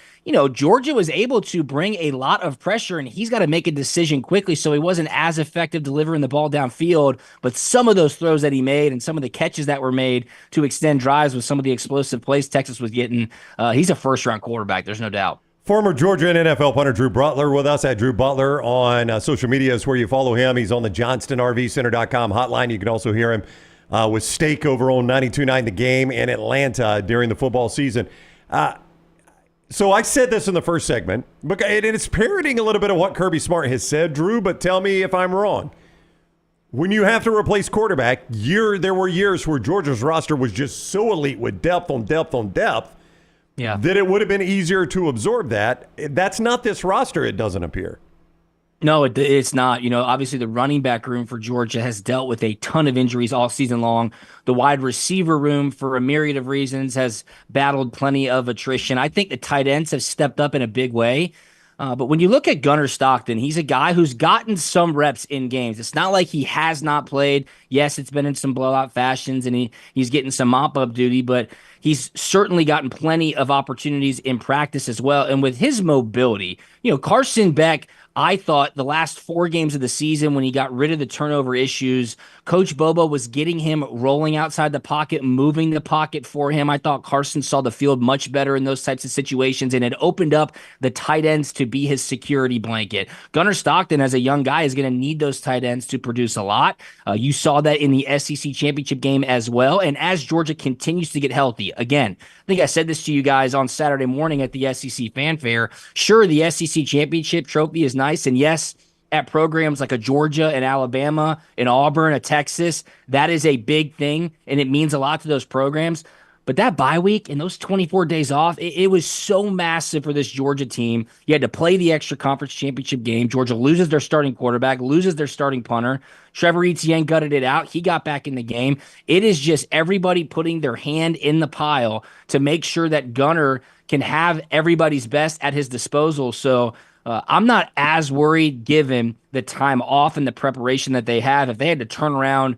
Georgia was able to bring a lot of pressure, and he's got to make a decision quickly. So he wasn't as effective delivering the ball downfield. But some of those throws that he made and some of the catches that were made to extend drives with some of the explosive plays Texas was getting, he's a first-round quarterback. There's no doubt. Former Georgia and NFL punter Drew Butler with us at Drew Butler on social media is where you follow him. He's on the JohnstonRVCenter.com hotline. You can also hear him with Steak over on 92.9 The Game in Atlanta during the football season. So I said this in the first segment, and it's parroting a little bit of what Kirby Smart has said, Drew, but tell me if I'm wrong. When you have to replace quarterback, there were years where Georgia's roster was just so elite with depth on depth on depth. Yeah. That it would have been easier to absorb that. That's not this roster, it doesn't appear. No, it's not. Obviously the running back room for Georgia has dealt with a ton of injuries all season long. The wide receiver room, for a myriad of reasons, has battled plenty of attrition. I think the tight ends have stepped up in a big way. But when you look at Gunnar Stockton, he's a guy who's gotten some reps in games. It's not like he has not played. Yes, it's been in some blowout fashions, and he's getting some mop-up duty, but he's certainly gotten plenty of opportunities in practice as well. And with his mobility, Carson Beck, I thought the last 4 games of the season when he got rid of the turnover issues, Coach Bobo was getting him rolling outside the pocket, moving the pocket for him. I thought Carson saw the field much better in those types of situations, and it opened up the tight ends to be his security blanket. Gunnar Stockton, as a young guy, is going to need those tight ends to produce a lot. You saw that in the SEC championship game as well. And as Georgia continues to get healthy, again, I think I said this to you guys on Saturday morning at the SEC Fanfare. Sure, the SEC championship trophy is nice, and yes, at programs like a Georgia and Alabama and Auburn, a Texas, that is a big thing, and it means a lot to those programs. But that bye week and those 24 days off, it was so massive for this Georgia team. You had to play the extra conference championship game. Georgia loses their starting quarterback, loses their starting punter. Trevor Etienne gutted it out. He got back in the game. It is just everybody putting their hand in the pile to make sure that Gunnar can have everybody's best at his disposal. So I'm not as worried given the time off and the preparation that they have. If they had to turn around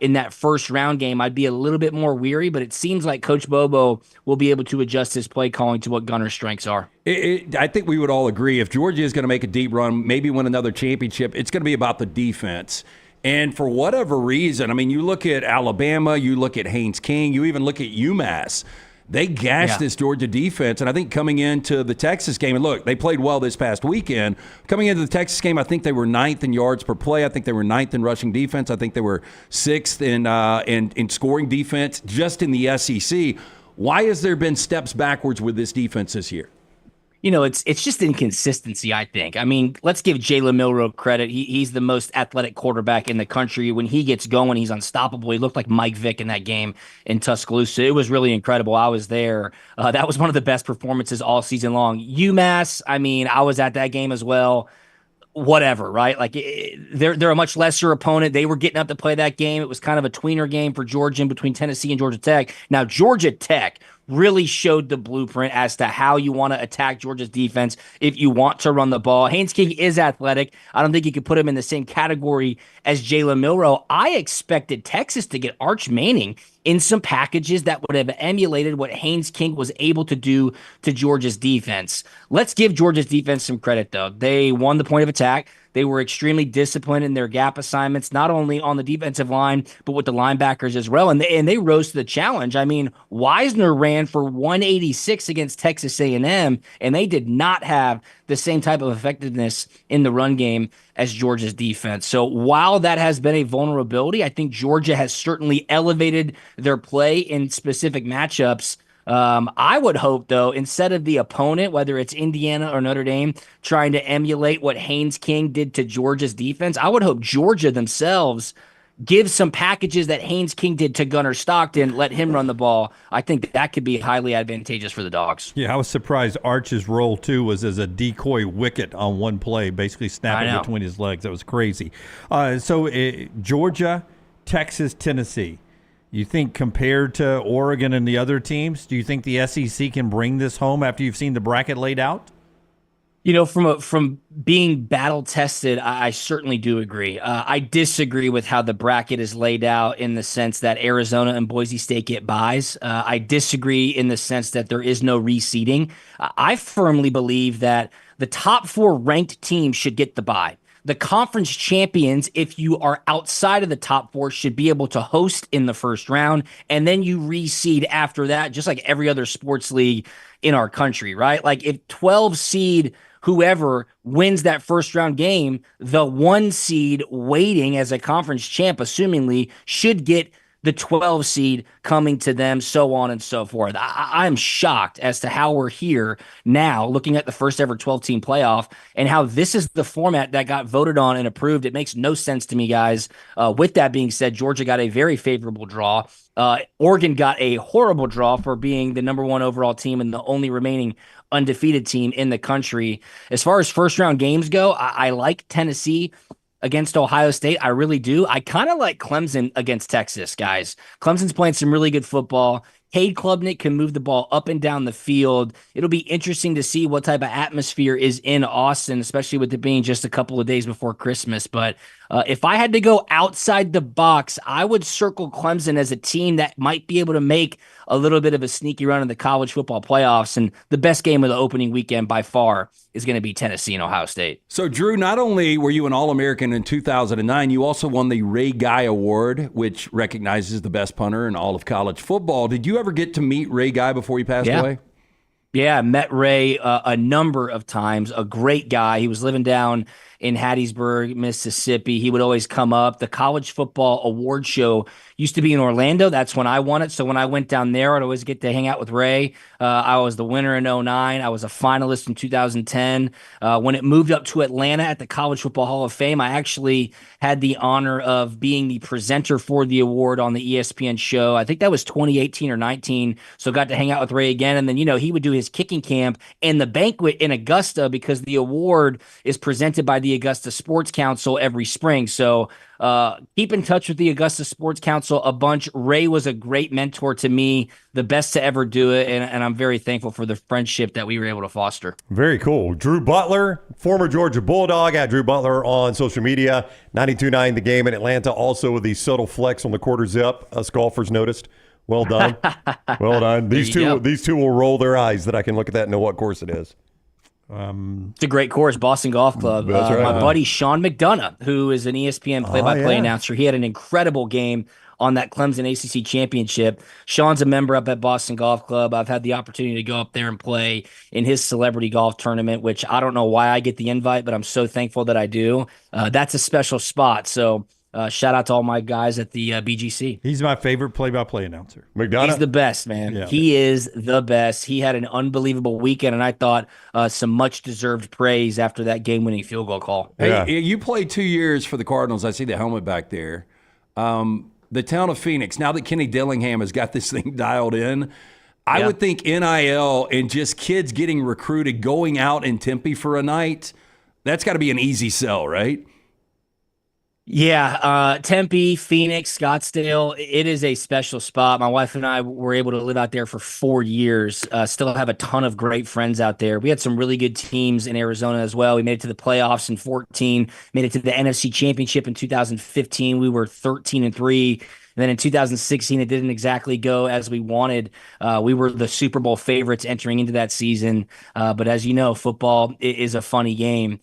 in that first round game, I'd be a little bit more weary, but it seems like Coach Bobo will be able to adjust his play calling to what Gunnar's strengths are. I think we would all agree if Georgia is going to make a deep run, maybe win another championship, it's going to be about the defense. And for whatever reason, I mean, you look at Alabama, you look at Haynes King, you even look at UMass. They gashed this Georgia defense, and I think coming into the Texas game, and look, they played well this past weekend. Coming into the Texas game, I think they were 9th in yards per play. I think they were 9th in rushing defense. I think they were 6th in scoring defense just in the SEC. Why has there been steps backwards with this defense this year? It's just inconsistency, I think. I mean, let's give Jalen Milroe credit. He's the most athletic quarterback in the country. When he gets going, he's unstoppable. He looked like Mike Vick in that game in Tuscaloosa. It was really incredible. I was there. That was one of the best performances all season long. UMass, I mean, I was at that game as well. Whatever, right? Like they're a much lesser opponent. They were getting up to play that game. It was kind of a tweener game for Georgia in between Tennessee and Georgia Tech. Now, Georgia Tech really showed the blueprint as to how you want to attack Georgia's defense if you want to run the ball. Haynes King is athletic. I don't think you could put him in the same category as Jalen Milroe. I expected Texas to get Arch Manning in some packages that would have emulated what Haynes King was able to do to Georgia's defense. Let's give Georgia's defense some credit, though. They won the point of attack. They were extremely disciplined in their gap assignments, not only on the defensive line, but with the linebackers as well. And they rose to the challenge. I mean, Wisner ran for 186 against Texas A&M, and they did not have the same type of effectiveness in the run game as Georgia's defense. So while that has been a vulnerability, I think Georgia has certainly elevated their play in specific matchups. I would hope, though, instead of the opponent, whether it's Indiana or Notre Dame, trying to emulate what Haynes King did to Georgia's defense, I would hope Georgia themselves give some packages that Haynes King did to Gunnar Stockton, let him run the ball. I think that could be highly advantageous for the Dogs. Yeah, I was surprised Arch's role, too, was as a decoy wicket on one play, basically snapping between his legs. That was crazy. Georgia, Texas, Tennessee. You think compared to Oregon and the other teams, do you think the SEC can bring this home after you've seen the bracket laid out? You know, from being battle tested, I certainly do agree. I disagree with how the bracket is laid out in the sense that Arizona and Boise State get buys. I disagree in the sense that there is no reseeding. I firmly believe that the top 4 ranked teams should get the bye. The conference champions, if you are outside of the top 4, should be able to host in the first round, and then you reseed after that, just like every other sports league in our country, right? Like if 12 seed whoever wins that first round game, the 1 seed waiting as a conference champ, assumingly, should get the 12 seed coming to them, so on and so forth. I'm shocked as to how we're here now looking at the first ever 12-team playoff and how this is the format that got voted on and approved. It makes no sense to me, guys. With that being said, Georgia got a very favorable draw. Oregon got a horrible draw for being the number 1 overall team and the only remaining undefeated team in the country. As far as first-round games go, I like Tennessee against Ohio State. I really do. I kind of like Clemson against Texas, guys. Clemson's playing some really good football. Cade Klubnik can move the ball up and down the field. It'll be interesting to see what type of atmosphere is in Austin, especially with it being just a couple of days before Christmas. But if I had to go outside the box, I would circle Clemson as a team that might be able to make a little bit of a sneaky run in the college football playoffs. And the best game of the opening weekend by far is going to be Tennessee and Ohio State. So, Drew, not only were you an All-American in 2009, you also won the Ray Guy Award, which recognizes the best punter in all of college football. Did you ever get to meet Ray Guy before he passed away? Yeah, I met Ray a number of times. A great guy. He was living down in Hattiesburg, Mississippi. He would always come up. The college football award show used to be in Orlando. That's when I won it. So when I went down there, I'd always get to hang out with Ray. I was the winner in 2009. I was a finalist in 2010. When it moved up to Atlanta at the College Football Hall of Fame, I actually had the honor of being the presenter for the award on the ESPN show. I think that was 2018 or 19. So got to hang out with Ray again. And then, you know, he would do his kicking camp and the banquet in Augusta because the award is presented by the Augusta Sports Council every spring. So keep in touch with the Augusta Sports Council a bunch. Ray was a great mentor to me, the best to ever do it, and I'm very thankful for the friendship that we were able to foster. Very cool. Drew Butler, former Georgia Bulldog, at Drew Butler on social media. 92.9 The Game in Atlanta, also with the subtle flex on the quarter zip. Us golfers noticed. Well done. Well done. These two will roll their eyes that I can look at that and know what course it is. It's a great course, Boston Golf Club. That's right. My buddy Sean McDonough, who is an ESPN play-by-play announcer, he had an incredible game on that Clemson ACC championship. Sean's a member up at Boston Golf Club. I've had the opportunity to go up there and play in his celebrity golf tournament, which I don't know why I get the invite, but I'm so thankful that I do. That's a special spot. So shout out to all my guys at the BGC. He's my favorite play-by-play announcer. McDonough? He's the best, man. Yeah. He is the best. He had an unbelievable weekend, and I thought some much-deserved praise after that game-winning field goal call. Hey, you played 2 years for the Cardinals. I see the helmet back there. The town of Phoenix, now that Kenny Dillingham has got this thing dialed in, I would think NIL and just kids getting recruited, going out in Tempe for a night, that's got to be an easy sell, right? Yeah, Tempe, Phoenix, Scottsdale, it is a special spot. My wife and I were able to live out there for 4 years. Still have a ton of great friends out there. We had some really good teams in Arizona as well. We made it to the playoffs in 2014, made it to the NFC Championship in 2015. We were 13-3. And then in 2016, it didn't exactly go as we wanted. We were the Super Bowl favorites entering into that season. But as you know, football is a funny game.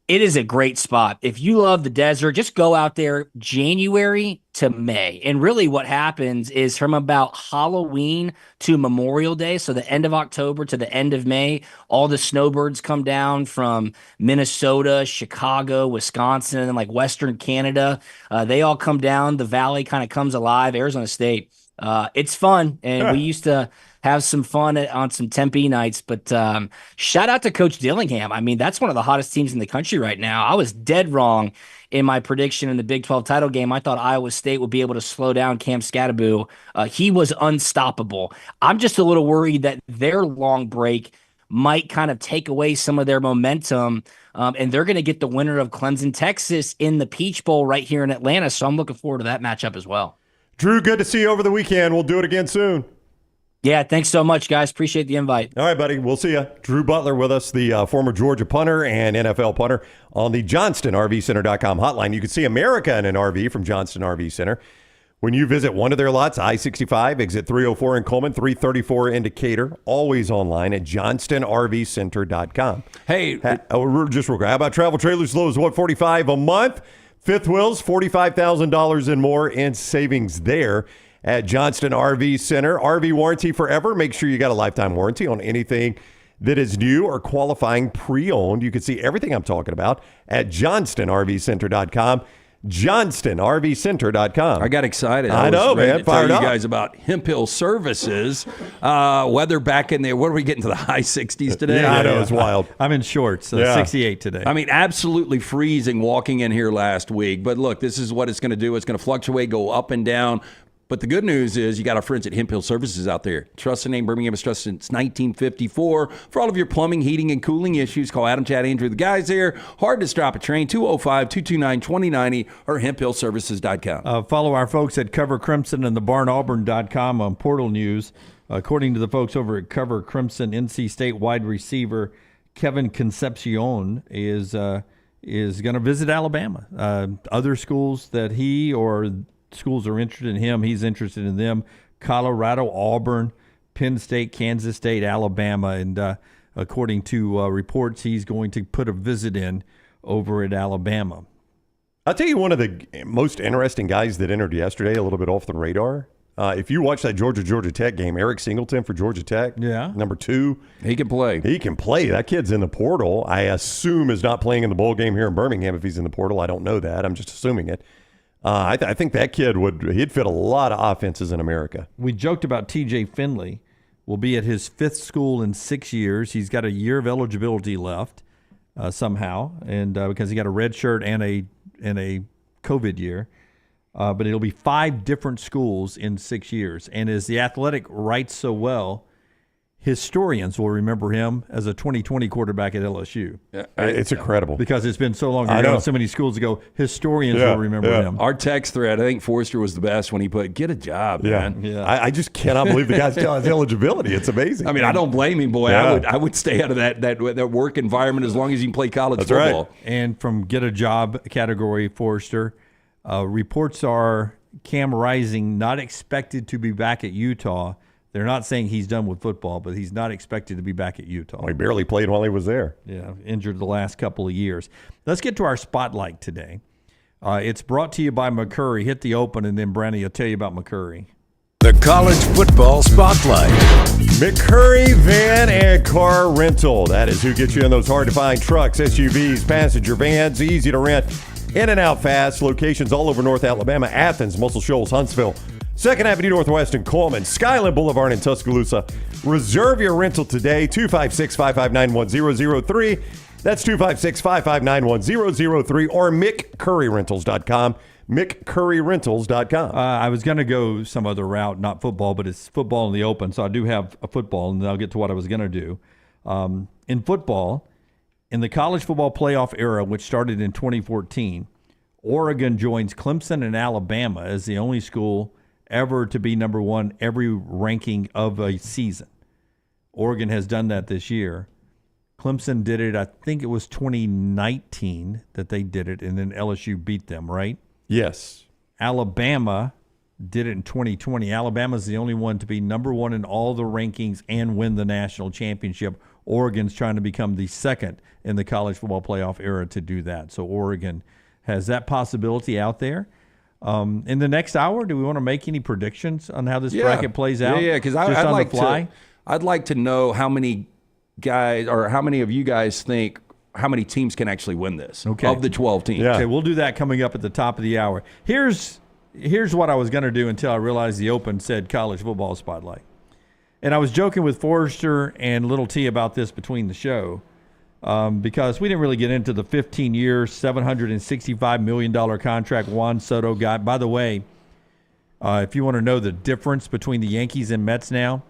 It is a great spot. If you love the desert, just go out there January to May. And really what happens is from about Halloween to Memorial Day, so the end of October to the end of May, all the snowbirds come down from Minnesota, Chicago, Wisconsin, and then like Western Canada. They all come down. The valley kind of comes alive. Arizona State, It's fun, and we used to have some fun on some Tempe nights. But shout out to Coach Dillingham. I mean, that's one of the hottest teams in the country right now. I was dead wrong in my prediction in the Big 12 title game. I thought Iowa State would be able to slow down Cam Scatterbo. He was unstoppable. I'm just a little worried that their long break might kind of take away some of their momentum, and they're going to get the winner of Clemson, Texas in the Peach Bowl right here in Atlanta. So I'm looking forward to that matchup as well. Drew, good to see you over the weekend. We'll do it again soon. Yeah, thanks so much, guys. Appreciate the invite. All right, buddy. We'll see you. Drew Butler with us, the former Georgia punter and NFL punter on the JohnstonRVCenter.com hotline. You can see America in an RV from Johnston RV Center when you visit one of their lots, I-65, exit 304 in Coleman, 334 in Decatur, always online at JohnstonRVCenter.com. Hey. Just real quick, how about travel trailers as low as $145 a month? Fifth Wheels, $45,000 and more in savings there at Johnston RV Center. RV warranty forever. Make sure you got a lifetime warranty on anything that is new or qualifying pre-owned. You can see everything I'm talking about at JohnstonRVCenter.com. JohnstonRVCenter.com. I got excited. I know, man. To tell you guys about Hemp Hill Services. Weather back in there. What are we getting to the high 60s today? Yeah, I know. It's wild. I'm in shorts. 68 today. I mean, absolutely freezing walking in here last week. But look, this is what it's going to do. It's going to fluctuate, go up and down. But the good news is you got our friends at Hemp Hill Services out there. Trust the name Birmingham has trusted since 1954. For all of your plumbing, heating, and cooling issues, call Adam, Chad, Andrew, the guys there. Hard to stop a train, 205-229-2090 or hemphillservices.com. Follow our folks at Cover Crimson and thebarnauburn.com on Portal News. According to the folks over at Cover Crimson, NC State wide receiver Kevin Concepcion is going to visit Alabama. Other schools that he or schools are interested in him, he's interested in them. Colorado, Auburn, Penn State, Kansas State, Alabama, and according to reports, he's going to put a visit in over at Alabama. I'll tell you one of the most interesting guys that entered yesterday, a little bit off the radar. If you watch that Georgia Tech game, Eric Singleton for Georgia Tech, number 2. He can play. He can play. That kid's in the portal. I assume is not playing in the bowl game here in Birmingham if he's in the portal. I don't know that. I'm just assuming it. I think that kid he'd fit a lot of offenses in America. We joked about T.J. Finley will be at his 5th school in 6 years. He's got a year of eligibility left somehow, and because he got a red shirt and a COVID year. But it'll be 5 different schools in 6 years. And as the Athletic writes so well, historians will remember him as a 2020 quarterback at LSU. Yeah, it's incredible. Because it's been so long ago, so many schools ago, historians will remember him. Our text thread, I think Forrester was the best when he put, get a job, man. Yeah. I just cannot believe the guy still has eligibility. It's amazing. I mean, I don't blame him, boy. Yeah. I would stay out of that work environment as long as you can play college football. Right. And from get a job category, Forrester, reports are Cam Rising not expected to be back at Utah. They're not saying he's done with football, but he's not expected to be back at Utah. Well, he barely played while he was there. Yeah, injured the last couple of years. Let's get to our spotlight today. It's brought to you by McCurry. Hit the open, and then Brandy will tell you about McCurry. The College Football Spotlight. McCurry Van and Car Rental. That is who gets you in those hard-to-find trucks, SUVs, passenger vans, easy to rent, in and out fast. Locations all over North Alabama, Athens, Muscle Shoals, Huntsville, 2nd Avenue Northwest in Coleman, Skyland Boulevard in Tuscaloosa. Reserve your rental today, 256-559-1003. That's 256-559-1003 or McCurryRentals.com. McCurryRentals.com. I was going to go some other route, not football, but it's football in the open, so I do have a football, and then I'll get to what I was going to do. In football, in the college football playoff era, which started in 2014, Oregon joins Clemson and Alabama as the only school ever to be number 1 every ranking of a season. Oregon has done that this year. Clemson did it, I think it was 2019 that they did it, and then LSU beat them, right? Yes. Alabama did it in 2020. Alabama's the only one to be number 1 in all the rankings and win the national championship. Oregon's trying to become the 2nd in the college football playoff era to do that. So Oregon has that possibility out there. In the next hour, do we want to make any predictions on how this bracket plays out? Yeah, because I'd like to know how many guys or how many of you guys think how many teams can actually win this of the 12 teams. Yeah. Okay, we'll do that coming up at the top of the hour. Here's here's what I was going to do until I realized the Open said college football spotlight. And I was joking with Forrester and Little T about this between the show because we didn't really get into the 15-year, $765 million contract Juan Soto got. By the way, if you want to know the difference between the Yankees and Mets now,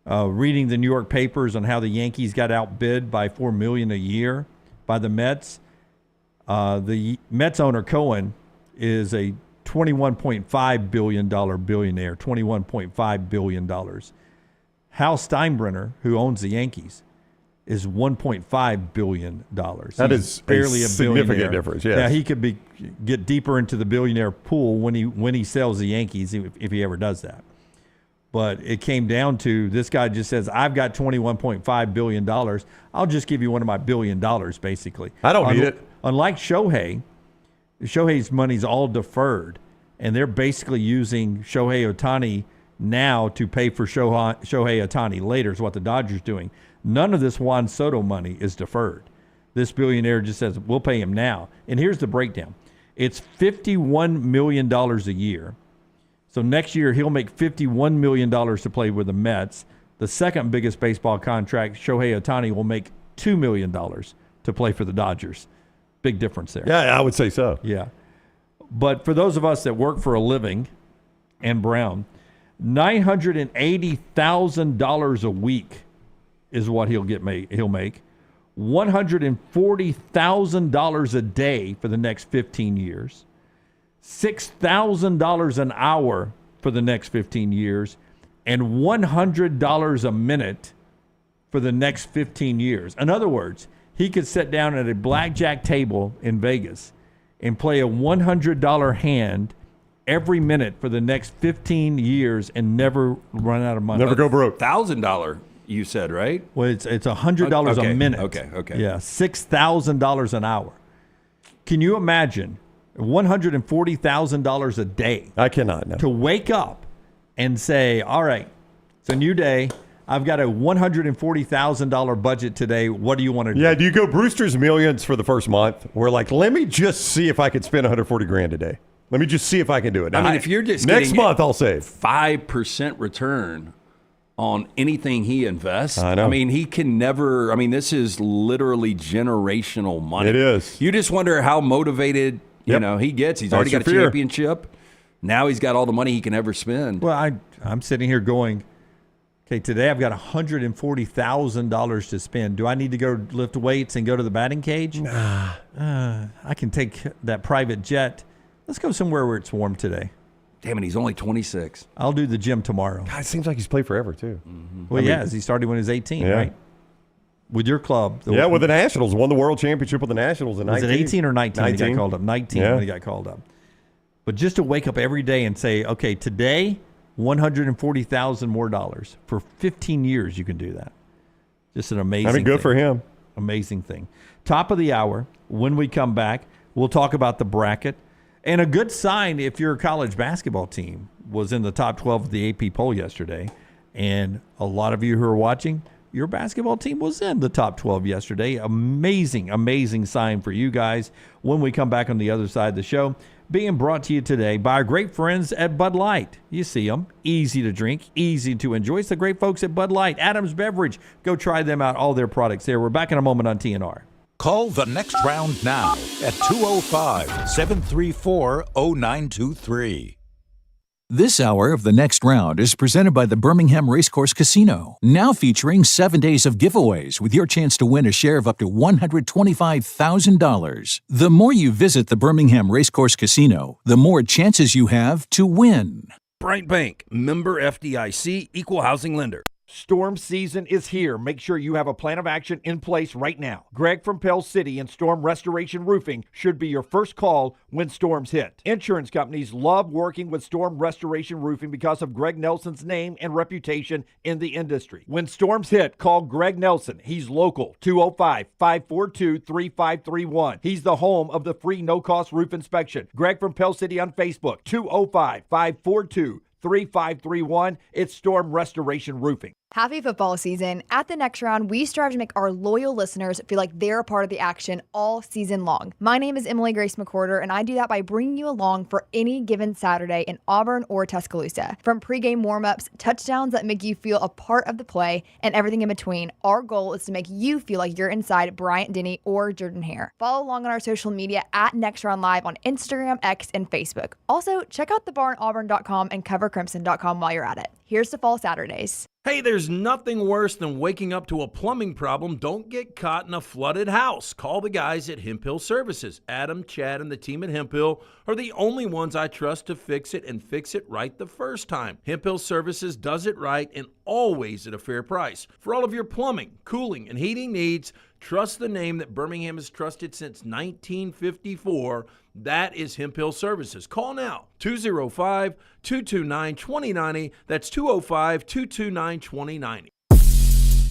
reading the New York papers on how the Yankees got outbid by $4 million a year by the Mets, the Mets owner Cohen is a $21.5 billion billionaire, $21.5 billion. Hal Steinbrenner, who owns the Yankees, is $1.5 billion. That is barely a a significant billionaire. difference, yes. Now, he could get deeper into the billionaire pool when he sells the Yankees, if he ever does that. But it came down to this guy just says, I've got $21.5 billion. I'll just give you one of my $1 billion, basically. I don't need it. Unlike Shohei's money's all deferred, and they're basically using Shohei Ohtani now to pay for Shohei Ohtani later is what the Dodgers doing. None of this Juan Soto money is deferred. This billionaire just says, we'll pay him now. And here's the breakdown. It's $51 million a year. So next year, he'll make $51 million to play with the Mets. The second biggest baseball contract, Shohei Ohtani, will make $2 million to play for the Dodgers. Big difference there. Yeah, I would say so. Yeah. But for those of us that work for a living, and Brown, $980,000 a week is what he'll make. $140,000 a day for the next 15 years. $6,000 an hour for the next 15 years. And $100 a minute for the next 15 years. In other words, he could sit down at a blackjack table in Vegas and play a $100 hand every minute for the next 15 years and never run out of money. Never go broke. $1,000, you said, right? Well, it's $100 a minute. Okay. Yeah, $6,000 an hour. Can you imagine $140,000 a day? I cannot, no. To wake up and say, all right, it's a new day. I've got a $140,000 budget today. What do you want to do? Yeah, do you go Brewster's Millions for the first month? We're like, let me just see if I can spend $140,000 a day. Let me just see if I can do it. I mean, if you're just next month, I'll save 5% return on anything he invests. I know. I mean, he can never. I mean, this is literally generational money. It is. You just wonder how motivated he gets. He's already got a championship. Now he's got all the money he can ever spend. Well, I'm sitting here going, okay, today I've got $140,000 to spend. Do I need to go lift weights and go to the batting cage? Nah. I can take that private jet. Let's go somewhere where it's warm today. Damn it, he's only 26. I'll do the gym tomorrow. God, it seems like he's played forever, too. Mm-hmm. Well, he started when he was 18, yeah. right? With your club. With the Nationals. Won the World Championship with the Nationals in 19. Was it 18 or 19 when he got called up? 19 when he got called up. But just to wake up every day and say, okay, today, $140,000 more dollars. For 15 years, you can do that. Just an amazing thing. Good for him. Amazing thing. Top of the hour, when we come back, we'll talk about the bracket. And a good sign if your college basketball team was in the top 12 of the AP poll yesterday. And a lot of you who are watching, your basketball team was in the top 12 yesterday. Amazing, amazing sign for you guys when we come back on the other side of the show. Being brought to you today by our great friends at Bud Light. You see them. Easy to drink, easy to enjoy. It's the great folks at Bud Light. Adams Beverage. Go try them out, all their products there. We're back in a moment on TNR. Call the next round now at 205-734-0923. This hour of the next round is presented by the Birmingham Racecourse Casino, now featuring 7 days of giveaways with your chance to win a share of up to $125,000. The more you visit the Birmingham Racecourse Casino, the more chances you have to win. Bright Bank, member FDIC, equal housing lender. Storm season is here. Make sure you have a plan of action in place right now. Greg from Pell City and Storm Restoration Roofing should be your first call when storms hit. Insurance companies love working with Storm Restoration Roofing because of Greg Nelson's name and reputation in the industry. When storms hit, call Greg Nelson. He's local, 205-542-3531. He's the home of the free no-cost roof inspection. Greg from Pell City on Facebook, 205-542-3531. It's Storm Restoration Roofing. Happy football season. At the Next Round, we strive to make our loyal listeners feel like they're a part of the action all season long. My name is Emily Grace McCorder, and I do that by bringing you along for any given Saturday in Auburn or Tuscaloosa. From pregame warm-ups, touchdowns that make you feel a part of the play, and everything in between, our goal is to make you feel like you're inside Bryant Denny or Jordan Hare. Follow along on our social media at Next Round Live on Instagram, X, and Facebook. Also, check out thebarnauburn.com and covercrimson.com while you're at it. Here's to Fall Saturdays. Hey, there's nothing worse than waking up to a plumbing problem. Don't get caught in a flooded house. Call the guys at Hemphill Services. Adam, Chad, and the team at Hemphill are the only ones I trust to fix it and fix it right the first time. Hemphill Services does it right and always at a fair price. For all of your plumbing, cooling, and heating needs, trust the name that Birmingham has trusted since 1954. That is Hemphill Services. Call now, 205-229-2090. That's 205-229-2090.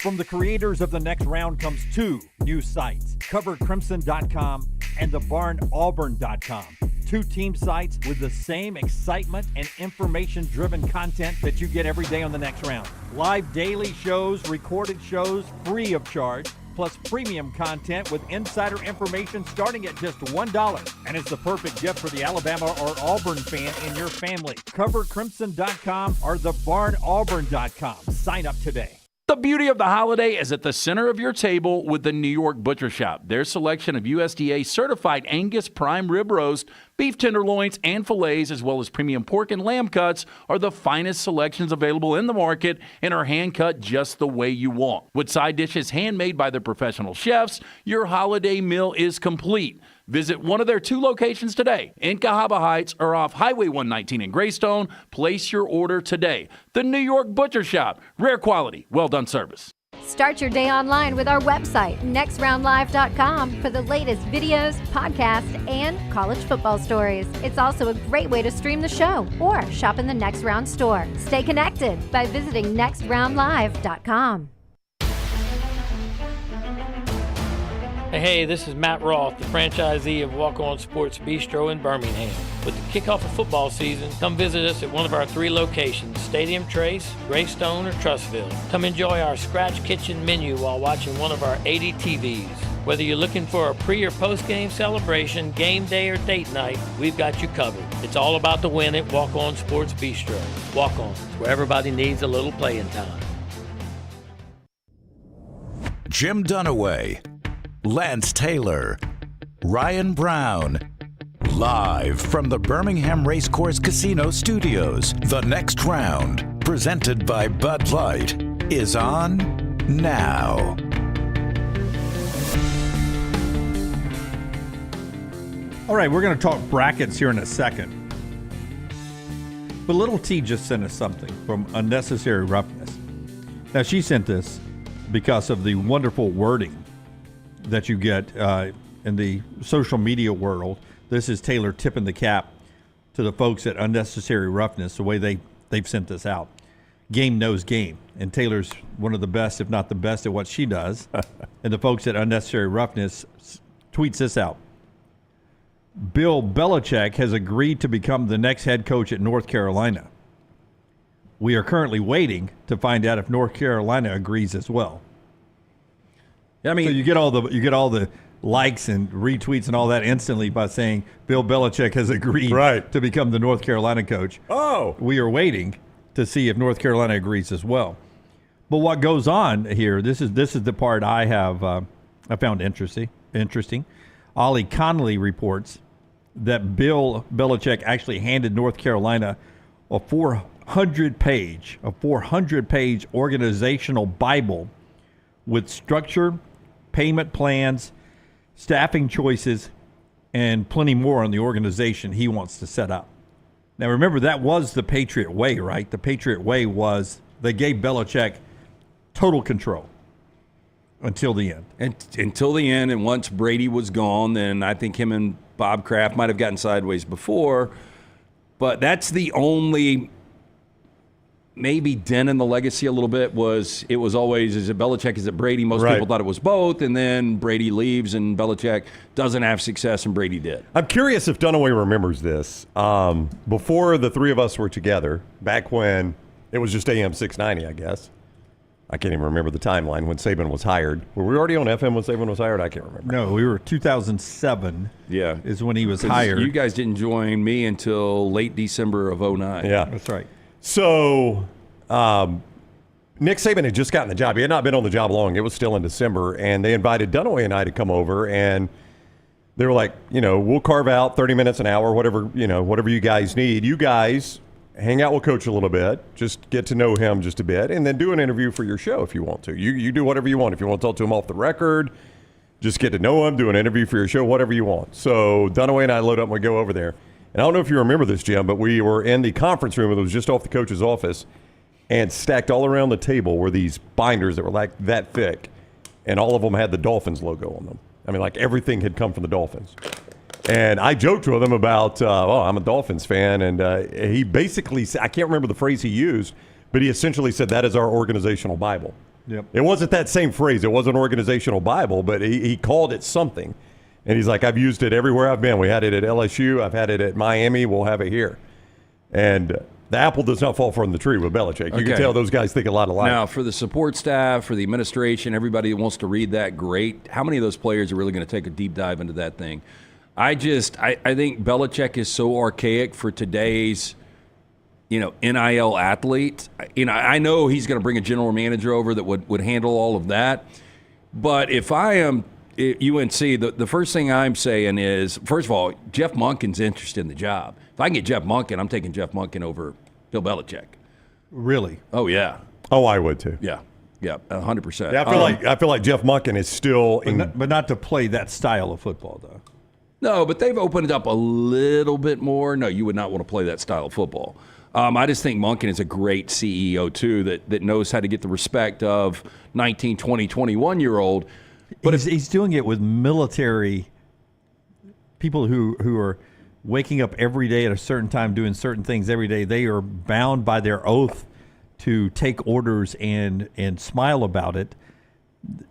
From the creators of The Next Round comes two new sites, covercrimson.com and thebarnauburn.com. Two team sites with the same excitement and information-driven content that you get every day on The Next Round. Live daily shows, recorded shows, free of charge, plus premium content with insider information starting at just $1. And it's the perfect gift for the Alabama or Auburn fan in your family. CoverCrimson.com or thebarnauburn.com. Sign up today. The beauty of the holiday is at the center of your table with the New York Butcher Shop. Their selection of USDA certified Angus prime rib roast, beef tenderloins, and fillets, as well as premium pork and lamb cuts, are the finest selections available in the market and are hand-cut just the way you want. With side dishes handmade by their professional chefs, your holiday meal is complete. Visit one of their two locations today, in Cahaba Heights or off Highway 119 in Greystone. Place your order today. The New York Butcher Shop. Rare quality, well-done service. Start your day online with our website, nextroundlive.com, for the latest videos, podcasts, and college football stories. It's also a great way to stream the show or shop in the Next Round store. Stay connected by visiting nextroundlive.com. Hey, this is Matt Roth, the franchisee of Walk On Sports Bistro in Birmingham. With the kickoff of football season, come visit us at one of our three locations, Stadium Trace, Greystone, or Trussville. Come enjoy our scratch kitchen menu while watching one of our 80 TVs. Whether you're looking for a pre- or post-game celebration, game day, or date night, we've got you covered. It's all about the win at Walk On Sports Bistro. Walk On, where everybody needs a little playing time. Jim Dunaway, Lance Taylor, Ryan Brown. Live from the Birmingham Racecourse Casino Studios, The Next Round, presented by Bud Light, is on now. All right, we're going to talk brackets here in a second. But Little T just sent us something from Unnecessary Roughness. Now, she sent this because of the wonderful wording that you get in the social media world. This is Taylor tipping the cap to the folks at Unnecessary Roughness, the way they've sent this out. Game knows game. And Taylor's one of the best, if not the best, at what she does. And the folks at Unnecessary Roughness tweets this out. Bill Belichick has agreed to become the next head coach at North Carolina. We are currently waiting to find out if North Carolina agrees as well. I mean, so you get all the likes and retweets and all that instantly by saying Bill Belichick has agreed to become the North Carolina coach. Oh, we are waiting to see if North Carolina agrees as well. But what goes on here? This is the part I found interesting. Ollie Connolly reports that Bill Belichick actually handed North Carolina a 400-page organizational Bible with structure, payment plans, staffing choices, and plenty more on the organization he wants to set up. Now, remember, that was the Patriot way, right? The Patriot way was they gave Belichick total control until the end. Until the end, and once Brady was gone, then I think him and Bob Kraft might have gotten sideways before. But that's the only maybe dent in the legacy a little bit. It was always, is it Belichick, is it Brady? Most people thought it was both, and then Brady leaves and Belichick doesn't have success, and Brady did. I'm curious if Dunaway remembers this. Before the three of us were together, back when it was just AM 690, I guess, I can't even remember the timeline when Saban was hired. Were we already on FM when Saban was hired? I can't remember. No, we were 2007. Yeah. Is when he was hired. You guys didn't join me until late December of 2009. Yeah. That's right. So Nick Saban had just gotten the job. He had not been on the job long. It was still in December. And they invited Dunaway and I to come over. And they were like, we'll carve out 30 minutes, an hour, whatever you guys need. You guys hang out with Coach a little bit, just get to know him just a bit, and then do an interview for your show if you want to. You do whatever you want. If you want to talk to him off the record, just get to know him, do an interview for your show, whatever you want. So Dunaway and I load up and we go over there. And I don't know if you remember this, Jim, but we were in the conference room that was just off the coach's office, and stacked all around the table were these binders that were like that thick, and all of them had the Dolphins logo on them. I mean, like everything had come from the Dolphins. And I joked with him about, I'm a Dolphins fan. And he basically said, I can't remember the phrase he used, but he essentially said that is our organizational Bible. Yep. It wasn't that same phrase. It wasn't organizational Bible, but he called it something. And he's like, I've used it everywhere I've been. We had it at LSU. I've had it at Miami. We'll have it here. And the apple does not fall from the tree with Belichick. You can tell those guys think a lot alike. Now, for the support staff, for the administration, everybody that wants to read that, great. How many of those players are really going to take a deep dive into that thing? I think Belichick is so archaic for today's, NIL athlete. I know he's going to bring a general manager over that would handle all of that. But if I am UNC, the first thing I'm saying is, first of all, Jeff Monken's interested in the job. If I can get Jeff Monken, I'm taking Jeff Monken over Bill Belichick. Really? Oh, yeah. Oh, I would too. Yeah. Yeah, 100%. Yeah, I feel like Jeff Monken is still but not to play that style of football, though. No, but they've opened it up a little bit more. No, you would not want to play that style of football. I just think Monken is a great CEO, too, that knows how to get the respect of 19, 20, 21-year-old. But he's doing it with military people who are waking up every day at a certain time, doing certain things every day. They are bound by their oath to take orders and smile about it.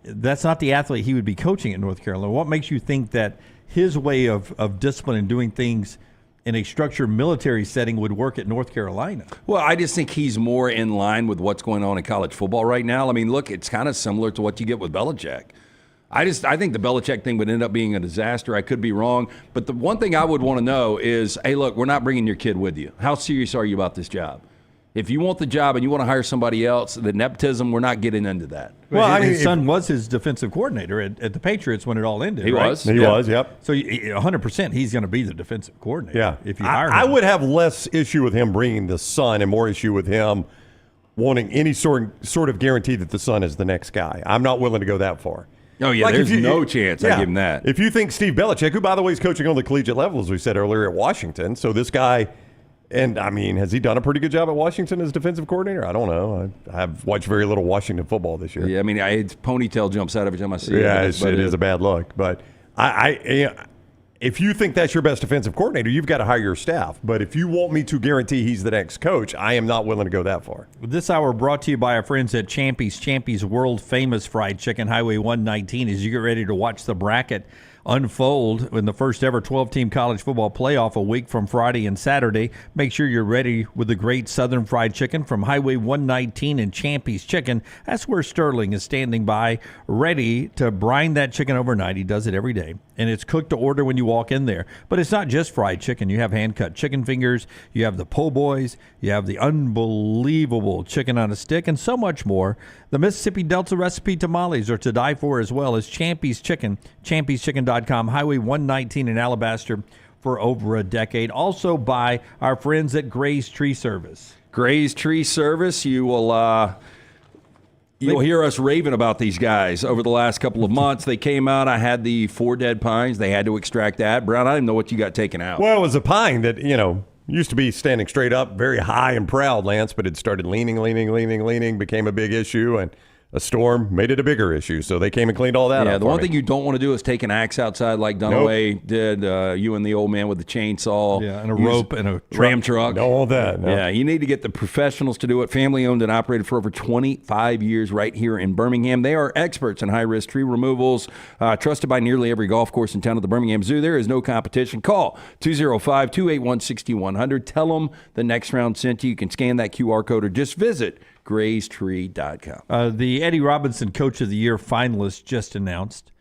That's not the athlete he would be coaching at North Carolina. What makes you think that his way of discipline and doing things in a structured military setting would work at North Carolina? Well, I just think he's more in line with what's going on in college football right now. I mean, look, it's kind of similar to what you get with Belichick. I think the Belichick thing would end up being a disaster. I could be wrong. But the one thing I would want to know is, hey, look, we're not bringing your kid with you. How serious are you about this job? If you want the job and you want to hire somebody else, the nepotism, we're not getting into that. Well, his son was his defensive coordinator at the Patriots when it all ended. He right? was. He was, yep. So 100% he's going to be the defensive coordinator. Yeah. If you hire him. I would have less issue with him bringing the son and more issue with him wanting any sort of guarantee that the son is the next guy. I'm not willing to go that far. Oh, yeah, there's no chance I give him that. If you think Steve Belichick, who, by the way, is coaching on the collegiate level, as we said earlier, at Washington, so this guy, and, I mean, has he done a pretty good job at Washington as defensive coordinator? I don't know. I've watched very little Washington football this year. Yeah, I mean, his ponytail jumps out every time I see it. Yeah, it is a bad look. But if you think that's your best defensive coordinator, you've got to hire your staff. But if you want me to guarantee he's the next coach, I am not willing to go that far. This hour brought to you by our friends at Champy's world-famous fried chicken, Highway 119, as you get ready to watch the bracket unfold in the first ever 12-team college football playoff a week from Friday and Saturday. Make sure you're ready with the great Southern fried chicken from Highway 119 and Champy's Chicken. That's where Sterling is standing by, ready to brine that chicken overnight. He does it every day, and it's cooked to order when you walk in there. But it's not just fried chicken. You have hand-cut chicken fingers, you have the po' boys, you have the unbelievable chicken on a stick, and so much more. The Mississippi Delta recipe tamales are to die for, as well as Champy's Chicken, champyschicken.com, Highway 119 in Alabaster for over a decade. Also by our friends at Gray's Tree Service. Gray's Tree Service, you'll hear us raving about these guys over the last couple of months. They came out. I had the 4 dead pines. They had to extract that. Brown, I didn't know what you got taken out. Well, it was a pine that, used to be standing straight up, very high and proud, Lance, but it started leaning, became a big issue, and a storm made it a bigger issue. So they came and cleaned all that up. Yeah, the one thing you don't want to do is take an axe outside like Dunaway did, you and the old man with the chainsaw. Yeah, and a rope and a ram truck. No, all that. No. Yeah, you need to get the professionals to do it. Family owned and operated for over 25 years right here in Birmingham. They are experts in high-risk tree removals, trusted by nearly every golf course in town at the Birmingham Zoo. There is no competition. Call 205-281-6100. Tell them the next round sent you. You can scan that QR code or just visit graystree.com. The Eddie Robinson Coach of the Year finalists just announced.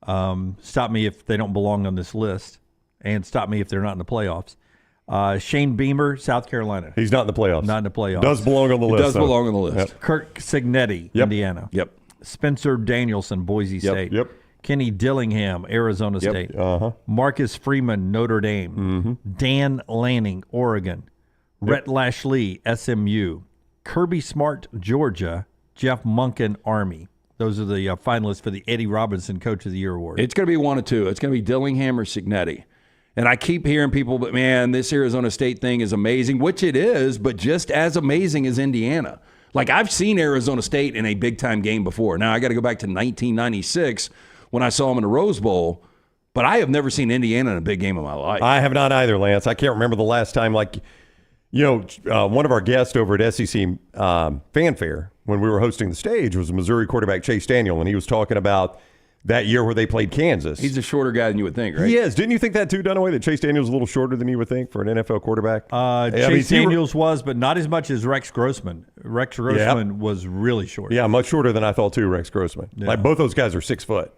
Stop me if they don't belong on this list, and stop me if they're not in the playoffs. Shane Beamer, South Carolina. He's not in the playoffs. Not in the playoffs. Does belong on the list. Does belong on the list. Yep. Kirk Cignetti, Indiana. Yep. Spencer Danielson, Boise State. Yep. Kenny Dillingham, Arizona State. Marcus Freeman, Notre Dame. Dan Lanning, Oregon. Rhett Lashley, SMU. Kirby Smart, Georgia. Jeff Monken, Army. Those are the finalists for the Eddie Robinson Coach of the Year award. It's going to be one of two. It's going to be Dillingham or Cignetti. And I keep hearing people, but man, this Arizona State thing is amazing, which it is, but just as amazing as Indiana. Like, I've seen Arizona State in a big-time game before. Now, I got to go back to 1996 when I saw them in the Rose Bowl, but I have never seen Indiana in a big game in my life. I have not either, Lance. I can't remember the last time, one of our guests over at SEC Fanfare, when we were hosting the stage, was Missouri quarterback Chase Daniel, and he was talking about that year where they played Kansas. He's a shorter guy than you would think, right? He is. Didn't you think that too, Dunaway, that Chase Daniels was a little shorter than you would think for an NFL quarterback? Chase Daniels was, but not as much as Rex Grossman. Rex Grossman was really short. Yeah, much shorter than I thought too, Rex Grossman. Yeah. Like, both those guys are 6 foot.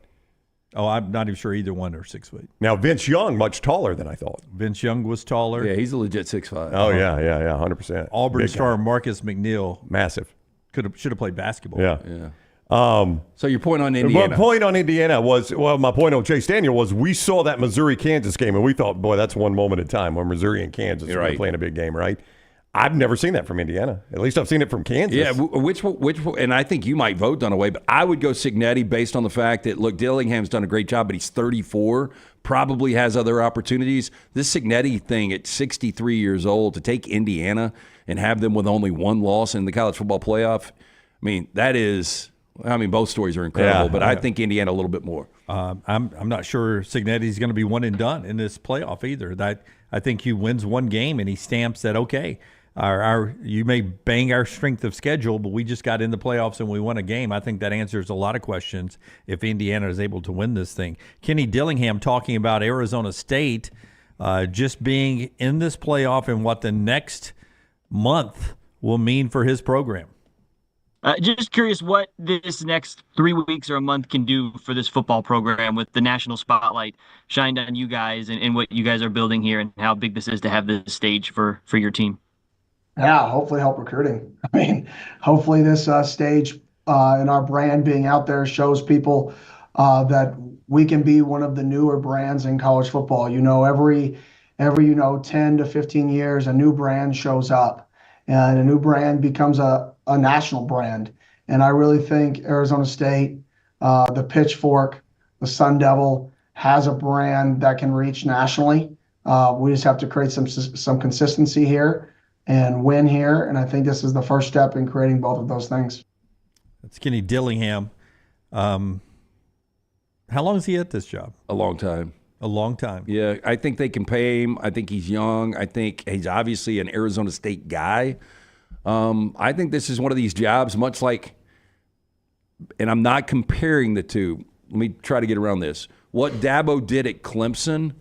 Oh, I'm not even sure either one are 6 feet. Now, Vince Young, much taller than I thought. Vince Young was taller. Yeah, he's a legit 6'5". Oh, yeah, 100%. Auburn Big star guy. Marcus McNeil. Massive. Should have played basketball. Yeah. So your point on Indiana. My point on Indiana was, my point on Chase Daniel was we saw that Missouri-Kansas game, and we thought, boy, that's one moment in time when Missouri and Kansas are playing a big game, right? I've never seen that from Indiana. At least I've seen it from Kansas. Yeah, which, and I think you might vote Dunaway, but I would go Cignetti based on the fact that, look, Dillingham's done a great job, but he's 34, probably has other opportunities. This Cignetti thing at 63 years old, to take Indiana and have them with only one loss in the college football playoff, I mean, that is... both stories are incredible, but I think Indiana a little bit more. I'm not sure Cignetti's going to be one and done in this playoff either. I think he wins one game and he stamps that, okay, you may bang our strength of schedule, but we just got in the playoffs and we won a game. I think that answers a lot of questions if Indiana is able to win this thing. Kenny Dillingham talking about Arizona State just being in this playoff and what the next month will mean for his program. Just curious what this next 3 weeks or a month can do for this football program with the national spotlight shined on you guys and what you guys are building here and how big this is to have this stage for your team. Yeah, hopefully help recruiting. I mean, hopefully this stage and our brand being out there shows people that we can be one of the newer brands in college football. Every 10 to 15 years, a new brand shows up and a new brand becomes a national brand. And I really think Arizona State, the Pitchfork, the Sun Devil has a brand that can reach nationally. We just have to create some consistency here and win here. And I think this is the first step in creating both of those things. That's Kenny Dillingham. How long is he at this job? A long time. A long time. Yeah, I think they can pay him. I think he's young. I think he's obviously an Arizona State guy. I think this is one of these jobs, much like, and I'm not comparing the two. Let me try to get around this. What Dabo did at Clemson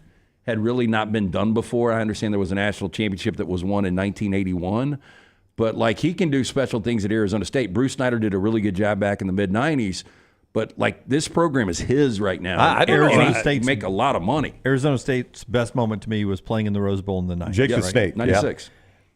had really not been done before. I understand there was a national championship that was won in 1981, but like he can do special things at Arizona State. Bruce Snyder did a really good job back in the mid-'90s, but like this program is his right now. Arizona State make a lot of money. Arizona State's best moment to me was playing in the Rose Bowl in the 90s. Jake's State. 96. Yeah.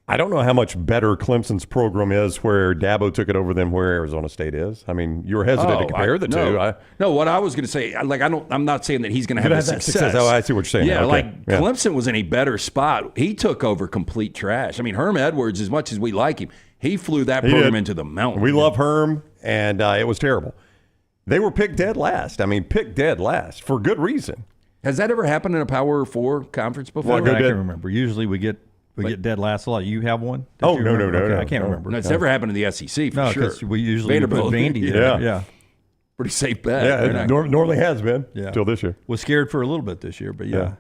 I don't know how much better Clemson's program is where Dabo took it over than where Arizona State is. I mean, you were hesitant to compare the two. No, what I was going to say, I'm not saying that he's going to have the success. Oh, I see what you're saying. Yeah, okay. Clemson was in a better spot. He took over complete trash. I mean, Herm Edwards, as much as we like him, he flew that program into the mountain. We love Herm, and it was terrible. They were picked dead last. I mean, picked dead last for good reason. Has that ever happened in a Power 4 conference before? I can't remember. Usually we get dead last a lot. You have one? No. I can't remember. No, it's never happened in the SEC for sure. We usually put Vandy there. Yeah. Pretty safe bet. Yeah, it normally has been until this year. Was scared for a little bit this year, but yeah,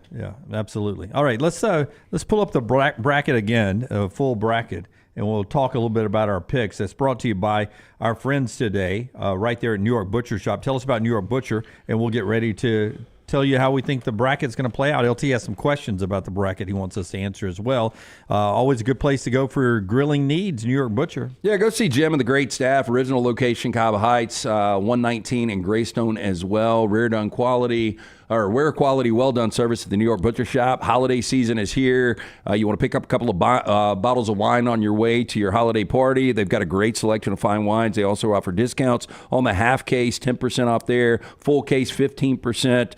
absolutely. All right, let's pull up the bracket again, full bracket, and we'll talk a little bit about our picks. That's brought to you by our friends today, right there at New York Butcher Shop. Tell us about New York Butcher, and we'll get ready to tell you how we think the bracket's going to play out. LT has some questions about the bracket he wants us to answer as well. Always a good place to go for grilling needs, New York Butcher. Yeah, go see Jim and the great staff. Original location, Cava Heights, 119 in Greystone as well. Rare quality, well done service at the New York Butcher Shop. Holiday season is here. You want to pick up a couple of bottles of wine on your way to your holiday party. They've got a great selection of fine wines. They also offer discounts on the half case, 10% off there. Full case, 15%.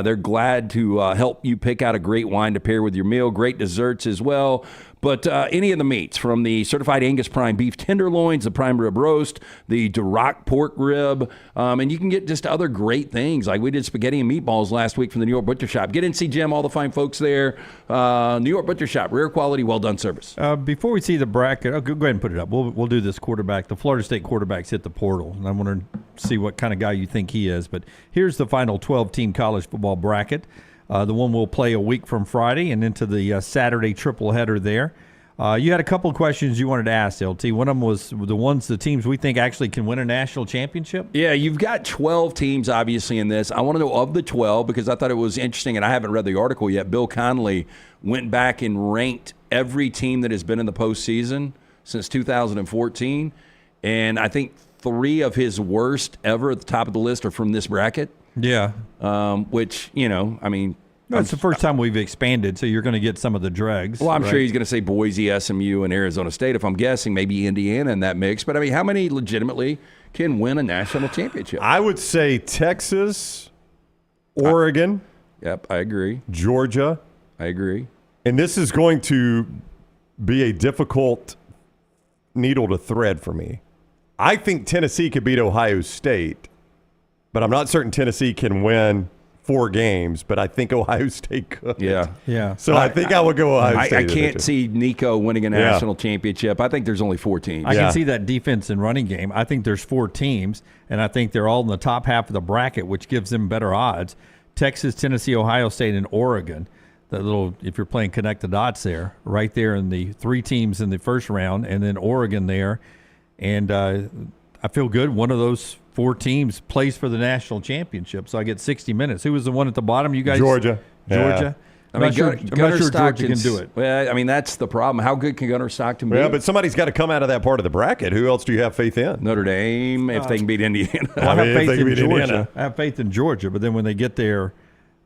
They're glad to help you pick out a great wine to pair with your meal. Great desserts as well. But any of the meats, from the certified Angus prime beef tenderloins, the prime rib roast, the Duroc pork rib, and you can get just other great things. Like we did spaghetti and meatballs last week from the New York Butcher Shop. Get in, see Jim, all the fine folks there. New York Butcher Shop, rare quality, well done service. Before we see the bracket, go ahead and put it up. We'll do this quarterback. The Florida State quarterbacks hit the portal, and I want to see what kind of guy you think he is. But here's the final 12-team college football bracket. The one we'll play a week from Friday and into the Saturday triple header there. You had a couple of questions you wanted to ask, LT. One of them was the teams we think actually can win a national championship. Yeah, you've got 12 teams, obviously, in this. I want to know of the 12 because I thought it was interesting, and I haven't read the article yet. Bill Connolly went back and ranked every team that has been in the postseason since 2014, and I think 3 of his worst ever at the top of the list are from this bracket. Yeah. Which, I mean. It's the first time we've expanded, so you're going to get some of the dregs. Well, I'm sure he's going to say Boise, SMU, and Arizona State. If I'm guessing, maybe Indiana in that mix. But, I mean, how many legitimately can win a national championship? I would say Texas, Oregon. Yep, I agree. Georgia. I agree. And this is going to be a difficult needle to thread for me. I think Tennessee could beat Ohio State, but I'm not certain Tennessee can win 4 games, but I think Ohio State could. Yeah. So I think I would go Ohio State. I can't see Nico winning a national championship. I think there's only 4 teams. I can see that defense and running game. I think there's 4 teams, and I think they're all in the top half of the bracket, which gives them better odds. Texas, Tennessee, Ohio State, and Oregon. That little, if you're playing connect the dots there, right there in the 3 teams in the first round, and then Oregon there. And I feel good. One of those 4 teams plays for the national championship, so I get 60 minutes. Who was the one at the bottom? You guys? Georgia. Yeah. I'm not sure Georgia can do it. Well, I mean, that's the problem. How good can Gunnar Stockton be? Yeah, but somebody's got to come out of that part of the bracket. Who else do you have faith in? Notre Dame, if they can beat Indiana. I have faith in Georgia. I have faith in Georgia, but then when they get there,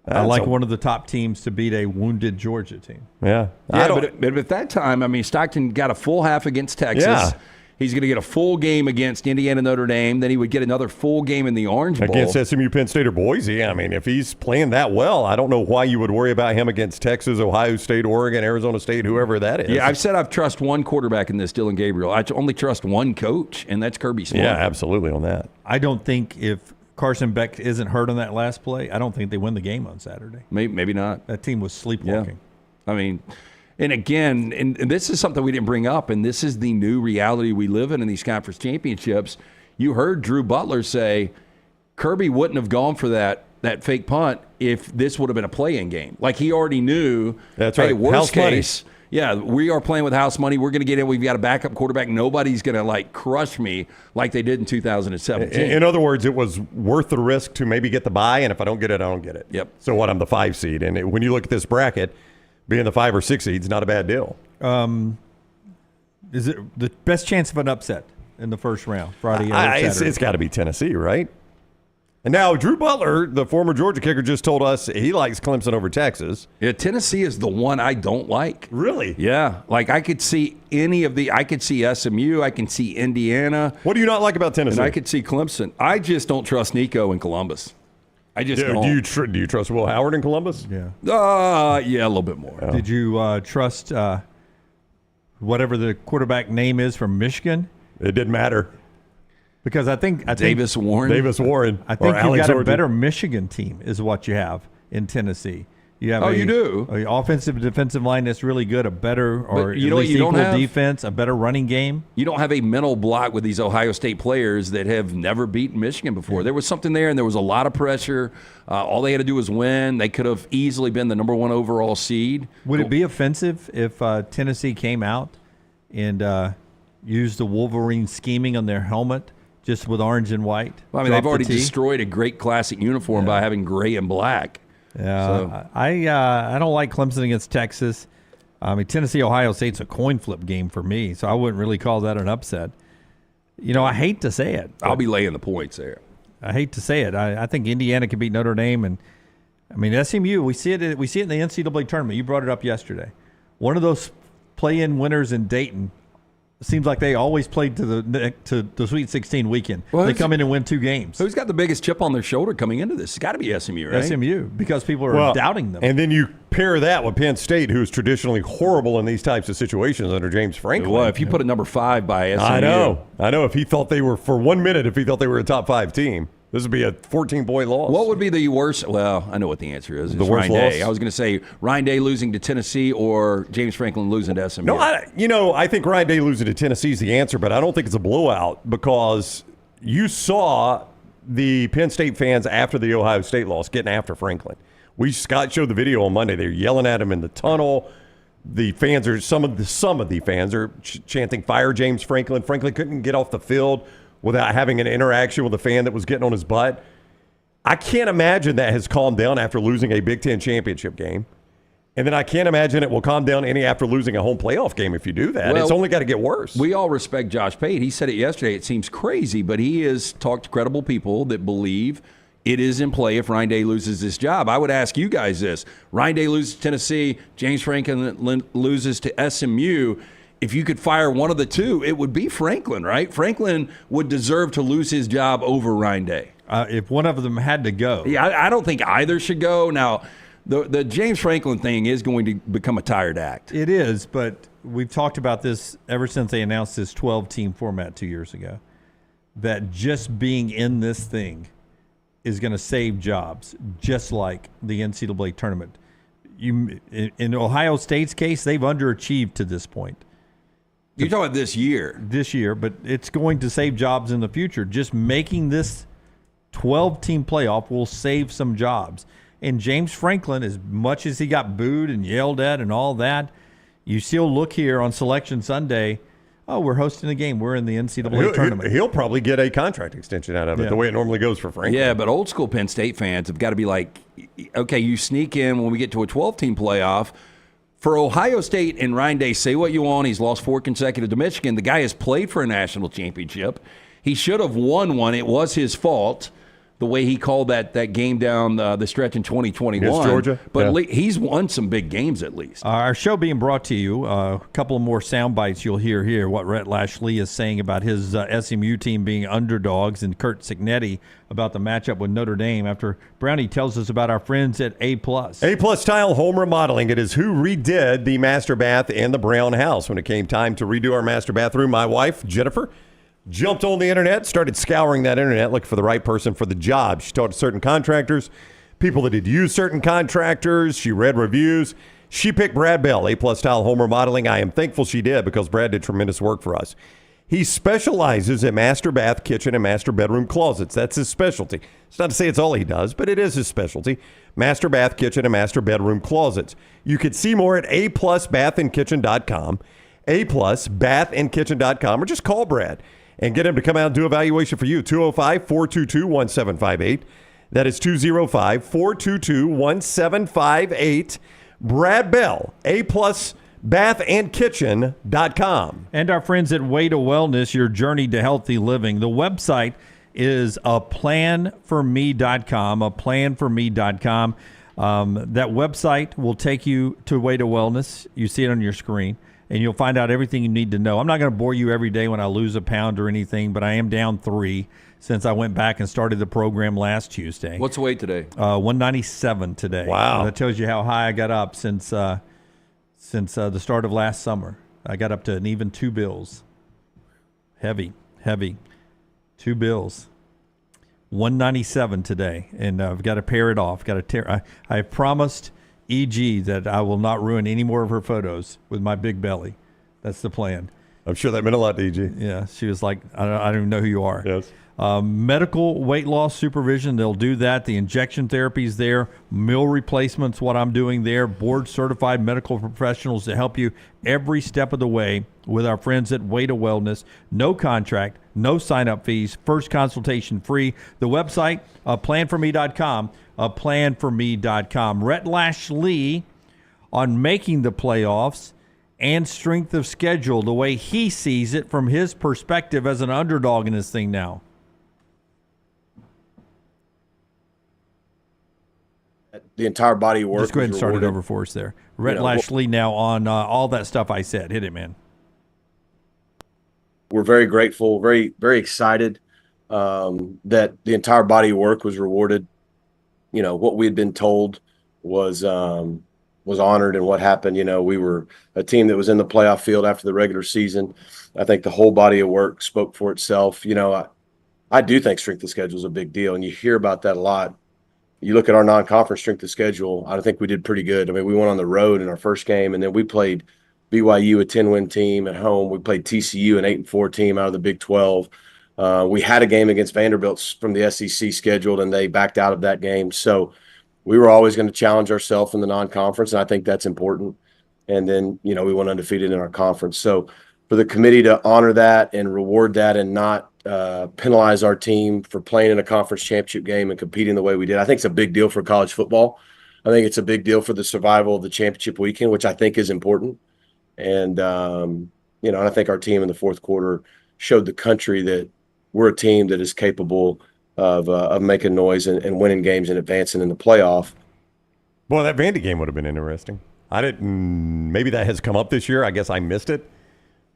I like one of the top teams to beat a wounded Georgia team. Yeah. But at that time, I mean, Stockton got a full half against Texas. Yeah. He's going to get a full game against Indiana, Notre Dame. Then he would get another full game in the Orange Bowl. Against SMU, Penn State, or Boise. I mean, if he's playing that well, I don't know why you would worry about him against Texas, Ohio State, Oregon, Arizona State, whoever that is. Yeah, I've said I've trust one quarterback in this, Dylan Gabriel. I only trust one coach, and that's Kirby Smart. Yeah, absolutely on that. I don't think if Carson Beck isn't hurt on that last play, I don't think they win the game on Saturday. Maybe not. That team was sleepwalking. Yeah. I mean, and again, and this is something we didn't bring up, and this is the new reality we live in these conference championships. You heard Drew Butler say Kirby wouldn't have gone for that fake punt if this would have been a play-in game. Like he already knew, that's right. Worst house case, money. Yeah, we are playing with house money. We're going to get in. We've got a backup quarterback. Nobody's going to crush me like they did in 2017. In other words, it was worth the risk to maybe get the bye, and if I don't get it, I don't get it. Yep. So what? I'm the 5 seed, and when you look at this bracket, being the 5 or 6 seed is not a bad deal. Is it the best chance of an upset in the first round, Friday or Saturday? It's got to be Tennessee, right? And now Drew Butler, the former Georgia kicker, just told us he likes Clemson over Texas. Yeah, Tennessee is the one I don't like. Really? Yeah. I could see I could see SMU. I can see Indiana. What do you not like about Tennessee? And I could see Clemson. I just don't trust Nico in Columbus. I just don't. Do you trust Will Howard in Columbus? Yeah. Yeah, a little bit more. Oh. Did you trust whatever the quarterback name is from Michigan? It didn't matter. Because I think Davis Warren. I think you got a better Michigan team is what you have in Tennessee. You have you do. An offensive and defensive line that's really good, a better or at least you equal don't have, defense, a better running game. You don't have a mental block with these Ohio State players that have never beaten Michigan before. There was something there, and there was a lot of pressure. All they had to do was win. They could have easily been the number 1 overall seed. Would it be offensive if Tennessee came out and used the Wolverine scheming on their helmet? Just with orange and white. Well, I mean, they've already destroyed a great classic uniform by having gray and black. Yeah, So- I don't like Clemson against Texas. I mean, Tennessee, Ohio State's a coin flip game for me, so I wouldn't really call that an upset. I hate to say it. I'll be laying the points there. I hate to say it. I think Indiana can beat Notre Dame, and I mean SMU. We see it in the NCAA tournament. You brought it up yesterday. One of those play-in winners in Dayton. Seems like they always played to the Sweet 16 weekend. They come in and win 2 games. Who's got the biggest chip on their shoulder coming into this? It's got to be SMU, right? SMU, because people are doubting them. And then you pair that with Penn State, who's traditionally horrible in these types of situations under James Franklin. Well, if you put a number 5 by SMU. I know. If he thought they were, for 1 minute, if he thought they were a top 5 team, this would be a 14-point loss. What would be the worst? Well, I know what the answer is. The worst Ryan loss? Day. I was going to say Ryan Day losing to Tennessee or James Franklin losing to SMU. No, I think Ryan Day losing to Tennessee is the answer, but I don't think it's a blowout because you saw the Penn State fans after the Ohio State loss getting after Franklin. Scott showed the video on Monday. They're yelling at him in the tunnel. The fans are some of the fans are chanting "Fire James Franklin." Franklin couldn't get off the field without having an interaction with a fan that was getting on his butt. I can't imagine that has calmed down after losing a Big Ten championship game. And then I can't imagine it will calm down any after losing a home playoff game if you do that. Well, it's only got to get worse. We all respect Josh Pate. He said it yesterday. It seems crazy, but he has talked to credible people that believe it is in play if Ryan Day loses this job. I would ask you guys this. Ryan Day loses to Tennessee. James Franklin loses to SMU. If you could fire one of the two, it would be Franklin, right? Franklin would deserve to lose his job over Ryan Day. If one of them had to go. Yeah, I don't think either should go. Now, the James Franklin thing is going to become a tired act. It is, but we've talked about this ever since they announced this 12-team format 2 years ago, that just being in this thing is going to save jobs, just like the NCAA tournament. In Ohio State's case, they've underachieved to this point. You're talking about this year. This year, but it's going to save jobs in the future. Just making this 12-team playoff will save some jobs. And James Franklin, as much as he got booed and yelled at and all that, you still look here on Selection Sunday, we're hosting a game. We're in the NCAA tournament. He'll probably get a contract extension out of it, the way it normally goes for Franklin. Yeah, but old school Penn State fans have got to be like, okay, you sneak in when we get to a 12-team playoff. For Ohio State and Ryan Day, say what you want. He's lost 4 consecutive to Michigan. The guy has played for a national championship. He should have won one. It was his fault, the way he called that game down the stretch in 2021. Against Georgia? But Yeah. he's won some big games at least. Our show being brought to you, a couple of more sound bites you'll hear here, what Rhett Lashley is saying about his SMU team being underdogs, and Kurt Cignetti about the matchup with Notre Dame after Brownie tells us about our friends at A+. A+ Tile Home Remodeling. It is who redid the master bath in the Brown house. When it came time to redo our master bathroom, my wife, Jennifer, jumped on the internet, started scouring that internet, looking for the right person for the job. She talked to certain contractors, people that had used certain contractors. She read reviews. She picked Brad Bell, A+ Tile Home Remodeling. I am thankful she did because Brad did tremendous work for us. He specializes in master bath, kitchen, and master bedroom closets. That's his specialty. It's not to say it's all he does, but it is his specialty. Master bath, kitchen, and master bedroom closets. You can see more at aplusbathandkitchen.com, aplusbathandkitchen.com, or just call Brad and get him to come out and do evaluation for you. 205-422-1758. That is 205-422-1758. Brad Bell, aplusbathandkitchen.com. And our friends at Way to Wellness, your journey to healthy living. The website is aplanforme.com, aplanforme.com. That website will take you to Way to Wellness. You see it on your screen, and you'll find out everything you need to know. I'm not going to bore you every day when I lose a pound or anything, but I am down 3 since I went back and started the program last Tuesday. What's the weight today? 197 today. Wow. That tells you how high I got up since the start of last summer. I got up to an even 2 bills. Heavy. 2 bills. 197 today, and I've got to pair it off. I promised EG that I will not ruin any more of her photos with my big belly. That's the plan. I'm sure that meant a lot to EG. Yeah, she was like, I don't even know who you are. Yes. Medical weight loss supervision, they'll do that. The injection therapy's there. Meal replacements, what I'm doing there. Board-certified medical professionals to help you every step of the way with our friends at Way to Wellness. No contract, no sign-up fees, first consultation free. The website, planforme.com, planforme.com. Rhett Lashley on making the playoffs and strength of schedule, the way he sees it from his perspective as an underdog in this thing now. The entire body of work. Just go ahead and start it over for us there. Rhett Lashley now on all that stuff I said. Hit it, man. We're very grateful, very, very excited that the entire body of work was rewarded. You know, what we had been told was honored, and what happened. You know, we were a team that was in the playoff field after the regular season. I think the whole body of work spoke for itself. You know, I do think strength of schedule is a big deal, and you hear about that a lot. You look at our non-conference strength of schedule, I think we did pretty good. I mean, we went on the road in our first game, and then we played BYU, a 10-win team at home. We played TCU, an 8-4 team out of the Big 12. We had a game against Vanderbilt from the SEC scheduled, and they backed out of that game. So we were always going to challenge ourselves in the non-conference, and I think that's important. And then, you know, we went undefeated in our conference. So for the committee to honor that and reward that and not penalize our team for playing in a conference championship game and competing the way we did, I think it's a big deal for college football. I think it's a big deal for the survival of the championship weekend, which I think is important. And, you know, and I think our team in the fourth quarter showed the country that we're a team that is capable of making noise and winning games and advancing in the playoff. Boy, that Vandy game would have been interesting. Maybe that has come up this year. I guess I missed it.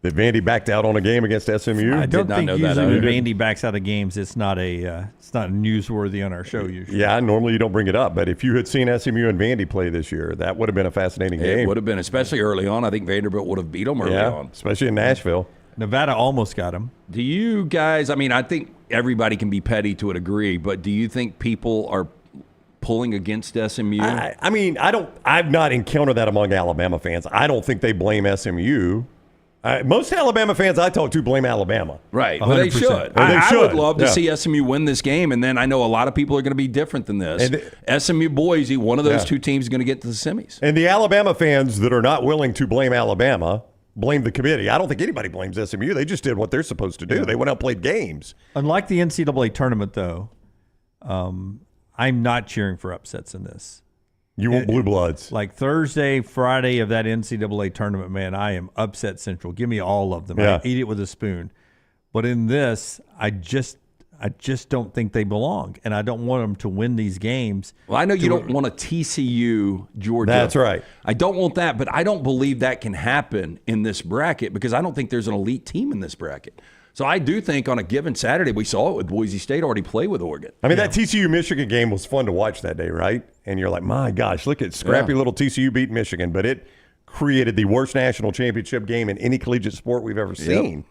That Vandy backed out on a game against SMU. I don't think usually when Vandy backs out of games, it's not newsworthy on our show usually. Yeah, normally you don't bring it up, but if you had seen SMU and Vandy play this year, that would have been a fascinating game. It would have been, especially early on. I think Vanderbilt would have beat them early on. Especially in Nashville. Nevada almost got them. Do you guys, I mean, I think everybody can be petty to a degree, but do you think people are pulling against SMU? I've not encountered that among Alabama fans. I don't think they blame SMU. Most Alabama fans I talk to blame Alabama. Right. Well, they should. I would love to see SMU win this game, and then I know a lot of people are going to be different than this. And SMU, Boise, one of those two teams is going to get to the semis. And the Alabama fans that are not willing to blame Alabama blame the committee. I don't think anybody blames SMU. They just did what they're supposed to do. Yeah. They went out and played games. Unlike the NCAA tournament, though, I'm not cheering for upsets in this. You want blue bloods. Like Thursday, Friday of that NCAA tournament, man, I am upset central. Give me all of them. Yeah. I eat it with a spoon. But in this, I just don't think they belong, and I don't want them to win these games. Well, I know you don't want a TCU, Georgia. That's right. I don't want that, but I don't believe that can happen in this bracket because I don't think there's an elite team in this bracket. So I do think on a given Saturday, we saw it with Boise State already play with Oregon. I mean, that TCU-Michigan game was fun to watch that day, right? And you're like, my gosh, look at scrappy little TCU beat Michigan, but it created the worst national championship game in any collegiate sport we've ever seen. Yep.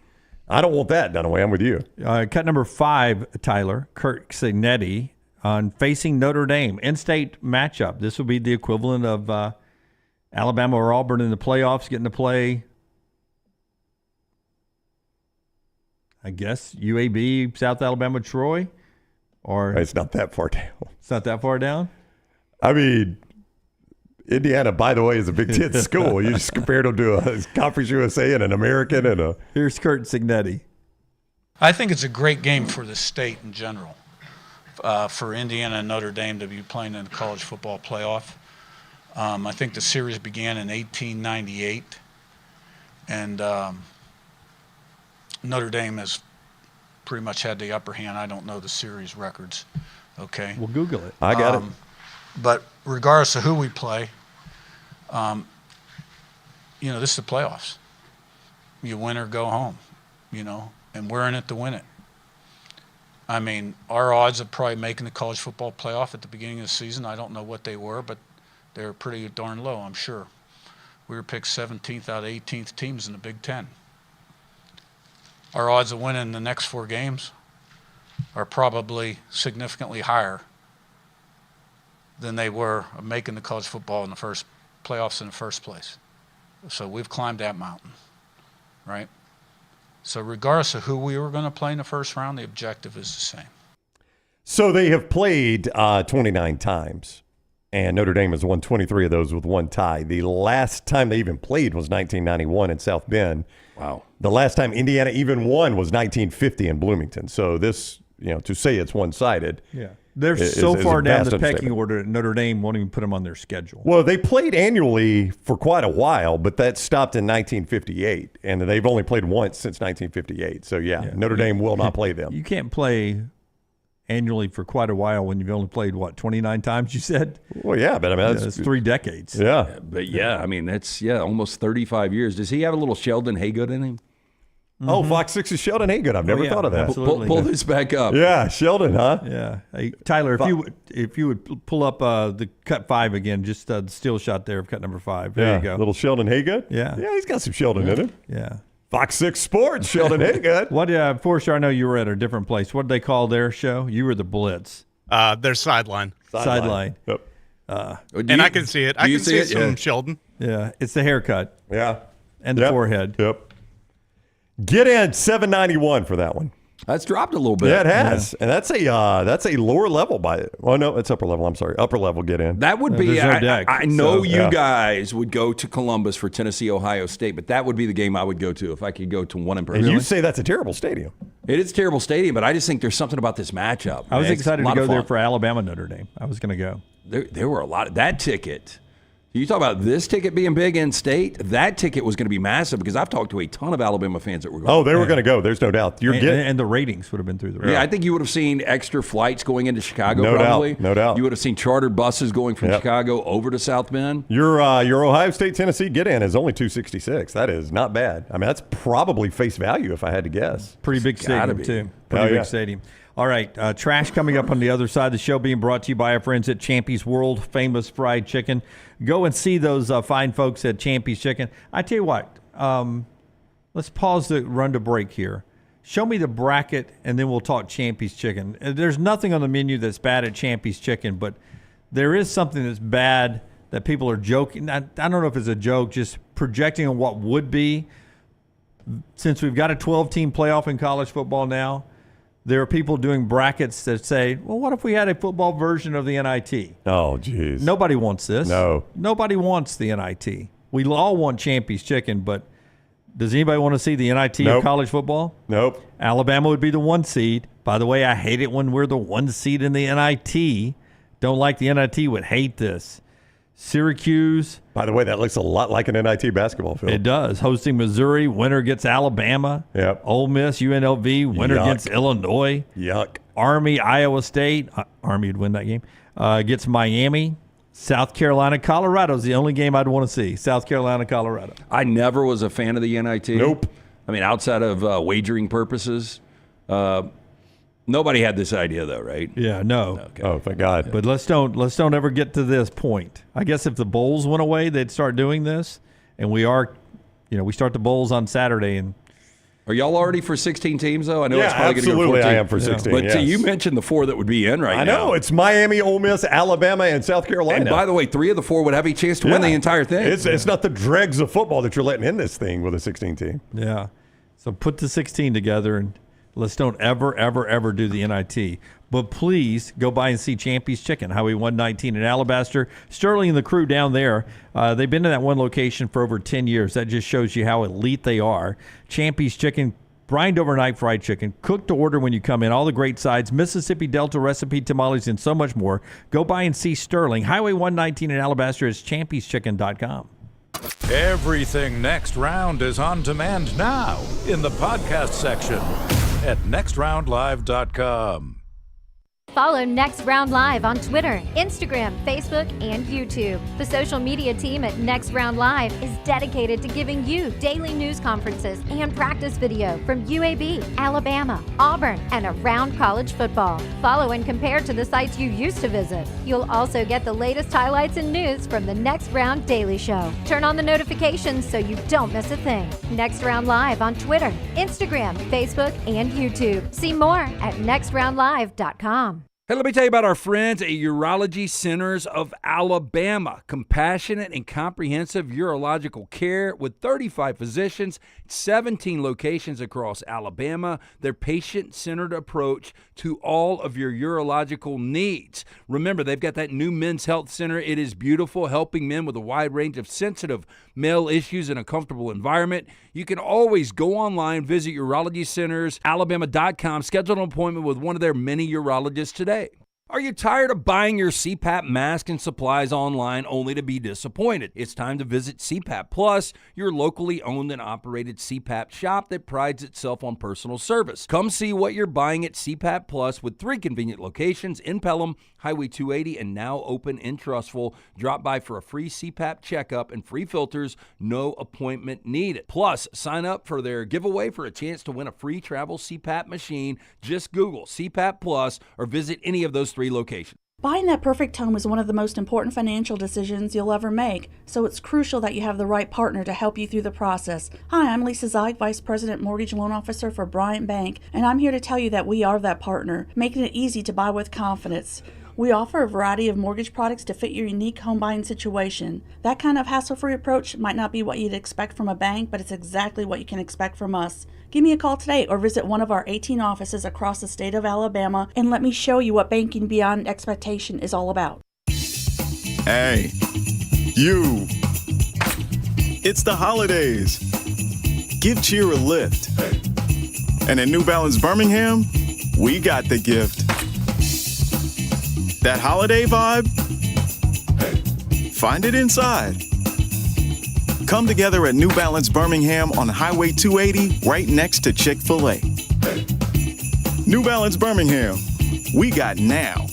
I don't want that, Dunaway. I'm with you. Cut number 5, Tyler, Kurt Cignetti on facing Notre Dame. In-state matchup. This will be the equivalent of Alabama or Auburn in the playoffs getting to play, I guess, UAB, South Alabama, Troy? Or it's not that far down. It's not that far down? I mean, Indiana, by the way, is a Big Ten school. You just compared them to a Conference USA and an American and a. Here's Kurt Cignetti. I think it's a great game for the state in general, for Indiana and Notre Dame to be playing in the college football playoff. I think the series began in 1898, and Notre Dame has pretty much had the upper hand. I don't know the series records. Okay. We'll Google it. I got it. But regardless of who we play, you know, this is the playoffs. You win or go home, you know, and we're in it to win it. I mean, our odds of probably making the college football playoff at the beginning of the season, I don't know what they were, but they were pretty darn low, I'm sure. We were picked 17th out of 18th teams in the Big Ten. Our odds of winning the next 4 games are probably significantly higher than they were of making the college football in the first playoffs in the first place. So we've climbed that mountain, right? So regardless of who we were going to play in the first round, the objective is the same. So they have played 29 times, and Notre Dame has won 23 of those with one tie. The last time they even played was 1991 in South Bend. Wow. The last time Indiana even won was 1950 in Bloomington. So this, to say it's one-sided. Yeah. They're so far down the pecking order that Notre Dame won't even put them on their schedule. Well, they played annually for quite a while, but that stopped in 1958, and they've only played once since 1958. So, Notre Dame will not play them. You can't play annually for quite a while when you've only played, 29 times, you said? Well, yeah, but I mean, that's 3 decades. Yeah. But, I mean, that's, almost 35 years. Does he have a little Sheldon Haygood in him? Oh, Fox 6's Sheldon Haygood. I've never thought of that. Pull this back up. Yeah, Sheldon, huh? Yeah. Hey, Tyler, if you would pull up the cut 5 again, just the still shot there of cut number 5. There you go. Little Sheldon Haygood? Yeah. Yeah, he's got some Sheldon in him. Yeah. Fox 6 Sports, Sheldon Haygood. What, Forrester, I know you were at a different place. What did they call their show? You were the Blitz. Their sideline. Sideline. Yep. And I can see it. I can see some Sheldon. Yeah. It's the haircut. Yeah. And the forehead. Yep. Get in $791 for that one. That's dropped a little bit. Yeah, it has, and that's a lower level it's upper level. I'm sorry, upper level. Get in. That would be. I know you guys would go to Columbus for Tennessee, Ohio State, but that would be the game I would go to if I could go to one in person. And you say that's a terrible stadium. It is a terrible stadium, but I just think there's something about this matchup. I was excited to go there for Alabama Notre Dame. I was going to go. There were a lot of that ticket. You talk about this ticket being big in state. That ticket was going to be massive because I've talked to a ton of Alabama fans that were going. Oh, they were going to go. There's no doubt. And the ratings would have been through the roof. Yeah, I think you would have seen extra flights going into Chicago. No doubt. You would have seen chartered buses going from Chicago over to South Bend. Your Ohio State Tennessee get in is only $266. That is not bad. I mean, that's probably face value if I had to guess. Pretty big stadium too. Pretty big stadium. All right, trash coming up on the other side of the show, being brought to you by our friends at Champy's World Famous Fried Chicken. Go and see those fine folks at Champy's Chicken. I tell you what, let's pause the run to break here. Show me the bracket, and then we'll talk Champy's Chicken. There's nothing on the menu that's bad at Champy's Chicken, but there is something that's bad that people are joking. I don't know if it's a joke, just projecting on what would be. Since we've got a 12-team playoff in college football now, there are people doing brackets that say, well, what if we had a football version of the NIT? Oh, geez. Nobody wants this. No. Nobody wants the NIT. We all want Champy's Chicken, but does anybody want to see the NIT of college football? Nope. Alabama would be the 1 seed. By the way, I hate it when we're the 1 seed in the NIT. Don't like the NIT, would hate this. Syracuse. By the way, that looks a lot like an NIT basketball field. It does. Hosting Missouri, winner gets Alabama. Yep. Ole Miss, UNLV, winner gets Illinois. Yuck. Army, Iowa State. Army would win that game. Gets Miami. South Carolina, Colorado is the only game I'd want to see. South Carolina, Colorado. I never was a fan of the NIT. Nope. I mean, outside of wagering purposes. Nobody had this idea, though, right? Yeah, no. Okay. Oh, thank God. But let's don't ever get to this point. I guess if the bowls went away, they'd start doing this. And we start the bowls on Saturday. And are y'all already for 16 teams, though? I know yeah, it's probably going to go 14. I am for 16. But yes. you mentioned the 4 that would be in right now. I know. It's Miami, Ole Miss, Alabama, and South Carolina. And by the way, 3 of the 4 would have a chance to win the entire thing. It's not the dregs of football that you're letting in this thing with a 16 team. Yeah. So put the 16 together and let's don't ever do the NIT. But please go by and see Champy's Chicken, Highway 119 in Alabaster. Sterling and the crew down there, they've been in that one location for over 10 years. That just shows you how elite they are. Champy's Chicken, brined overnight fried chicken, cooked to order when you come in, all the great sides, Mississippi Delta recipe tamales, and so much more. Go by and see Sterling. Highway 119 in Alabaster is champyschicken.com. Everything Next Round is on demand now in the podcast section at nextroundlive.com. Follow Next Round Live on Twitter, Instagram, Facebook, and YouTube. The social media team at Next Round Live is dedicated to giving you daily news conferences and practice video from UAB, Alabama, Auburn, and around college football. Follow and compare to the sites you used to visit. You'll also get the latest highlights and news from the Next Round Daily Show. Turn on the notifications so you don't miss a thing. Next Round Live on Twitter, Instagram, Facebook, and YouTube. See more at nextroundlive.com. Hey, let me tell you about our friends at Urology Centers of Alabama. Compassionate and comprehensive urological care with 35 physicians, 17 locations across Alabama. Their patient-centered approach to all of your urological needs. Remember, they've got that new men's health center. It is beautiful, helping men with a wide range of sensitive male issues in a comfortable environment. You can always go online, visit urologycentersalabama.com, schedule an appointment with one of their many urologists today. Are you tired of buying your CPAP mask and supplies online only to be disappointed? It's time to visit CPAP Plus, your locally owned and operated CPAP shop that prides itself on personal service. Come see what you're buying at CPAP Plus with 3 convenient locations in Pelham, Highway 280, and now open in Trussville. Drop by for a free CPAP checkup and free filters, no appointment needed. Plus, sign up for their giveaway for a chance to win a free travel CPAP machine. Just Google CPAP Plus or visit any of those 3 locations. Buying that perfect home is one of the most important financial decisions you'll ever make, so it's crucial that you have the right partner to help you through the process. Hi, I'm Lisa Zeig, Vice President Mortgage Loan Officer for Bryant Bank, and I'm here to tell you that we are that partner, making it easy to buy with confidence. We offer a variety of mortgage products to fit your unique home buying situation. That kind of hassle-free approach might not be what you'd expect from a bank, but it's exactly what you can expect from us. Give me a call today or visit one of our 18 offices across the state of Alabama and let me show you what banking beyond expectation is all about. Hey, you. It's the holidays. Give cheer a lift. And at New Balance Birmingham, we got the gift. That holiday vibe? Find it inside. Come together at New Balance Birmingham on Highway 280, right next to Chick-fil-A. New Balance Birmingham, we got now.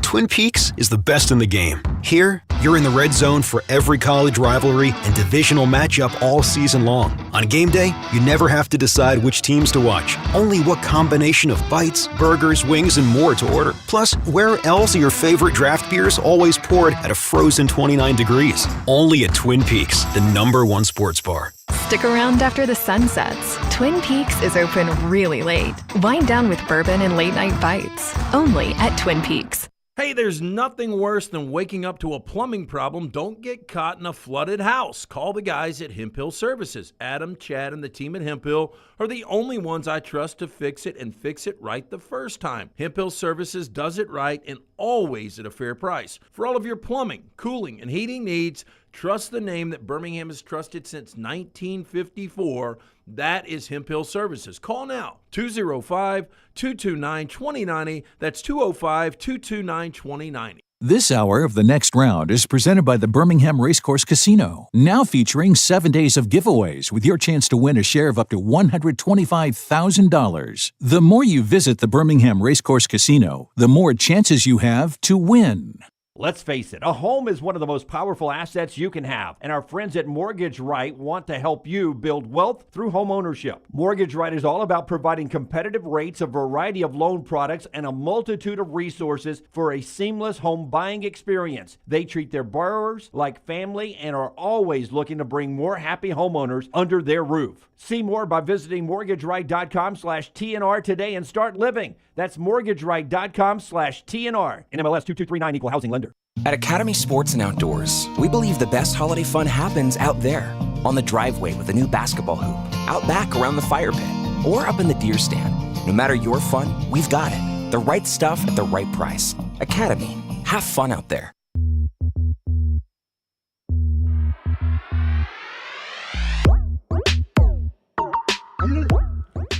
Twin Peaks is the best in the game. Here, you're in the red zone for every college rivalry and divisional matchup all season long. On game day, you never have to decide which teams to watch, only what combination of bites, burgers, wings, and more to order. Plus, where else are your favorite draft beers always poured at a frozen 29 degrees? Only at Twin Peaks, the #1 sports bar. Stick around after the sun sets. Twin Peaks is open really late. Wind down with bourbon and late night bites. Only at Twin Peaks. Hey, there's nothing worse than waking up to a plumbing problem. Don't get caught in a flooded house. Call the guys at Hemp Hill Services. Adam, Chad, and the team at Hemp Hill are the only ones I trust to fix it and fix it right the first time. Hemp Hill Services does it right and always at a fair price. For all of your plumbing, cooling, and heating needs, trust the name that Birmingham has trusted since 1954. That is Hemp Hill Services. Call now, 205-229-2090. That's 205-229-2090. This hour of The Next Round is presented by the Birmingham Racecourse Casino, now featuring 7 days of giveaways with your chance to win a share of up to $125,000. The more you visit the Birmingham Racecourse Casino, the more chances you have to win. Let's face it, a home is one of the most powerful assets you can have, and our friends at Mortgage Right want to help you build wealth through home ownership. Mortgage Right is all about providing competitive rates, a variety of loan products, and a multitude of resources for a seamless home buying experience. They treat their borrowers like family and are always looking to bring more happy homeowners under their roof. See more by visiting mortgageright.com/TNR today and start living. That's mortgageright.com/TNR. NMLS 2239, Equal Housing Lender. At Academy Sports and Outdoors, we believe the best holiday fun happens out there, on the driveway with a new basketball hoop, out back around the fire pit, or up in the deer stand. No matter your fun, we've got it. The right stuff at the right price. Academy, have fun out there.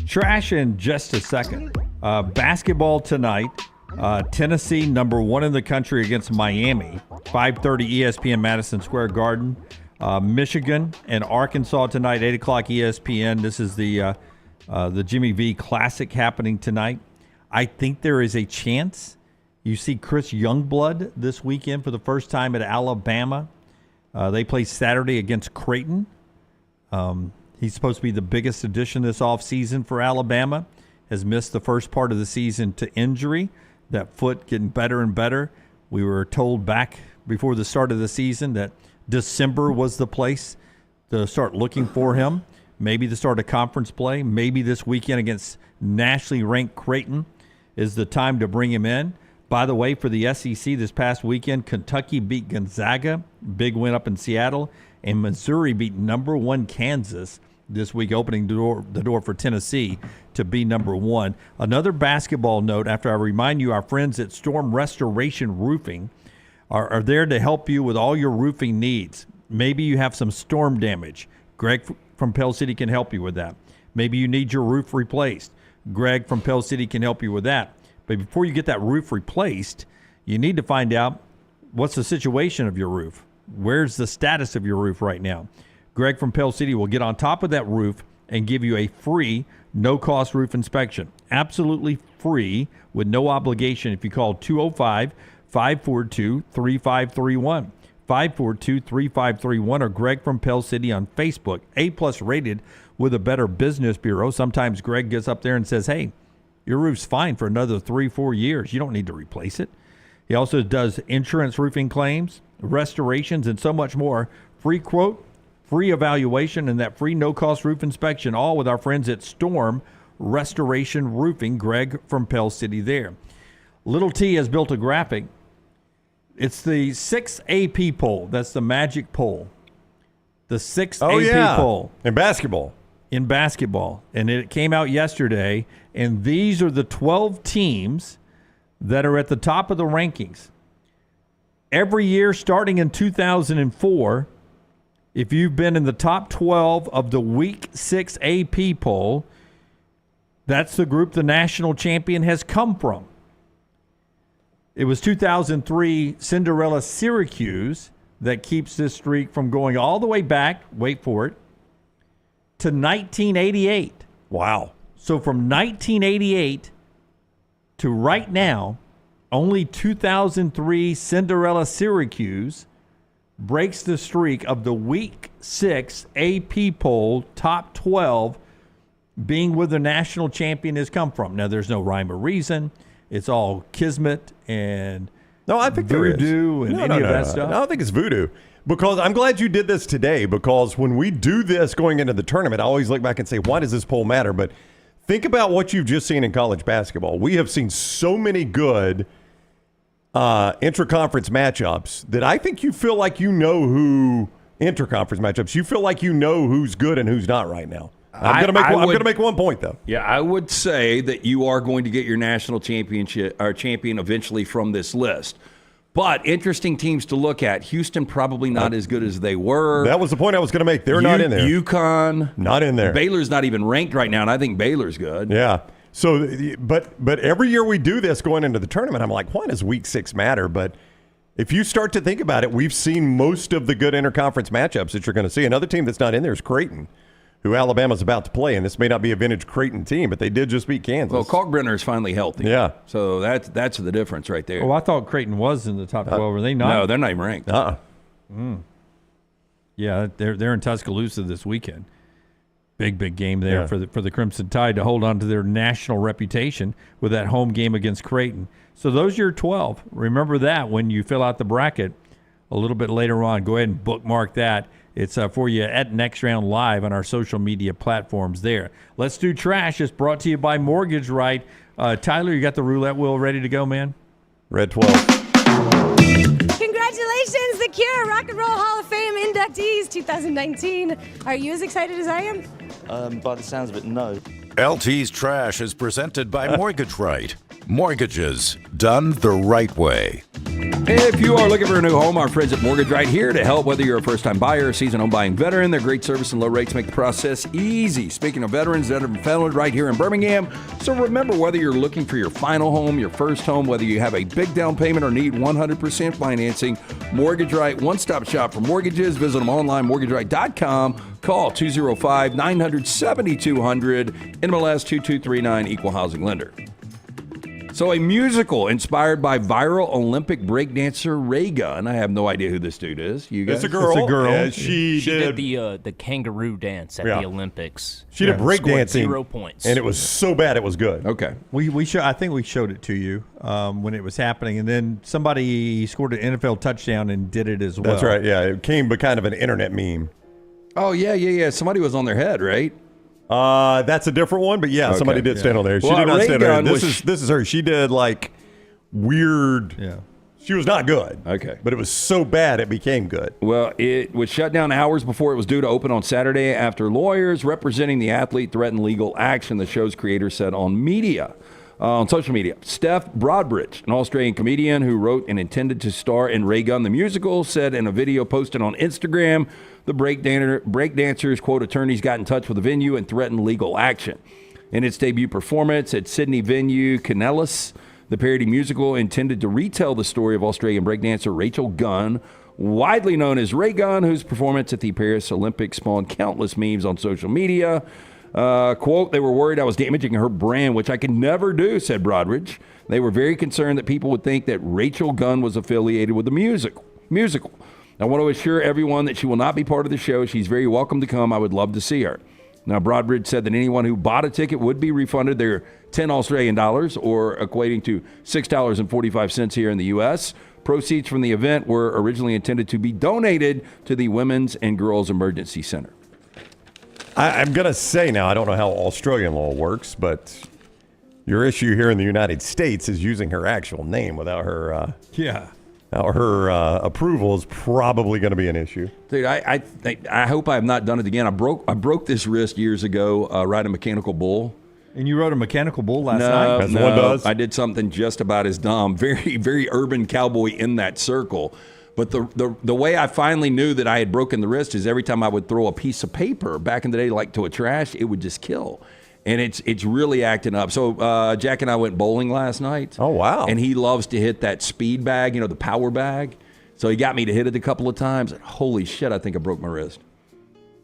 Trash in just a second. Basketball tonight. Tennessee, #1 in the country against Miami. 5:30 ESPN Madison Square Garden. Michigan and Arkansas tonight, 8 o'clock ESPN. This is the Jimmy V Classic happening tonight. I think there is a chance you see Chris Youngblood this weekend for the first time at Alabama. They play Saturday against Creighton. He's supposed to be the biggest addition this offseason for Alabama. Has missed the first part of the season to injury. That foot getting better and better. We were told back before the start of the season that December was the place to start looking for him. Maybe to start a conference play. Maybe this weekend against nationally ranked Creighton. is the time to bring him in. By the way, for the SEC this past weekend, Kentucky beat Gonzaga, big win up in Seattle, and Missouri beat number 1 Kansas this week, opening the door for Tennessee to be number 1. Another basketball note, after I remind you, our friends at Storm Restoration Roofing are there to help you with all your roofing needs. Maybe you have some storm damage. Greg from Pell City can help you with that. Maybe you need your roof replaced. Greg from Pell City can help you with that. But before you get that roof replaced, you need to find out what's the situation of your roof. Where's the status of your roof right now? Greg from Pell City will get on top of that roof and give you a free, no-cost roof inspection. Absolutely free with no obligation if you call 205-542-3531. 542-3531 or Greg from Pell City on Facebook. A+ rated with a Better Business Bureau. Sometimes Greg gets up there and says, hey, your roof's fine for another 3-4 years. You don't need to replace it. He also does insurance roofing claims, restorations, and so much more. Free quote, free evaluation, and that free no-cost roof inspection, all with our friends at Storm Restoration Roofing. Greg from Pell City there. Little T has built a graphic. It's the 6th AP poll. That's the magic poll. The 6th AP poll. In basketball. In basketball. And it came out yesterday, and these are the 12 teams that are at the top of the rankings. Every year, starting in 2004, if you've been in the top 12 of the Week 6 AP poll, that's the group the national champion has come from. It was 2003 Cinderella Syracuse that keeps this streak from going all the way back, wait for it, to 1988. Wow. So from 1988 to right now, only 2003 Cinderella Syracuse breaks the streak of the Week 6 AP poll top 12 being where the national champion has come from. Now, there's no rhyme or reason. It's all kismet and voodoo and any of that stuff. I don't think it's voodoo. Because I'm glad you did this today, because when we do this going into the tournament, I always look back and say, why does this poll matter? But think about what you've just seen in college basketball. We have seen so many good intra-conference matchups that I think you feel like you know who intra-conference matchups. You feel like you know who's good and who's not right now. I'm going to make one point, though. Yeah, I would say that you are going to get your national championship or champion eventually from this list. But interesting teams to look at. Houston probably not as good as they were. That was the point I was going to make. They're not in there. UConn. Not in there. Baylor's not even ranked right now, and I think Baylor's good. Yeah. So, but every year we do this going into the tournament, I'm like, why does Week 6 matter? But if you start to think about it, we've seen most of the good interconference matchups that you're going to see. Another team that's not in there is Creighton, who Alabama's about to play, and this may not be a vintage Creighton team, but they did just beat Kansas. Well, Kalkbrenner is finally healthy. Yeah. So that's the difference right there. Oh, I thought Creighton was in the top 12. Are they not? No, they're not even ranked. Yeah, they're in Tuscaloosa this weekend. Big game there for the Crimson Tide to hold on to their national reputation with that home game against Creighton. So those are your 12. Remember that when you fill out the bracket a little bit later on. Go ahead and bookmark that. It's for you at Next Round Live on our social media platforms there. Let's do trash. It's brought to you by Mortgage Right. Tyler, you got the roulette wheel ready to go, man? Red 12. Congratulations, the Cure Rock and Roll Hall of Fame inductees 2019. Are you as excited as I am? By the sounds of it, no. LT's Trash is presented by Mortgage Right. Mortgages done the right way. If you are looking for a new home, our friends at Mortgage Right here to help. Whether you're a first-time buyer or a seasoned home buying veteran, their great service and low rates make the process easy. Speaking of veterans that have founded right here in Birmingham, so remember, whether you're looking for your final home, your first home, whether you have a big down payment or need 100% financing, Mortgage Right, one-stop shop for mortgages. Visit them online, mortgageright.com. Call 205-900-7200, NMLS 2239, Equal Housing Lender. So a musical inspired by viral Olympic breakdancer Ray Gunn. I have no idea who this dude is. You guys? It's a girl. It's a girl. Yeah, she did the kangaroo dance at the Olympics. She did breakdancing. 0 points. And it was so bad it was good. Okay. I think we showed it to you when it was happening, and then somebody scored an NFL touchdown and did it as well. That's right. Yeah, it became kind of an internet meme. Oh, yeah. Somebody was on their head, right? That's a different one, but yeah, somebody did stand on there. She did not stand on there. This is her. She did like weird. Yeah. She was not good. Okay. But it was so bad it became good. Well, it was shut down hours before it was due to open on Saturday after lawyers representing the athlete threatened legal action, the show's creator said on social media. Steph Broadbridge, an Australian comedian who wrote and intended to star in Ray Gun the Musical, said in a video posted on Instagram, the breakdancers, quote, attorneys got in touch with the venue and threatened legal action. In its debut performance at Sydney venue Canellis, the parody musical intended to retell the story of Australian breakdancer Rachel Gunn, widely known as Ray Gun, whose performance at the Paris Olympics spawned countless memes on social media. Quote, they were worried I was damaging her brand, which I could never do, said Broadridge. They were very concerned that people would think that Rachel Gunn was affiliated with the musical. I want to assure everyone that she will not be part of the show. She's very welcome to come. I would love to see her. Now, Broadridge said that anyone who bought a ticket would be refunded their $10 Australian dollars, or equating to $6.45 here in the U.S. Proceeds from the event were originally intended to be donated to the Women's and Girls Emergency Center. I'm going to say now, I don't know how Australian law works, but your issue here in the United States is using her actual name without her approval is probably going to be an issue. Dude, I hope I have not done it again. I broke this wrist years ago riding a mechanical bull. And you rode a mechanical bull last night? As one does. I did something just about as dumb. Very, very urban cowboy in that circle. But the way I finally knew that I had broken the wrist is every time I would throw a piece of paper back in the day, like to a trash, it would just kill. And it's really acting up. So Jack and I went bowling last night. Oh, wow. And he loves to hit that speed bag, the power bag. So he got me to hit it a couple of times. Holy shit, I think I broke my wrist.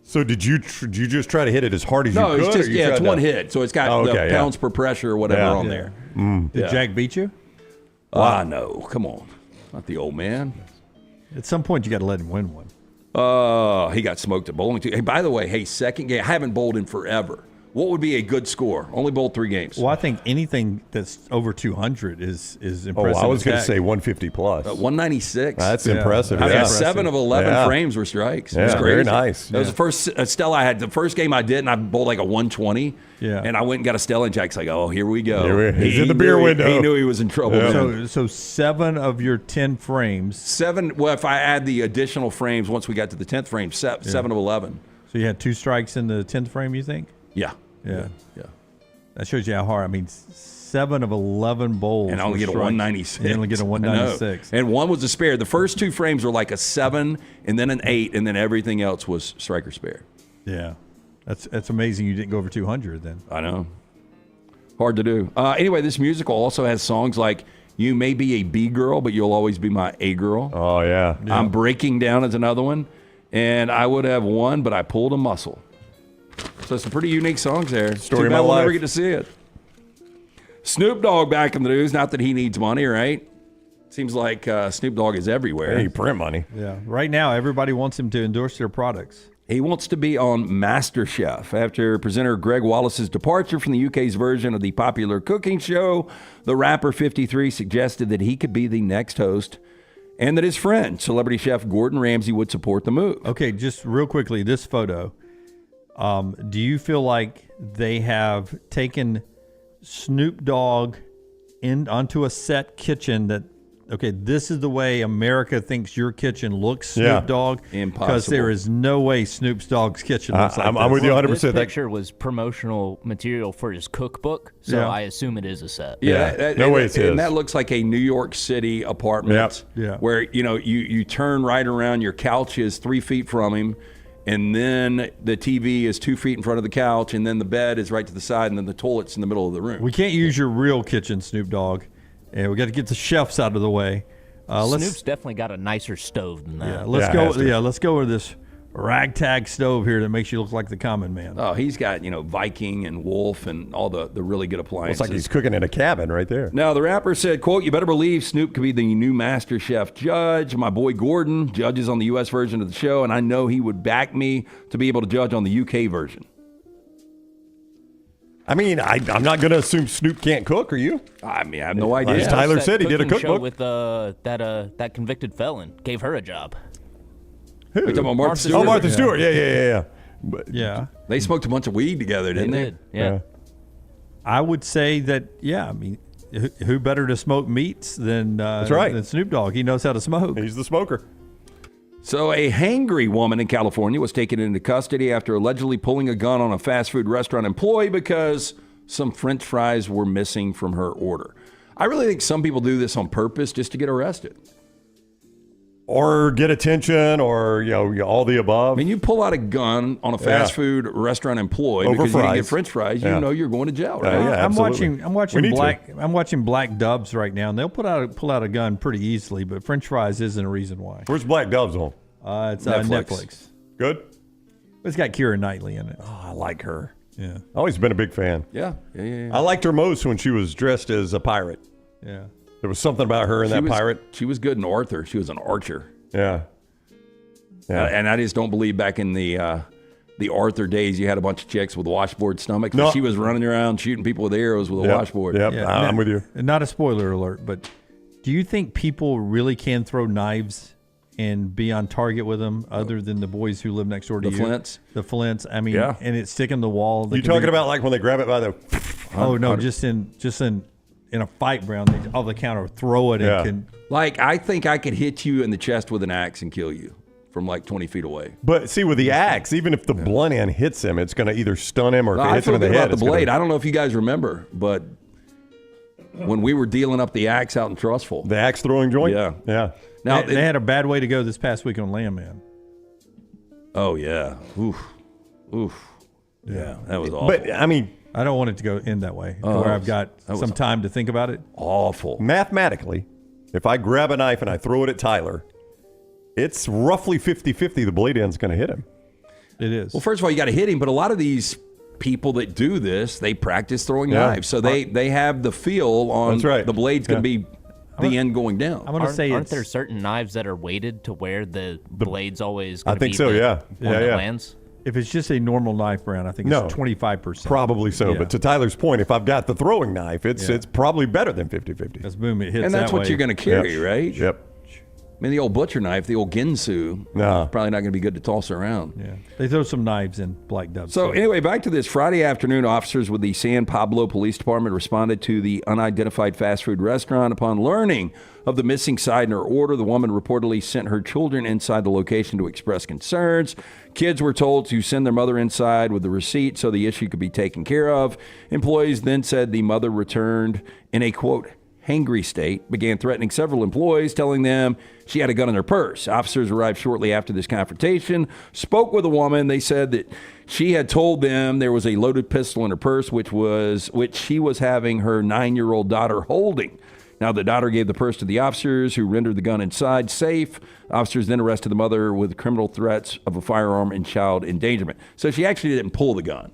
So did you just try to hit it as hard as you could? No, it's one hit. So it's got pounds per pressure or whatever on there. Did Jack beat you? No, come on. Not the old man. At some point, you got to let him win one. He got smoked at bowling too. Hey, by the way, second game. I haven't bowled in forever. What would be a good score? Only bowled 3 games. Well, I think anything that's over 200 is impressive. I was going to say 150 plus. 196. That's impressive. I mean, 7 of 11 frames were strikes. It was crazy. Very nice. That was the first Stella I had. The first game I did, and I bowled like a 120. Yeah. And I went and got a Stella, and Jack's like, "Oh, here we go." He's in the beer window. He knew he was in trouble. Yeah. So 7 of your 10 frames. 7. Well, if I add the additional frames, once we got to the 10th frame, 7 of 11. So you had 2 strikes in the 10th frame, you think? Yeah. Yeah. That shows you how hard. I mean, 7 of 11 bowls. And I only get a 196. You only get a 196. And one was a spare. The first 2 frames were like a 7 and then an 8, and then everything else was striker spare. Yeah. That's amazing you didn't go over 200 then. I know. Hard to do. Anyway, this musical also has songs like You May Be a B Girl, but You'll Always Be My A Girl. Oh, yeah. I'm Breaking Down is another one. And I Would Have Won, but I Pulled a Muscle. So some pretty unique songs there. Story Too bad of my we'll life. never get to see it. Snoop Dogg back in the news. Not that he needs money, right? Seems like Snoop Dogg is everywhere. Hey, print money. Yeah. Right now, everybody wants him to endorse their products. He wants to be on MasterChef. After presenter Greg Wallace's departure from the UK's version of the popular cooking show, the rapper 53 suggested that he could be the next host and that his friend, celebrity chef Gordon Ramsay, would support the move. Okay, just real quickly, this photo. Do you feel like they have taken Snoop Dogg onto a set kitchen that, okay, this is the way America thinks your kitchen looks, Snoop Dogg? Impossible. Because there is no way Snoop Dogg's kitchen looks like I'm with you 100%. This picture was promotional material for his cookbook, so I assume it is a set. Yeah, no way it's his. And that looks like a New York City apartment where, you turn right around, your couch is 3 feet from him, and then the TV is 2 feet in front of the couch, and then the bed is right to the side, and then the toilet's in the middle of the room. We can't use your real kitchen, Snoop Dogg. And we got to get the chefs out of the way. Snoop's definitely got a nicer stove than that. Yeah, let's go with this ragtag stove here that makes you look like the common man. Oh, he's got, Viking and Wolf and all the really good appliances. Looks like he's cooking in a cabin right there. Now, the rapper said, quote, "You better believe Snoop could be the new Master Chef judge. My boy Gordon judges on the U.S. version of the show, and I know he would back me to be able to judge on the U.K. version." I mean, I'm not going to assume Snoop can't cook, are you? I mean, I have no idea. As Tyler said, he did a cookbook. Show with that convicted felon. Gave her a job. Who? Martha Stewart? Oh, Martha Stewart. Yeah. But Yeah. They smoked a bunch of weed together, didn't they? Yeah. I would say that, I mean, who better to smoke meats than, That's right. than Snoop Dogg? He knows how to smoke. He's the smoker. So a hangry woman in California was taken into custody after allegedly pulling a gun on a fast food restaurant employee because some French fries were missing from her order. I really think some people do this on purpose just to get arrested. Or get attention, or all the above. I mean, you pull out a gun on a fast food restaurant employee Over because you fries. get French fries. You know you're going to jail, right? Yeah, I'm absolutely. I'm watching Black Dubs right now, and they'll pull out a gun pretty easily, but French fries isn't a reason why. Where's Black Doves on? It's Netflix. Good. It's got Keira Knightley in it. Oh, I like her. Yeah. Always been a big fan. Yeah. I liked her most when she was dressed as a pirate. Yeah. There was something about her and pirate. She was good in Arthur. She was an archer. Yeah. Yeah. And I just don't believe back in the Arthur days you had a bunch of chicks with washboard stomachs. No. She was running around shooting people with arrows with a washboard. Yep, I'm with you. Not a spoiler alert, but do you think people really can throw knives and be on target with them other than the boys who live next door to The you? Flints? The Flints. I mean, Yeah. and it's sticking the wall. They You can talking about like when they grab it by the? Oh no, just in a fight, Brown. They on the counter throw it and can. Like, I think I could hit you in the chest with an axe and kill you from like 20 feet away. But see, with the axe, even if the blunt end hits him, it's going to either stun him or if it I hits him feel in the good head. about the it's blade. gonna- I don't know if you guys remember, but when we were dealing up the axe out in Trustful. The axe throwing joint? Yeah. Yeah. Now, They had a bad way to go this past week on Landman. oh, yeah. Oof. Yeah, that was awful. But I mean, I don't want it to go in that way, Oh, where I've got that was some time to think about it. Awful. mathematically, if I grab a knife and I throw it at Tyler, it's roughly 50-50 the blade end's going to hit him. It is. Well, first of all, you got to hit him, but a lot of these people that do this, they practice throwing Yeah. knives. So they have the feel on That's right. the blade's going to be the end going down. I'm going to say Aren't there certain knives that are weighted to where the blade's always I going to think be so, the yeah. one Yeah, that yeah. lands? if it's just a normal knife, Brown, I think No. it's 25%. Probably so. Yeah. But to Tyler's point, if I've got the throwing knife, it's probably better than 50-50. That's boom, it hits And that's that what way. you're going to carry, right? Yep. I mean, the old butcher knife, the old Ginsu, probably not going to be good to toss around. Yeah, they throw some knives in Black Dove. So anyway, back to this. Friday afternoon, officers with the San Pablo Police Department responded to the unidentified fast food restaurant. Upon learning of the missing side in her order, the woman reportedly sent her children inside the location to express concerns. Kids were told to send their mother inside with the receipt so the issue could be taken care of. Employees then said the mother returned in a, quote, hangry state, began threatening several employees, telling them she had a gun in her purse. Officers arrived shortly after this confrontation, spoke with a woman. They said that she had told them there was a loaded pistol in her purse, which she was having her 9-year-old daughter holding. Now, the daughter gave the purse to the officers, who rendered the gun inside safe. Officers then arrested the mother with criminal threats of a firearm and child endangerment. So she actually didn't pull the gun.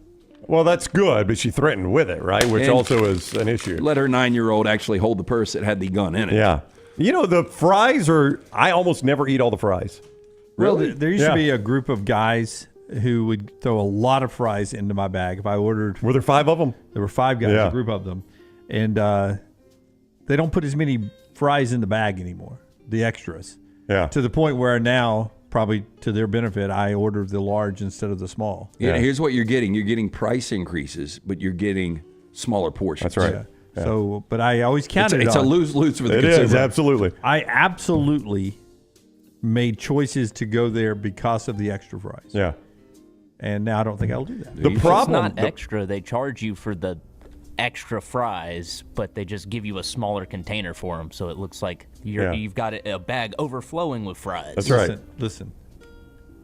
Well, that's good, but she threatened with it, right? Which And also is an issue. Let her 9-year-old actually hold the purse that had the gun in it. Yeah. You know, the fries I almost never eat all the fries. Well, there used to be a group of guys who would throw a lot of fries into my bag. If I ordered... Were there 5 of them? There were 5 guys, a group of them. And they don't put as many fries in the bag anymore, the extras. Yeah. To the point where now, probably to their benefit, I order the large instead of the small. Yeah. Here's what you're getting. You're getting price increases, but you're getting smaller portions. That's right. Yeah. So, but I always counted It's a lose-lose for the consumer. It is, absolutely. I absolutely made choices to go there because of the extra fries. Yeah. And now I don't think I'll do that. It's not extra. They charge you for the extra fries, but they just give you a smaller container for them, so it looks like you've got a bag overflowing with fries. That's right. Listen,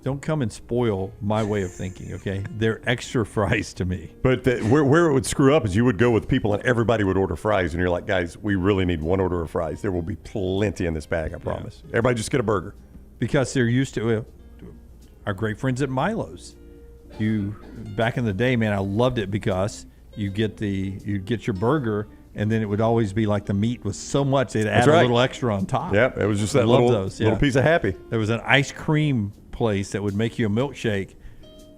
don't come and spoil my way of thinking, okay? They're extra fries to me. But where it would screw up is you would go with people and everybody would order fries, and you're like, guys, we really need one order of fries. There will be plenty in this bag, I promise. Everybody just get a burger. Because they're used to our great friends at Milo's. Back in the day, man, I loved it because you'd get your burger, and then it would always be like the meat was so much they'd add a little extra on top. Yep, it was just that little piece of happy. There was an ice cream place that would make you a milkshake,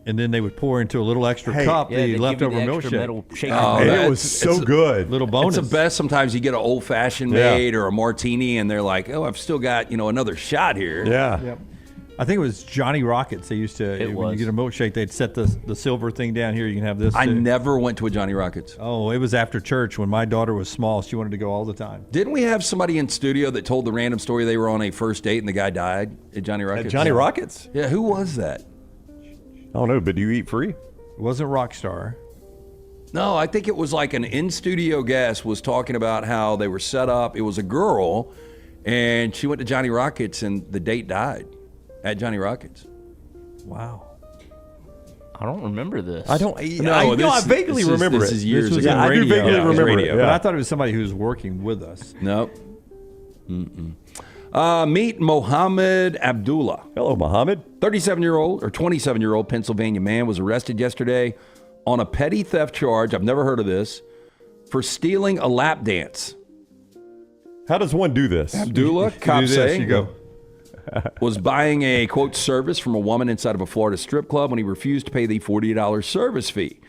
and then they would pour into a little extra cup the leftover milkshake. It was so good. Little bonus. It's the best. Sometimes you get an old-fashioned made or a martini, and they're like, oh, I've still got another shot here. Yeah. Yep. I think it was Johnny Rockets. They used to, when you get a milkshake, they'd set the silver thing down here. You can have this. I never went to a Johnny Rockets. Oh, it was after church when my daughter was small. She wanted to go all the time. Didn't we have somebody in studio that told the random story they were on a first date and the guy died at Johnny Rockets? At Johnny Rockets? Yeah, who was that? I don't know, but do you eat free? It wasn't Rockstar. No, I think it was like an in-studio guest was talking about how they were set up. It was a girl, and she went to Johnny Rockets, and the date died at Johnny Rockets. Wow. I don't remember this. I don't. I vaguely remember it. This is years ago. Yeah, I do vaguely remember it. Yeah. But I thought it was somebody who was working with us. Nope. Meet Mohammed Abdullah. Hello, Mohammed. 37-year-old or 27-year-old Pennsylvania man was arrested yesterday on a petty theft charge. I've never heard of this. For stealing a lap dance. How does one do this? Abdullah, cops say, you go. was buying a, quote, service from a woman inside of a Florida strip club when he refused to pay the $40 service fee.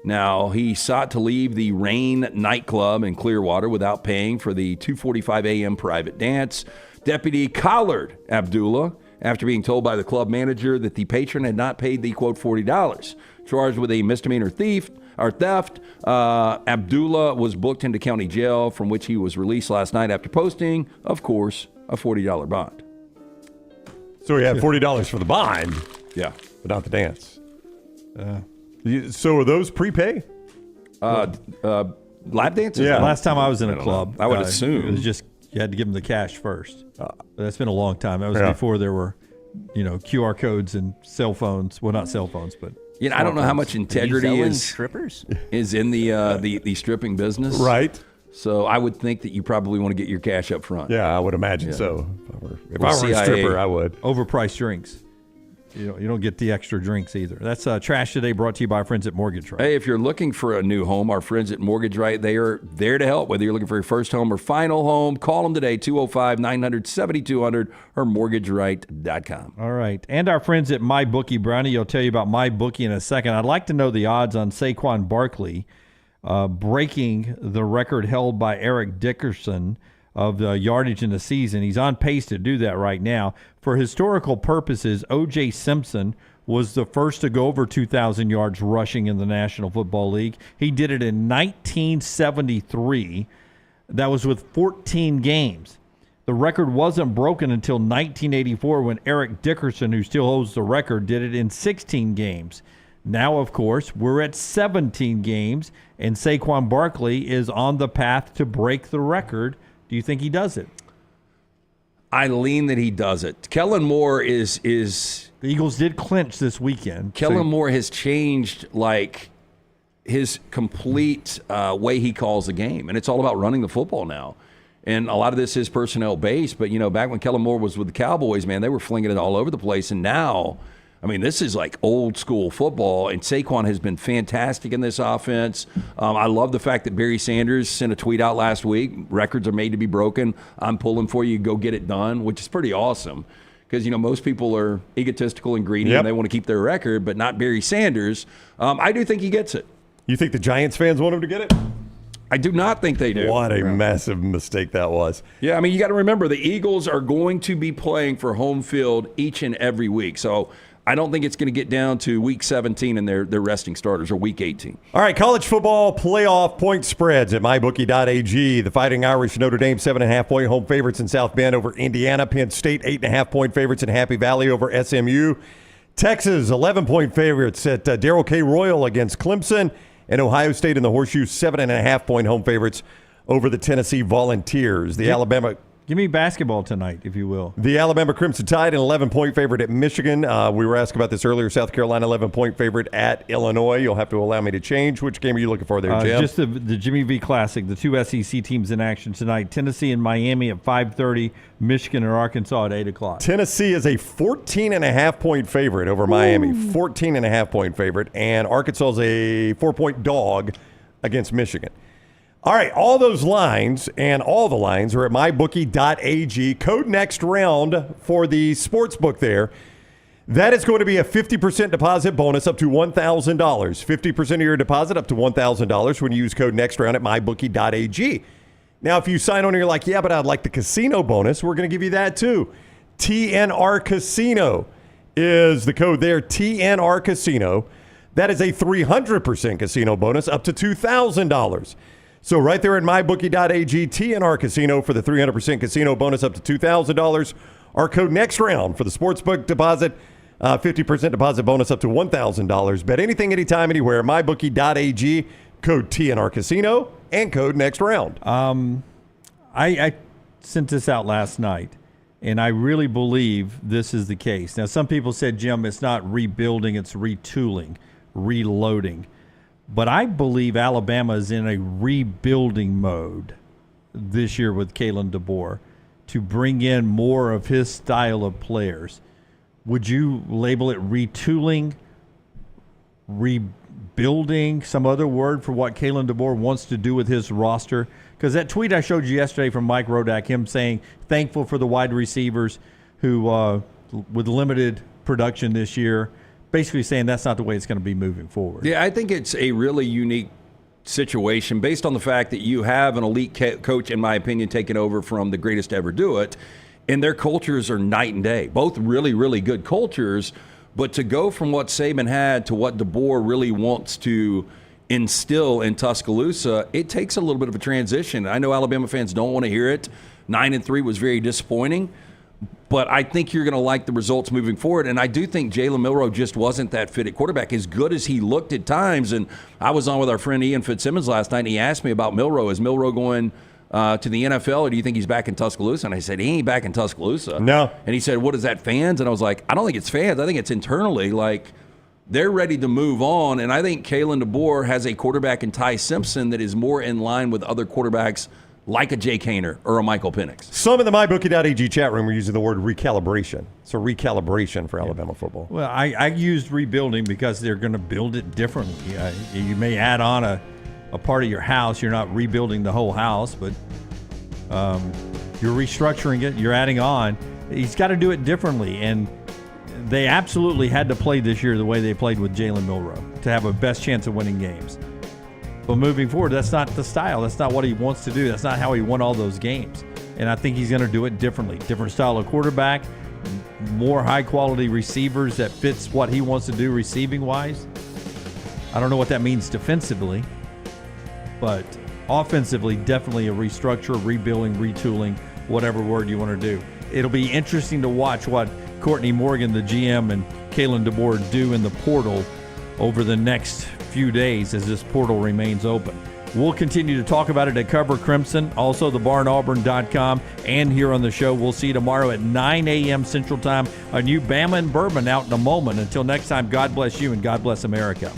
Now, he sought to leave the Rain nightclub in Clearwater without paying for the 2:45 a.m. private dance. Deputy collared Abdullah after being told by the club manager that the patron had not paid the, quote, $40. Charged with a misdemeanor theft, Abdullah was booked into county jail, from which he was released last night after posting, of course, a $40 bond. So he had $40 for the bond. Yeah. But not the dance. So are those prepay? Lap dances? Yeah. Last time I was in a club, I would assume. It was just, you had to give them the cash first. But that's been a long time. That was before there were, QR codes and cell phones. Well, not cell phones, but I don't know how much integrity is strippers in the stripping business. Right. So I would think that you probably want to get your cash up front. Yeah, I would imagine so. If I were a stripper, I would. Overpriced drinks. You don't get the extra drinks either. That's Trash Today, brought to you by our friends at Mortgage Right. Hey, if you're looking for a new home, our friends at Mortgage Right, they are there to help. Whether you're looking for your first home or final home, call them today, 205-900-7200 or mortgageright.com. All right. And our friends at MyBookie. Brownie will tell you about MyBookie in a second. I'd like to know the odds on Saquon Barkley breaking the record held by Eric Dickerson of the yardage in the season. He's on pace to do that right now. For historical purposes, O.J. Simpson was the first to go over 2,000 yards rushing in the National Football League. He did it in 1973. That was with 14 games. The record wasn't broken until 1984 when Eric Dickerson, who still holds the record, did it in 16 games. Now, of course, we're at 17 games, and Saquon Barkley is on the path to break the record. Do you think he does it? I lean that he does it. Kellen Moore is the Eagles did clinch this weekend. Kellen Moore has changed his complete way he calls the game, and it's all about running the football now. And a lot of this is personnel based, but back when Kellen Moore was with the Cowboys, man, they were flinging it all over the place, and now, this is like old school football, and Saquon has been fantastic in this offense. I love the fact that Barry Sanders sent a tweet out last week. Records are made to be broken. I'm pulling for you. Go get it done, which is pretty awesome because, most people are egotistical and greedy and they want to keep their record, but not Barry Sanders. I do think he gets it. You think the Giants fans want him to get it? I do not think they do. What a massive mistake that was. Yeah, you got to remember the Eagles are going to be playing for home field each and every week. So I don't think it's going to get down to week 17 and they're resting starters, or week 18. All right, college football playoff point spreads at mybookie.ag. The Fighting Irish, Notre Dame, 7.5-point home favorites in South Bend over Indiana. Penn State, 8.5-point favorites in Happy Valley over SMU. Texas, 11-point favorites at Darrell K. Royal against Clemson. And Ohio State in the Horseshoe, 7.5-point home favorites over the Tennessee Volunteers. The Alabama... Give me basketball tonight, if you will. The Alabama Crimson Tide, an 11-point favorite at Michigan. We were asked about this earlier. South Carolina, 11-point favorite at Illinois. You'll have to allow me to change. Which game are you looking for there, Jim? Just the Jimmy V Classic. The two SEC teams in action tonight. Tennessee and Miami at 5:30. Michigan and Arkansas at 8 o'clock. Tennessee is a 14.5-point favorite over Miami. 14.5-point favorite. And Arkansas is a 4-point dog against Michigan. All right, all those lines and all the lines are at mybookie.ag. Code next round for the sports book there. That is going to be a 50% deposit bonus up to $1,000. 50% of your deposit up to $1,000 when you use code next round at mybookie.ag. Now, if you sign on and you're like, yeah, but I'd like the casino bonus, we're going to give you that too. TNR Casino. is the code there, TNR Casino. That is a 300% casino bonus up to $2,000. So right there at mybookie.ag, TNR Casino for the 300% casino bonus up to $2,000. Our code next round for the sportsbook deposit, 50% deposit bonus up to $1,000. Bet anything, anytime, anywhere. mybookie.ag, code TNR Casino, and code next round. I sent this out last night, and I really believe this is the case. Now, some people said, Jim, it's not rebuilding, it's retooling, reloading. But I believe Alabama is in a rebuilding mode this year with Kalen DeBoer to bring in more of his style of players. Would you label it retooling, rebuilding, some other word for what Kalen DeBoer wants to do with his roster? Because that tweet I showed you yesterday from Mike Rodak, him saying thankful for the wide receivers who, with limited production this year, basically saying that's not the way it's going to be moving forward. Yeah, I think it's a really unique situation based on the fact that you have an elite coach, in my opinion, taking over from the greatest to ever do it, and their cultures are night and day. Both really, really good cultures, but to go from what Saban had to what DeBoer really wants to instill in Tuscaloosa, it takes a little bit of a transition. I know Alabama fans don't want to hear it. 9-3 was very disappointing. But I think you're going to like the results moving forward. And I do think Jalen Milroe just wasn't that fit at quarterback, as good as he looked at times. And I was on with our friend Ian Fitzsimmons last night, and he asked me about Milroe. Is Milroe going to the NFL, or do you think he's back in Tuscaloosa? And I said, he ain't back in Tuscaloosa. No. And he said, what is that, fans? And I was like, I don't think it's fans. I think it's internally. Like, they're ready to move on. And I think Kalen DeBoer has a quarterback in Ty Simpson that is more in line with other quarterbacks like a Jake Haener or a Michael Penix. Some in the mybookie.ag chat room are using the word recalibration. It's a recalibration for Alabama football. Well, I used rebuilding because they're going to build it differently. You may add on a part of your house. You're not rebuilding the whole house, but you're restructuring it. You're adding on. He's got to do it differently, and they absolutely had to play this year the way they played with Jalen Milroe to have a best chance of winning games. But moving forward, that's not the style. That's not what he wants to do. That's not how he won all those games. And I think he's going to do it differently. Different style of quarterback, more high-quality receivers that fits what he wants to do receiving-wise. I don't know what that means defensively, but offensively, definitely a restructure, rebuilding, retooling, whatever word you want to do. It'll be interesting to watch what Courtney Morgan, the GM, and Kalen DeBoer do in the portal over the next few days as this portal remains open. We'll continue to talk about it at Cover Crimson, also thebarnauburn.com, and here on the show. We'll see you tomorrow at 9 a.m. Central Time. A new Bama and Bourbon out in a moment. Until next time, God bless you and God bless America.